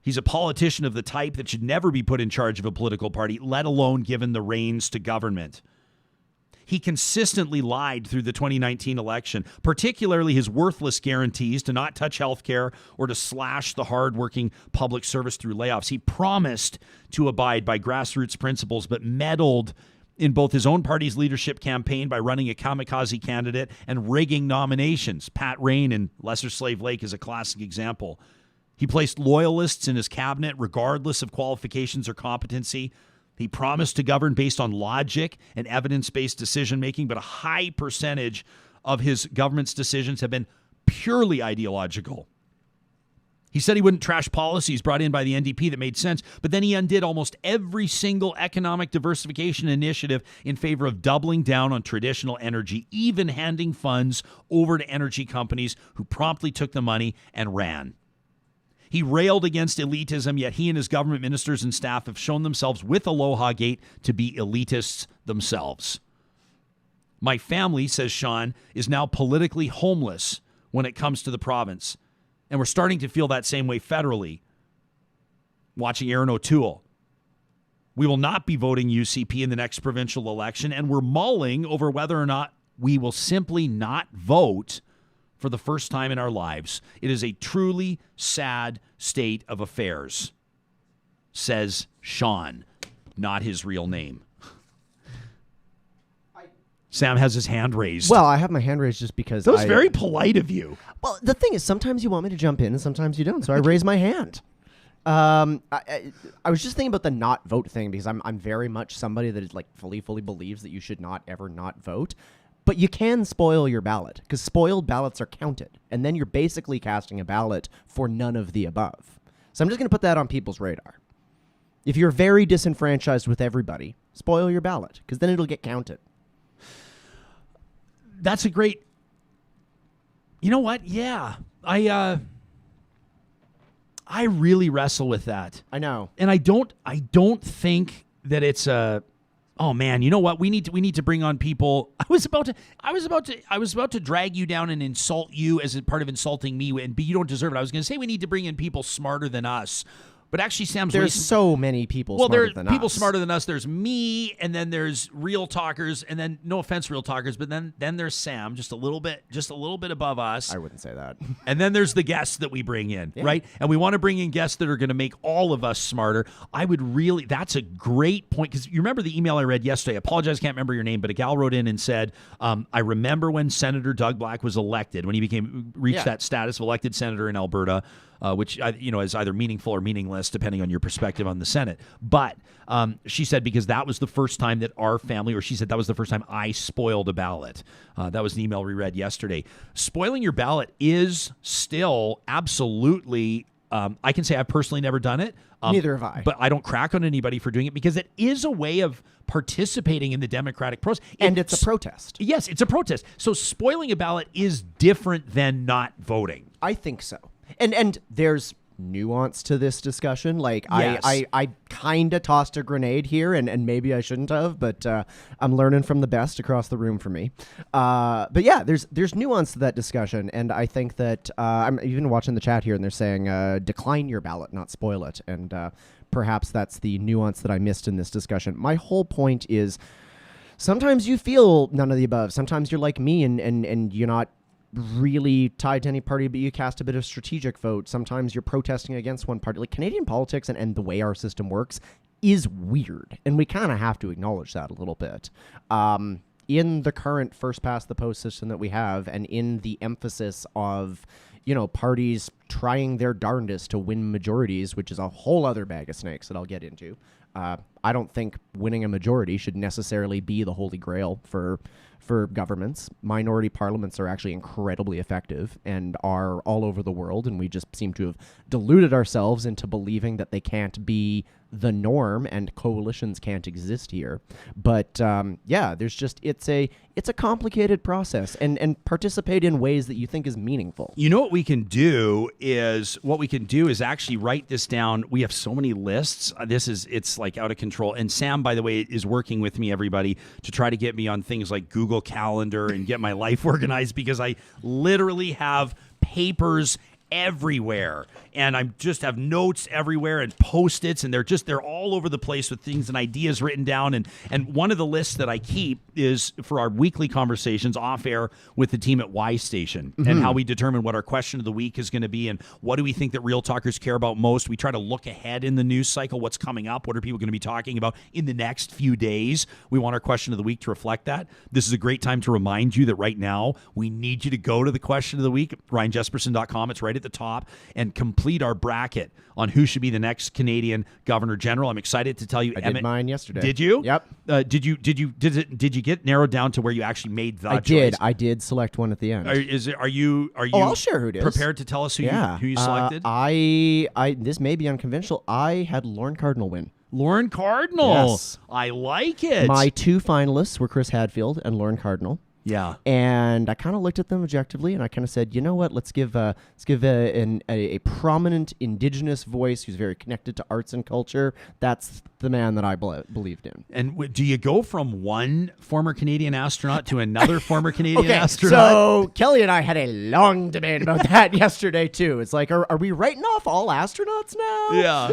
He's a politician of the type that should never be put in charge of a political party, let alone given the reins to government. He consistently lied through the 2019 election, particularly his worthless guarantees to not touch healthcare or to slash the hardworking public service through layoffs. He promised to abide by grassroots principles, but meddled in both his own party's leadership campaign by running a kamikaze candidate and rigging nominations. Pat Rain in Lesser Slave Lake is a classic example. He placed loyalists in his cabinet regardless of qualifications or competency. He promised to govern based on logic and evidence-based decision-making, but a high percentage of his government's decisions have been purely ideological. He said he wouldn't trash policies brought in by the NDP that made sense, but then he undid almost every single economic diversification initiative in favor of doubling down on traditional energy, even handing funds over to energy companies who promptly took the money and ran. He railed against elitism, yet he and his government ministers and staff have shown themselves with Aloha Gate to be elitists themselves. My family, says Sean, is now politically homeless when it comes to the province. And we're starting to feel that same way federally. Watching Aaron O'Toole. We will not be voting UCP in the next provincial election, and we're mulling over whether or not we will simply not vote for the first time in our lives. It is a truly sad state of affairs, says Sean, not his real name. Sam has his hand raised. Well, I have my hand raised just because that was very polite of you. Well, the thing is, sometimes you want me to jump in and sometimes you don't, so I raise my hand. I was just thinking about the not vote thing because I'm very much somebody that is like fully believes that you should not ever not vote. But you can spoil your ballot because spoiled ballots are counted. And then you're basically casting a ballot for none of the above. So I'm just going to put that on people's radar. If you're very disenfranchised with everybody, spoil your ballot because then it'll get counted. That's a great... You know what? Yeah. I really wrestle with that. I know. And I don't think that it's a... Oh man, you know what? We need to bring on people. I was about to drag you down and insult you as a part of insulting me, and you don't deserve it. I was going to say we need to bring in people smarter than us. But actually, there's so many people smarter than us. Well, there's people smarter than us. There's me, and then there's real talkers, and then no offense, real talkers, but then there's Sam, just a little bit above us. I wouldn't say that. And then there's the guests that we bring in, right? And we want to bring in guests that are going to make all of us smarter. That's a great point, because you remember the email I read yesterday. I apologize, can't remember your name, but a gal wrote in and said, I remember when Senator Doug Black was elected, when he reached that status of elected senator in Alberta, which is either meaningful or meaningless depending on your perspective on the Senate. But she said because that was the first time that our family, or she said that was the first time I spoiled a ballot. That was an email we read yesterday. Spoiling your ballot is still absolutely, I can say I've personally never done it. Neither have I. But I don't crack on anybody for doing it because it is a way of participating in the democratic process. And it's a protest. Yes, it's a protest. So spoiling a ballot is different than not voting. I think so. And there's nuance to this discussion. Like, yes. I kind of tossed a grenade here, and maybe I shouldn't have, but I'm learning from the best across the room for me. But yeah, there's nuance to that discussion, and I think that I'm even watching the chat here, and they're saying decline your ballot, not spoil it. And perhaps that's the nuance that I missed in this discussion. My whole point is sometimes you feel none of the above. Sometimes you're like me, and you're not really tied to any party, but you cast a bit of strategic vote. Sometimes you're protesting against one party. Like Canadian politics and the way our system works is weird, and we kind of have to acknowledge that a little bit. In the current first past the post system that we have, and in the emphasis of parties trying their darndest to win majorities, which is a whole other bag of snakes that I'll get into. I don't think winning a majority should necessarily be the holy grail for governments. Minority parliaments are actually incredibly effective and are all over the world, and we just seem to have deluded ourselves into believing that they can't be the norm and coalitions can't exist here. But there's just it's a complicated process, and participate in ways that you think is meaningful. You know what we can do is actually write this down. We have so many lists. It's like out of control. And Sam, by the way, is working with me, everybody, to try to get me on things like Google Calendar and get my life organized, because I literally have papers everywhere, and I just have notes everywhere and Post-its, and they're all over the place with things and ideas written down. And one of the lists that I keep is for our weekly conversations off air with the team at Y Station, and how we determine what our question of the week is going to be, and what do we think that real talkers care about most. We try to look ahead in the news cycle, what's coming up, what are people going to be talking about in the next few days. We want our question of the week to reflect that. This is a great time to remind you that right now we need you to go to the question of the week, RyanJesperson.com. It's right at the top, and complete our bracket on who should be the next Canadian Governor General. I'm excited to tell you. I did mine yesterday. Did you? Yep. Did you get narrowed down to where you actually made the choice? choice? I did select one at the end. Are you? Oh, I'll share who it is. Prepared to tell us who you selected? This may be unconventional. I had Lorne Cardinal win. Lorne Cardinal. Yes. I like it. My two finalists were Chris Hadfield and Lorne Cardinal. Yeah. And I kind of looked at them objectively, and I kind of said, you know what? Let's give a prominent Indigenous voice who's very connected to arts and culture. That's the man that I believed in. And do you go from one former Canadian astronaut to another former Canadian okay, astronaut? So Kelly and I had a long debate about that yesterday too. It's like, are we writing off all astronauts now? Yeah.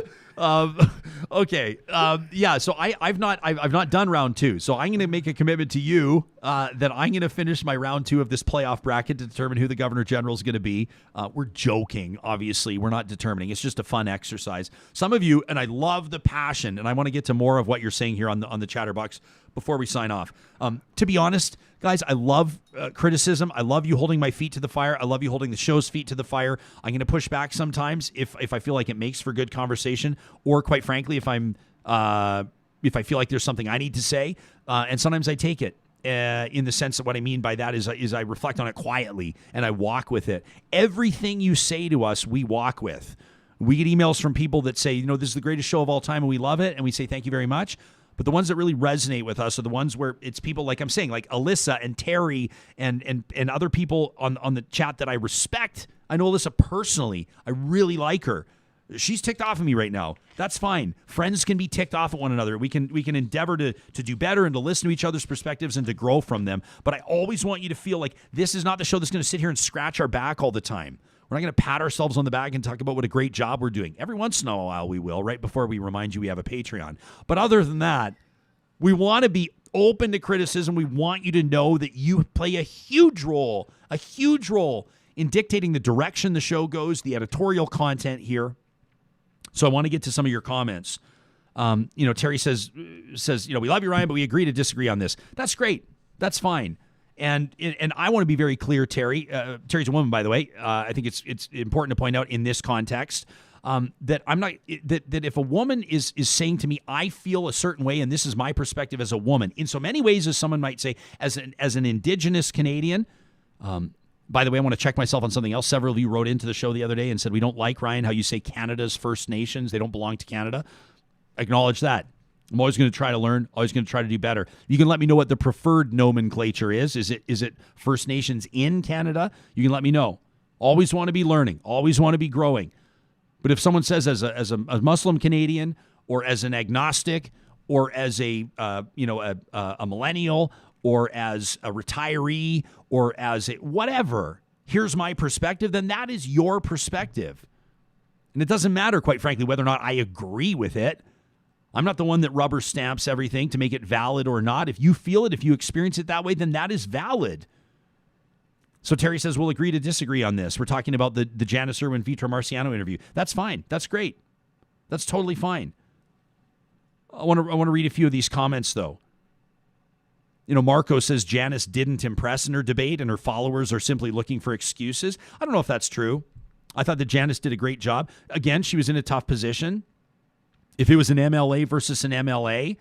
Okay. So I've not done round two. So I'm going to make a commitment to you that I'm going to finish my round two of this playoff bracket to determine who the Governor General is going to be. We're joking, obviously. We're not determining. It's just a fun exercise. Some of you, and I love the passion, and I want to get to more of what you're saying here on the chatterbox before we sign off. To be honest, guys, I love criticism. I love you holding my feet to the fire. I love you holding the show's feet to the fire. I'm going to push back sometimes if I feel like it makes for good conversation, or quite frankly, if I feel like there's something I need to say, and sometimes I take it. In the sense that what I mean by that is I reflect on it quietly and I walk with it. Everything you say to us, we walk with. We get emails from people that say, this is the greatest show of all time and we love it, and we say thank you very much. But the ones that really resonate with us are the ones where it's people like I'm saying, like Alyssa and Terry and other people on the chat that I respect. I know Alyssa personally. I really like her. She's ticked off at me right now. That's fine. Friends can be ticked off at one another. We can endeavor to do better and to listen to each other's perspectives and to grow from them. But I always want you to feel like this is not the show that's going to sit here and scratch our back all the time. We're not going to pat ourselves on the back and talk about what a great job we're doing. Every once in a while we will, right before we remind you we have a Patreon. But other than that, we want to be open to criticism. We want you to know that you play a huge role in dictating the direction the show goes, the editorial content here. So I want to get to some of your comments. Terry says, we love you, Ryan, but we agree to disagree on this. That's great. That's fine. And I want to be very clear, Terry. Terry's a woman, by the way. I think it's important to point out in this context that I'm not that if a woman is saying to me, I feel a certain way, and this is my perspective as a woman, in so many ways as someone might say, as an Indigenous Canadian. By the way, I want to check myself on something else. Several of you wrote into the show the other day and said, we don't like, Ryan, how you say Canada's First Nations. They don't belong to Canada. Acknowledge that. I'm always going to try to learn, always going to try to do better. You can let me know what the preferred nomenclature is. Is it First Nations in Canada? You can let me know. Always want to be learning. Always want to be growing. But if someone says as a Muslim Canadian, or as an agnostic, or as a millennial, or as a retiree, or as a whatever, here's my perspective, then that is your perspective. And it doesn't matter, quite frankly, whether or not I agree with it. I'm not the one that rubber stamps everything to make it valid or not. If you feel it, if you experience it that way, then that is valid. So Terry says, we'll agree to disagree on this. We're talking about the Janice Irwin, Vitra Marciano interview. That's fine. That's great. That's totally fine. I want to read a few of these comments, though. Marco says Janice didn't impress in her debate and her followers are simply looking for excuses. I don't know if that's true. I thought that Janice did a great job. Again, she was in a tough position. If it was an MLA versus an MLA,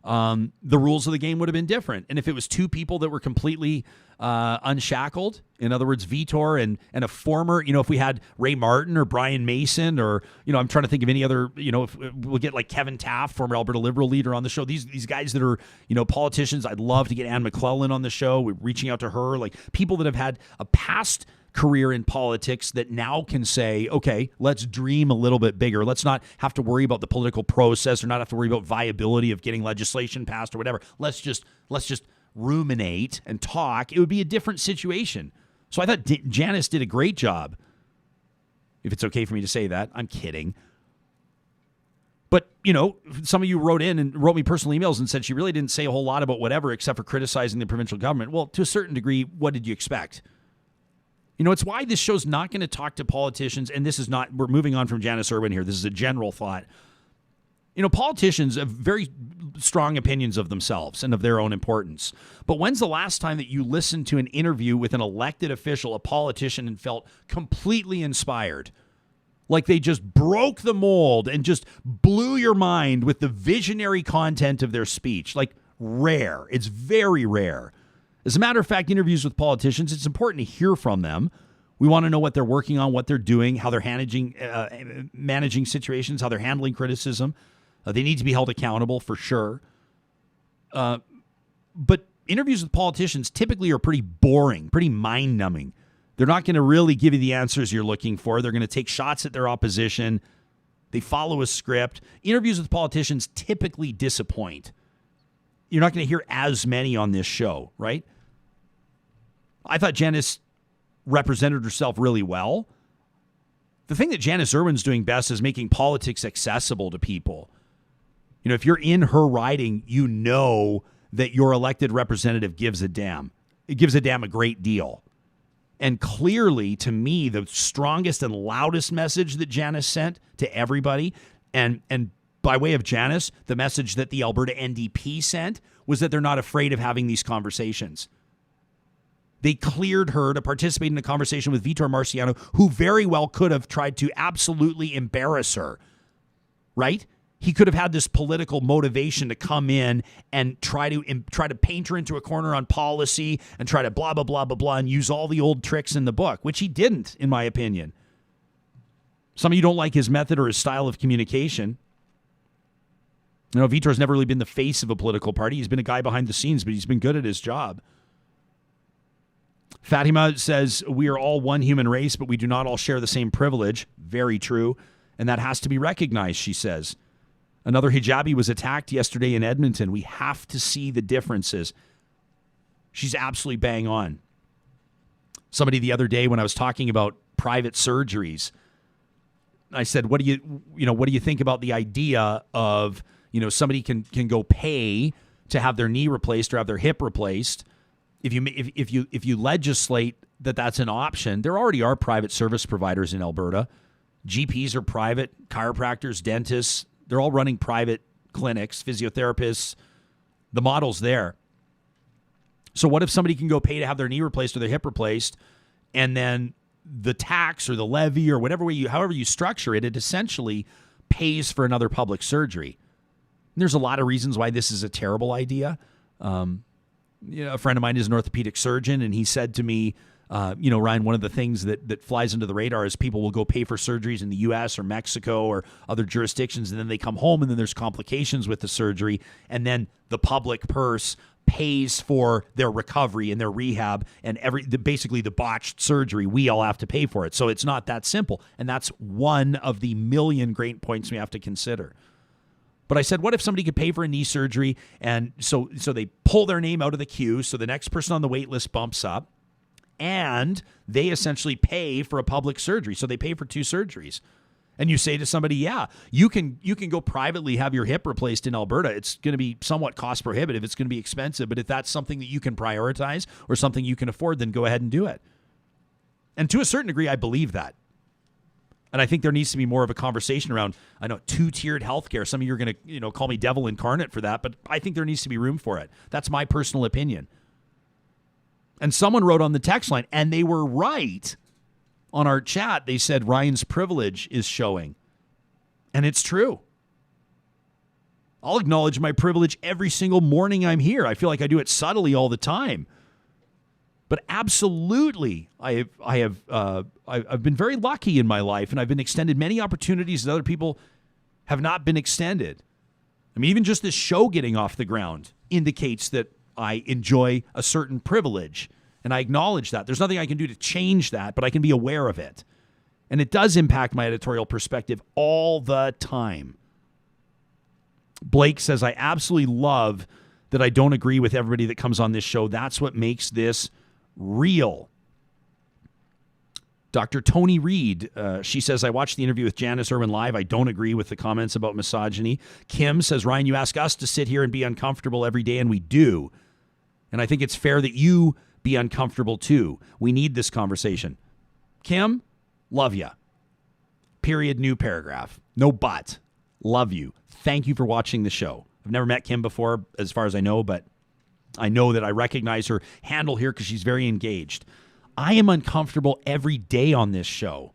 the rules of the game would have been different. And if it was two people that were completely unshackled, in other words, Vitor and a former, if we had Ray Martin or Brian Mason or, I'm trying to think of any other, if we'll get like Kevin Taft, former Alberta Liberal leader on the show, these guys that are, politicians. I'd love to get Anne McClellan on the show. We're reaching out to her, like people that have had a past career in politics that now can say, okay, let's dream a little bit bigger. Let's not have to worry about the political process or not have to worry about viability of getting legislation passed or whatever. Let's just ruminate and talk. It would be a different situation. So I thought Janice did a great job. If it's okay for me to say that, I'm kidding. But, some of you wrote in and wrote me personal emails and said she really didn't say a whole lot about whatever except for criticizing the provincial government. Well, to a certain degree, what did you expect? It's why this show's not going to talk to politicians, and we're moving on from Janice Irwin here. This is a general thought. Politicians have very strong opinions of themselves and of their own importance. But when's the last time that you listened to an interview with an elected official, a politician, and felt completely inspired? Like they just broke the mold and just blew your mind with the visionary content of their speech. Like rare. It's very rare. As a matter of fact, interviews with politicians, it's important to hear from them. We want to know what they're working on, what they're doing, how they're managing situations, how they're handling criticism. They need to be held accountable for sure. But interviews with politicians typically are pretty boring, pretty mind-numbing. They're not going to really give you the answers you're looking for. They're going to take shots at their opposition. They follow a script. Interviews with politicians typically disappoint. You're not going to hear as many on this show, right? I thought Janice represented herself really well. The thing that Janice Irwin's doing best is making politics accessible to people. If you're in her riding, you know that your elected representative gives a damn. It gives a damn a great deal. And clearly, to me, the strongest and loudest message that Janice sent to everybody, and by way of Janice, the message that the Alberta NDP sent was that they're not afraid of having these conversations. They cleared her to participate in a conversation with Vitor Marciano, who very well could have tried to absolutely embarrass her, right? He could have had this political motivation to come in and try to paint her into a corner on policy and try to blah, blah, blah, blah, blah, and use all the old tricks in the book, which he didn't, in my opinion. Some of you don't like his method or his style of communication. Vitor's never really been the face of a political party. He's been a guy behind the scenes, but he's been good at his job. Fatima says, we are all one human race, but we do not all share the same privilege. Very true. And that has to be recognized, she says. Another hijabi was attacked yesterday in Edmonton. We have to see the differences. She's absolutely bang on. Somebody the other day when I was talking about private surgeries, I said, what do you think about the idea of, somebody can go pay to have their knee replaced or have their hip replaced? If you legislate that that's an option, there already are private service providers in Alberta. GPs are private, chiropractors, dentists, they're all running private clinics, physiotherapists. The model's there. So what if somebody can go pay to have their knee replaced or their hip replaced, and then the tax or the levy or however you structure it, it essentially pays for another public surgery? And there's a lot of reasons why this is a terrible idea. A friend of mine is an orthopedic surgeon, and he said to me, Ryan, one of the things that flies under the radar is people will go pay for surgeries in the U.S. or Mexico or other jurisdictions, and then they come home, and then there's complications with the surgery, and then the public purse pays for their recovery and their rehab and basically the botched surgery. We all have to pay for it. So it's not that simple, and that's one of the million great points we have to consider. But I said, what if somebody could pay for a knee surgery, and so they pull their name out of the queue, so the next person on the wait list bumps up, and they essentially pay for a public surgery. So they pay for two surgeries. And you say to somebody, yeah, you can go privately have your hip replaced in Alberta. It's going to be somewhat cost prohibitive. It's going to be expensive. But if that's something that you can prioritize or something you can afford, then go ahead and do it. And to a certain degree, I believe that. And I think there needs to be more of a conversation around, I know, two-tiered healthcare. Some of you are going to, call me devil incarnate for that, but I think there needs to be room for it. That's my personal opinion. And someone wrote on the text line, and they were right on our chat. They said Ryan's privilege is showing. And it's true. I'll acknowledge my privilege every single morning I'm here. I feel like I do it subtly all the time. But absolutely, I've been very lucky in my life, and I've been extended many opportunities that other people have not been extended. I mean, even just this show getting off the ground indicates that I enjoy a certain privilege, and I acknowledge that. There's nothing I can do to change that, but I can be aware of it. And it does impact my editorial perspective all the time. Blake says, I absolutely love that I don't agree with everybody that comes on this show. That's what makes this real. Dr. Tony Reed, she says, I watched the interview with Janice Irwin live. I don't agree with the comments about misogyny. Kim says, Ryan, you ask us to sit here and be uncomfortable every day, and we do. And I think it's fair that you be uncomfortable too. We need this conversation. Kim, love ya. Period, new paragraph. No but. Love you. Thank you for watching the show. I've never met Kim before, as far as I know, but I know that I recognize her handle here because she's very engaged. I am uncomfortable every day on this show.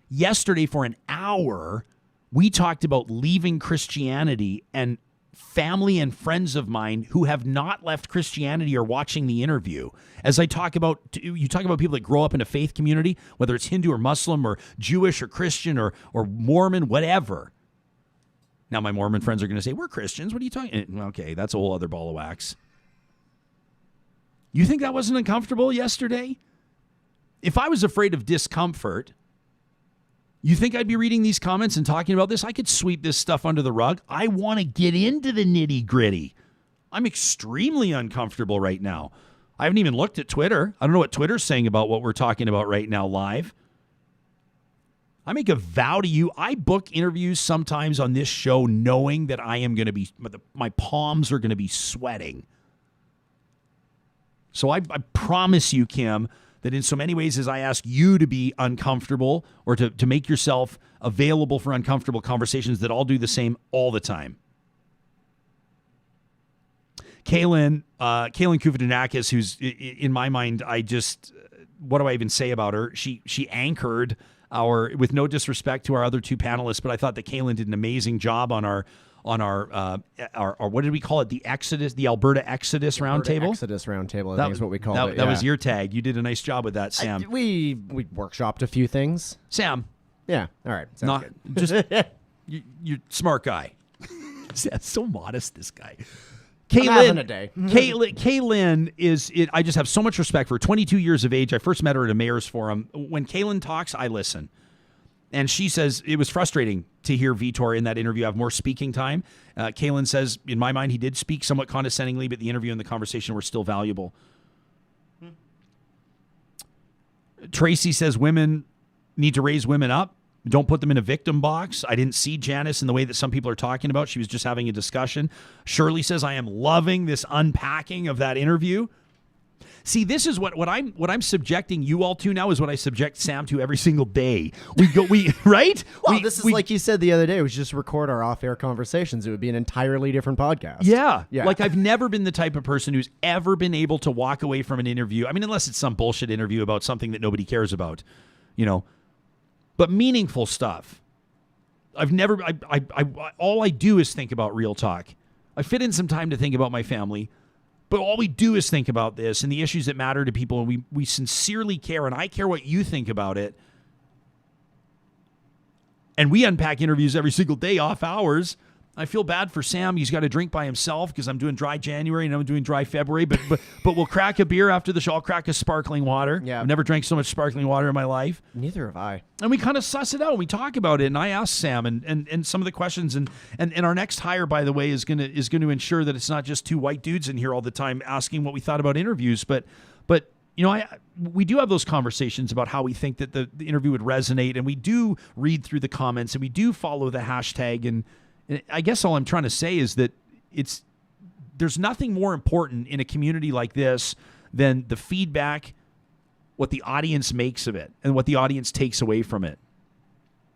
Yesterday, for an hour, we talked about leaving Christianity, and family and friends of mine who have not left Christianity are watching the interview. As I talk about, you talk about people that grow up in a faith community, whether it's Hindu or Muslim or Jewish or Christian or Mormon, whatever. Now, my Mormon friends are going to say, we're Christians. What are you talking? Okay, that's a whole other ball of wax. You think that wasn't uncomfortable yesterday? If I was afraid of discomfort, you think I'd be reading these comments and talking about this? I could sweep this stuff under the rug. I want to get into the nitty-gritty. I'm extremely uncomfortable right now. I haven't even looked at Twitter. I don't know what Twitter's saying about what we're talking about right now live. I make a vow to you. I book interviews sometimes on this show knowing that I am going to be, my palms are going to be sweating. So I promise you, Kim, that in so many ways as I ask you to be uncomfortable or to make yourself available for uncomfortable conversations, that I'll do the same all the time. Kaylin Kuvadinakis, who's in my mind, what do I even say about her? She anchored with no disrespect to our other two panelists, but I thought that Kaylin did an amazing job on our what did we call it? The Alberta Exodus Roundtable? Exodus Roundtable, I think is what we called it. That was your tag. You did a nice job with that, Sam. We workshopped a few things. Sam. Yeah. All right. Sounds good. Just you're smart guy. So modest, this guy. I'm having a day. Kaylin I just have so much respect for her. 22 years of age. I first met her at a mayor's forum. When Kaylin talks, I listen. And she says it was frustrating to hear Vitor in that interview have more speaking time. Kaylin says, in my mind, he did speak somewhat condescendingly, but the interview and the conversation were still valuable. Tracy says women need to raise women up. Don't put them in a victim box. I didn't see Janice in the way that some people are talking about. She was just having a discussion. Shirley says, I am loving this unpacking of that interview. See, this is what I'm subjecting you all to now is what I subject Sam to every single day. Right? Well, this is like you said the other day, we should just record our off-air conversations. It would be an entirely different podcast. Yeah. Like I've never been the type of person who's ever been able to walk away from an interview. I mean, unless it's some bullshit interview about something that nobody cares about, but meaningful stuff. All I do is think about real talk. I fit in some time to think about my family. But all we do is think about this and the issues that matter to people, and we sincerely care, and I care what you think about it. And we unpack interviews every single day off hours. I feel bad for Sam. He's got to drink by himself because I'm doing dry January and I'm doing dry February. But we'll crack a beer after the show. I'll crack a sparkling water. Yeah. I've never drank so much sparkling water in my life. Neither have I. And we kind of suss it out. We talk about it, and I ask Sam and some of the questions. And our next hire, by the way, is going to ensure that it's not just two white dudes in here all the time asking what we thought about interviews, but we do have those conversations about how we think that the interview would resonate, and we do read through the comments, and we do follow the hashtag. And I guess all I'm trying to say is that there's nothing more important in a community like this than the feedback, what the audience makes of it, and what the audience takes away from it.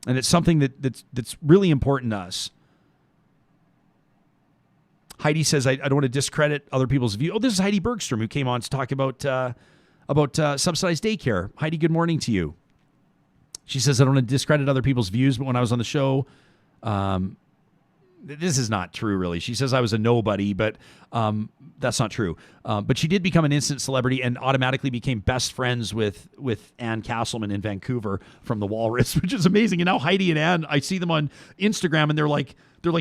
And it's something that's really important to us. Heidi says, I don't want to discredit other people's view. Oh, this is Heidi Bergstrom, who came on to talk about subsidized daycare. Heidi, good morning to you. She says, I don't want to discredit other people's views, but when I was on the show, this is not true, really. She says I was a nobody, but that's not true. But she did become an instant celebrity and automatically became best friends with Ann Castleman in Vancouver from The Walrus, which is amazing. And now Heidi and Ann, I see them on Instagram, and they're like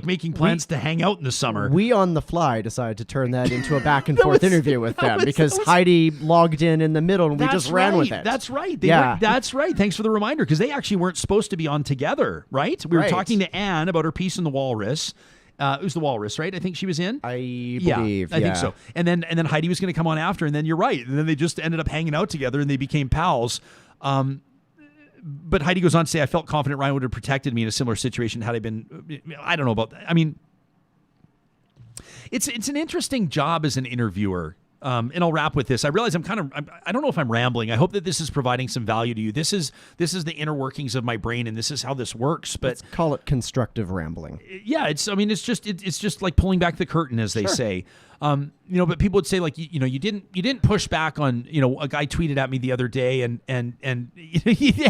making plans to hang out in the summer. We on the fly decided to turn that into a back and forth interview with them because Heidi logged in the middle and we just ran with it. That's right. Yeah. That's right. Thanks for the reminder, because they actually weren't supposed to be on together, right? We were talking to Ann about her piece in The Walrus. It was The Walrus, right? I think she was in. I believe. I think so. And then Heidi was going to come on after, and then you're right. And then they just ended up hanging out together, and they became pals. But Heidi goes on to say, I felt confident Ryan would have protected me in a similar situation had I been. I don't know about that. I mean, it's an interesting job as an interviewer. And I'll wrap with this. I realize I don't know if I'm rambling. I hope that this is providing some value to you. This is the inner workings of my brain, and this is how this works. But let's call it constructive rambling. Yeah, it's just like pulling back the curtain, as they say. But people would say, like, you didn't push back on, a guy tweeted at me the other day, and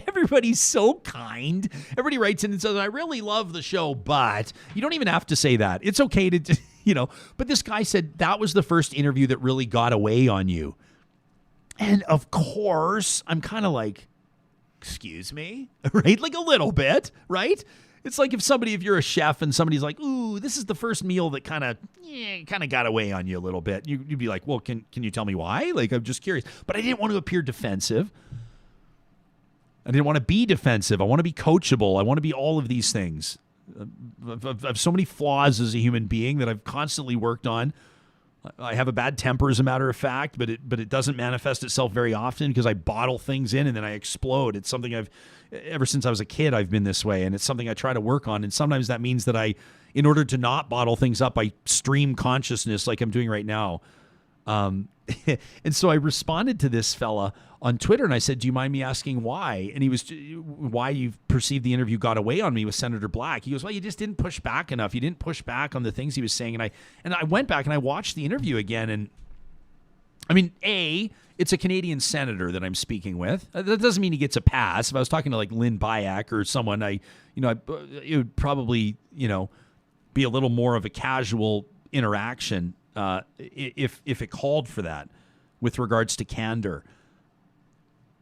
everybody's so kind. Everybody writes in and says, I really love the show, but you don't even have to say that. It's okay to, but this guy said that was the first interview that really got away on you. And of course, I'm kind of like, excuse me, right? Like a little bit, right? It's like if you're a chef and somebody's like, ooh, this is the first meal that kind of got away on you a little bit. You'd be like, well, can you tell me why? Like, I'm just curious. But I didn't want to appear defensive. I didn't want to be defensive. I want to be coachable. I want to be all of these things. I have so many flaws as a human being that I've constantly worked on. I have a bad temper, as a matter of fact, but it doesn't manifest itself very often because I bottle things in and then I explode. It's something ever since I was a kid, I've been this way, and it's something I try to work on. And sometimes that means that in order to not bottle things up, I stream consciousness like I'm doing right now. And so I responded to this fella on Twitter, and I said, do you mind me asking why? And why you perceived the interview got away on me with Senator Black. He goes, well, you just didn't push back enough. You didn't push back on the things he was saying. And I went back and I watched the interview again. And I mean, it's a Canadian senator that I'm speaking with. That doesn't mean he gets a pass. If I was talking to like Lynn Bayek or someone, it would probably, be a little more of a casual interaction if it called for that with regards to candor.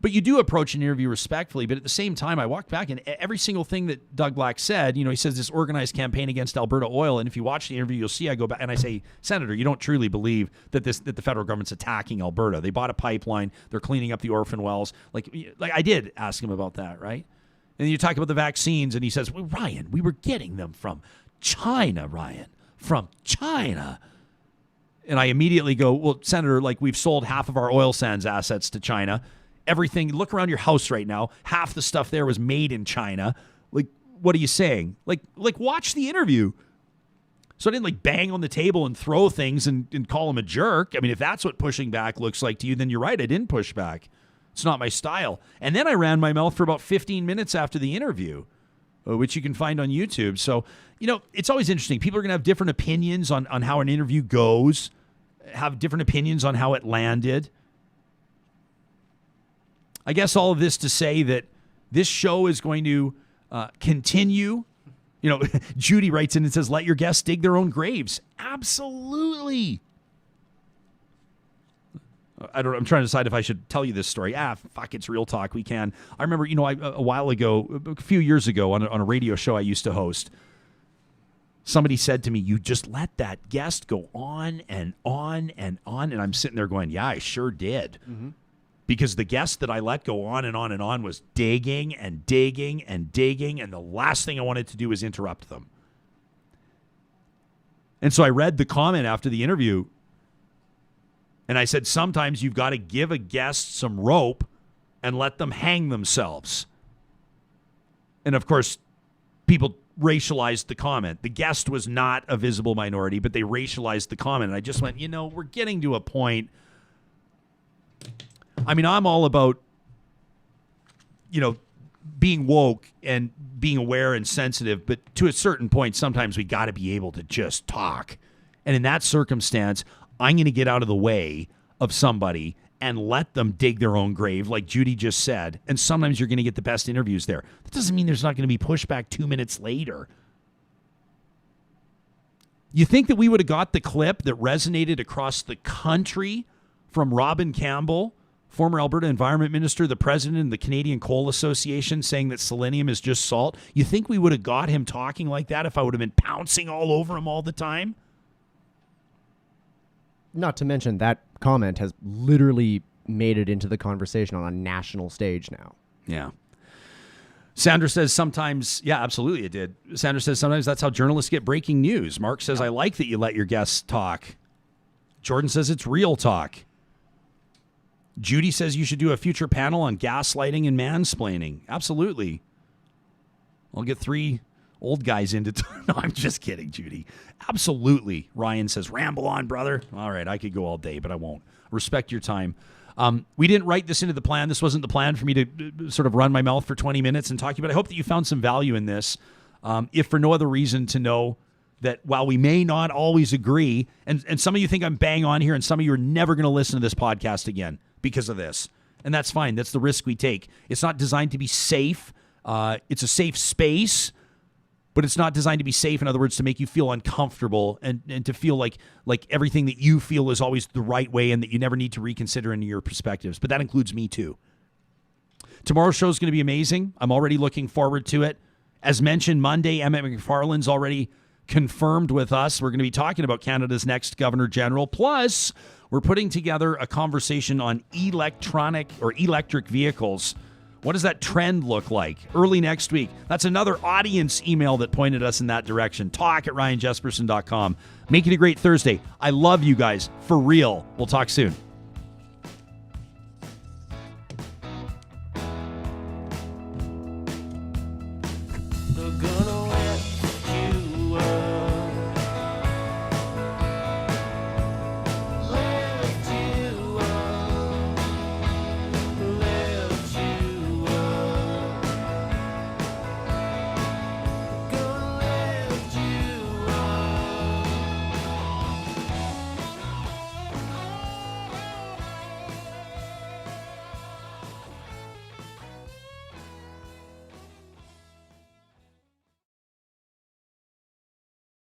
But you do approach an interview respectfully. But at the same time, I walked back, and every single thing that Doug Black said, he says this organized campaign against Alberta oil. And if you watch the interview, you'll see I go back and I say, Senator, you don't truly believe that the federal government's attacking Alberta. They bought a pipeline. They're cleaning up the orphan wells. Like I did ask him about that, right? And then you talk about the vaccines, and he says, well, Ryan, we were getting them from China, from China. And I immediately go, well, Senator, like we've sold half of our oil sands assets to China. Everything, look around your house right now. Half the stuff there was made in China. Like, what are you saying? Like watch the interview. So I didn't like bang on the table and throw things and call him a jerk. I mean, if that's what pushing back looks like to you, then you're right. I didn't push back. It's not my style. And then I ran my mouth for about 15 minutes after the interview, which you can find on YouTube. So, it's always interesting. People are going to have different opinions on how an interview goes, have different opinions on how it landed. I guess all of this to say that this show is going to continue. Judy writes in and says, let your guests dig their own graves. Absolutely. I'm trying to decide if I should tell you this story. Fuck, it's real talk. We can. I remember, a while ago, a few years ago on a radio show I used to host, somebody said to me, you just let that guest go on and on and on. And I'm sitting there going, yeah, I sure did. Mm-hmm. Because the guest that I let go on and on and on was digging and digging and digging, and the last thing I wanted to do was interrupt them. And so I read the comment after the interview, and I said, sometimes you've got to give a guest some rope and let them hang themselves. And of course, people racialized the comment. The guest was not a visible minority, but they racialized the comment. And I just went, we're getting to a point. I mean, I'm all about, being woke and being aware and sensitive, but to a certain point, sometimes we got to be able to just talk. And in that circumstance, I'm going to get out of the way of somebody and let them dig their own grave, like Judy just said. And sometimes you're going to get the best interviews there. That doesn't mean there's not going to be pushback 2 minutes later. You think that we would have got the clip that resonated across the country from Robin Campbell, former Alberta Environment Minister, the president of the Canadian Coal Association, saying that selenium is just salt? You think we would have got him talking like that if I would have been pouncing all over him all the time? Not to mention that comment has literally made it into the conversation on a national stage now. Yeah. Sandra says sometimes, yeah, absolutely it did. Sandra says sometimes that's how journalists get breaking news. Mark says, I like that you let your guests talk. Jordan says it's real talk. Judy says you should do a future panel on gaslighting and mansplaining. Absolutely. I'll get 3 old guys into no, I'm just kidding, Judy. Absolutely. Ryan says, ramble on, brother. All right, I could go all day, but I won't. Respect your time. We didn't write this into the plan. This wasn't the plan for me to sort of run my mouth for 20 minutes and talk to you, but I hope that you found some value in this, if for no other reason to know that while we may not always agree, and some of you think I'm bang on here, and some of you are never going to listen to this podcast again because of this. And that's fine. That's the risk we take. It's not designed to be safe. It's a safe space, but it's not designed to be safe, in other words, to make you feel uncomfortable and to feel like everything that you feel is always the right way and that you never need to reconsider any of your perspectives. But that includes me too. Tomorrow's show is going to be amazing. I'm already looking forward to it. As mentioned, Monday, Emmett McFarland's already confirmed with us. We're going to be talking about Canada's next Governor General. Plus, we're putting together a conversation on electric vehicles. What does that trend look like early next week? That's another audience email that pointed us in that direction. Talk@ryanjesperson.com. Make it a great Thursday. I love you guys. For real. We'll talk soon.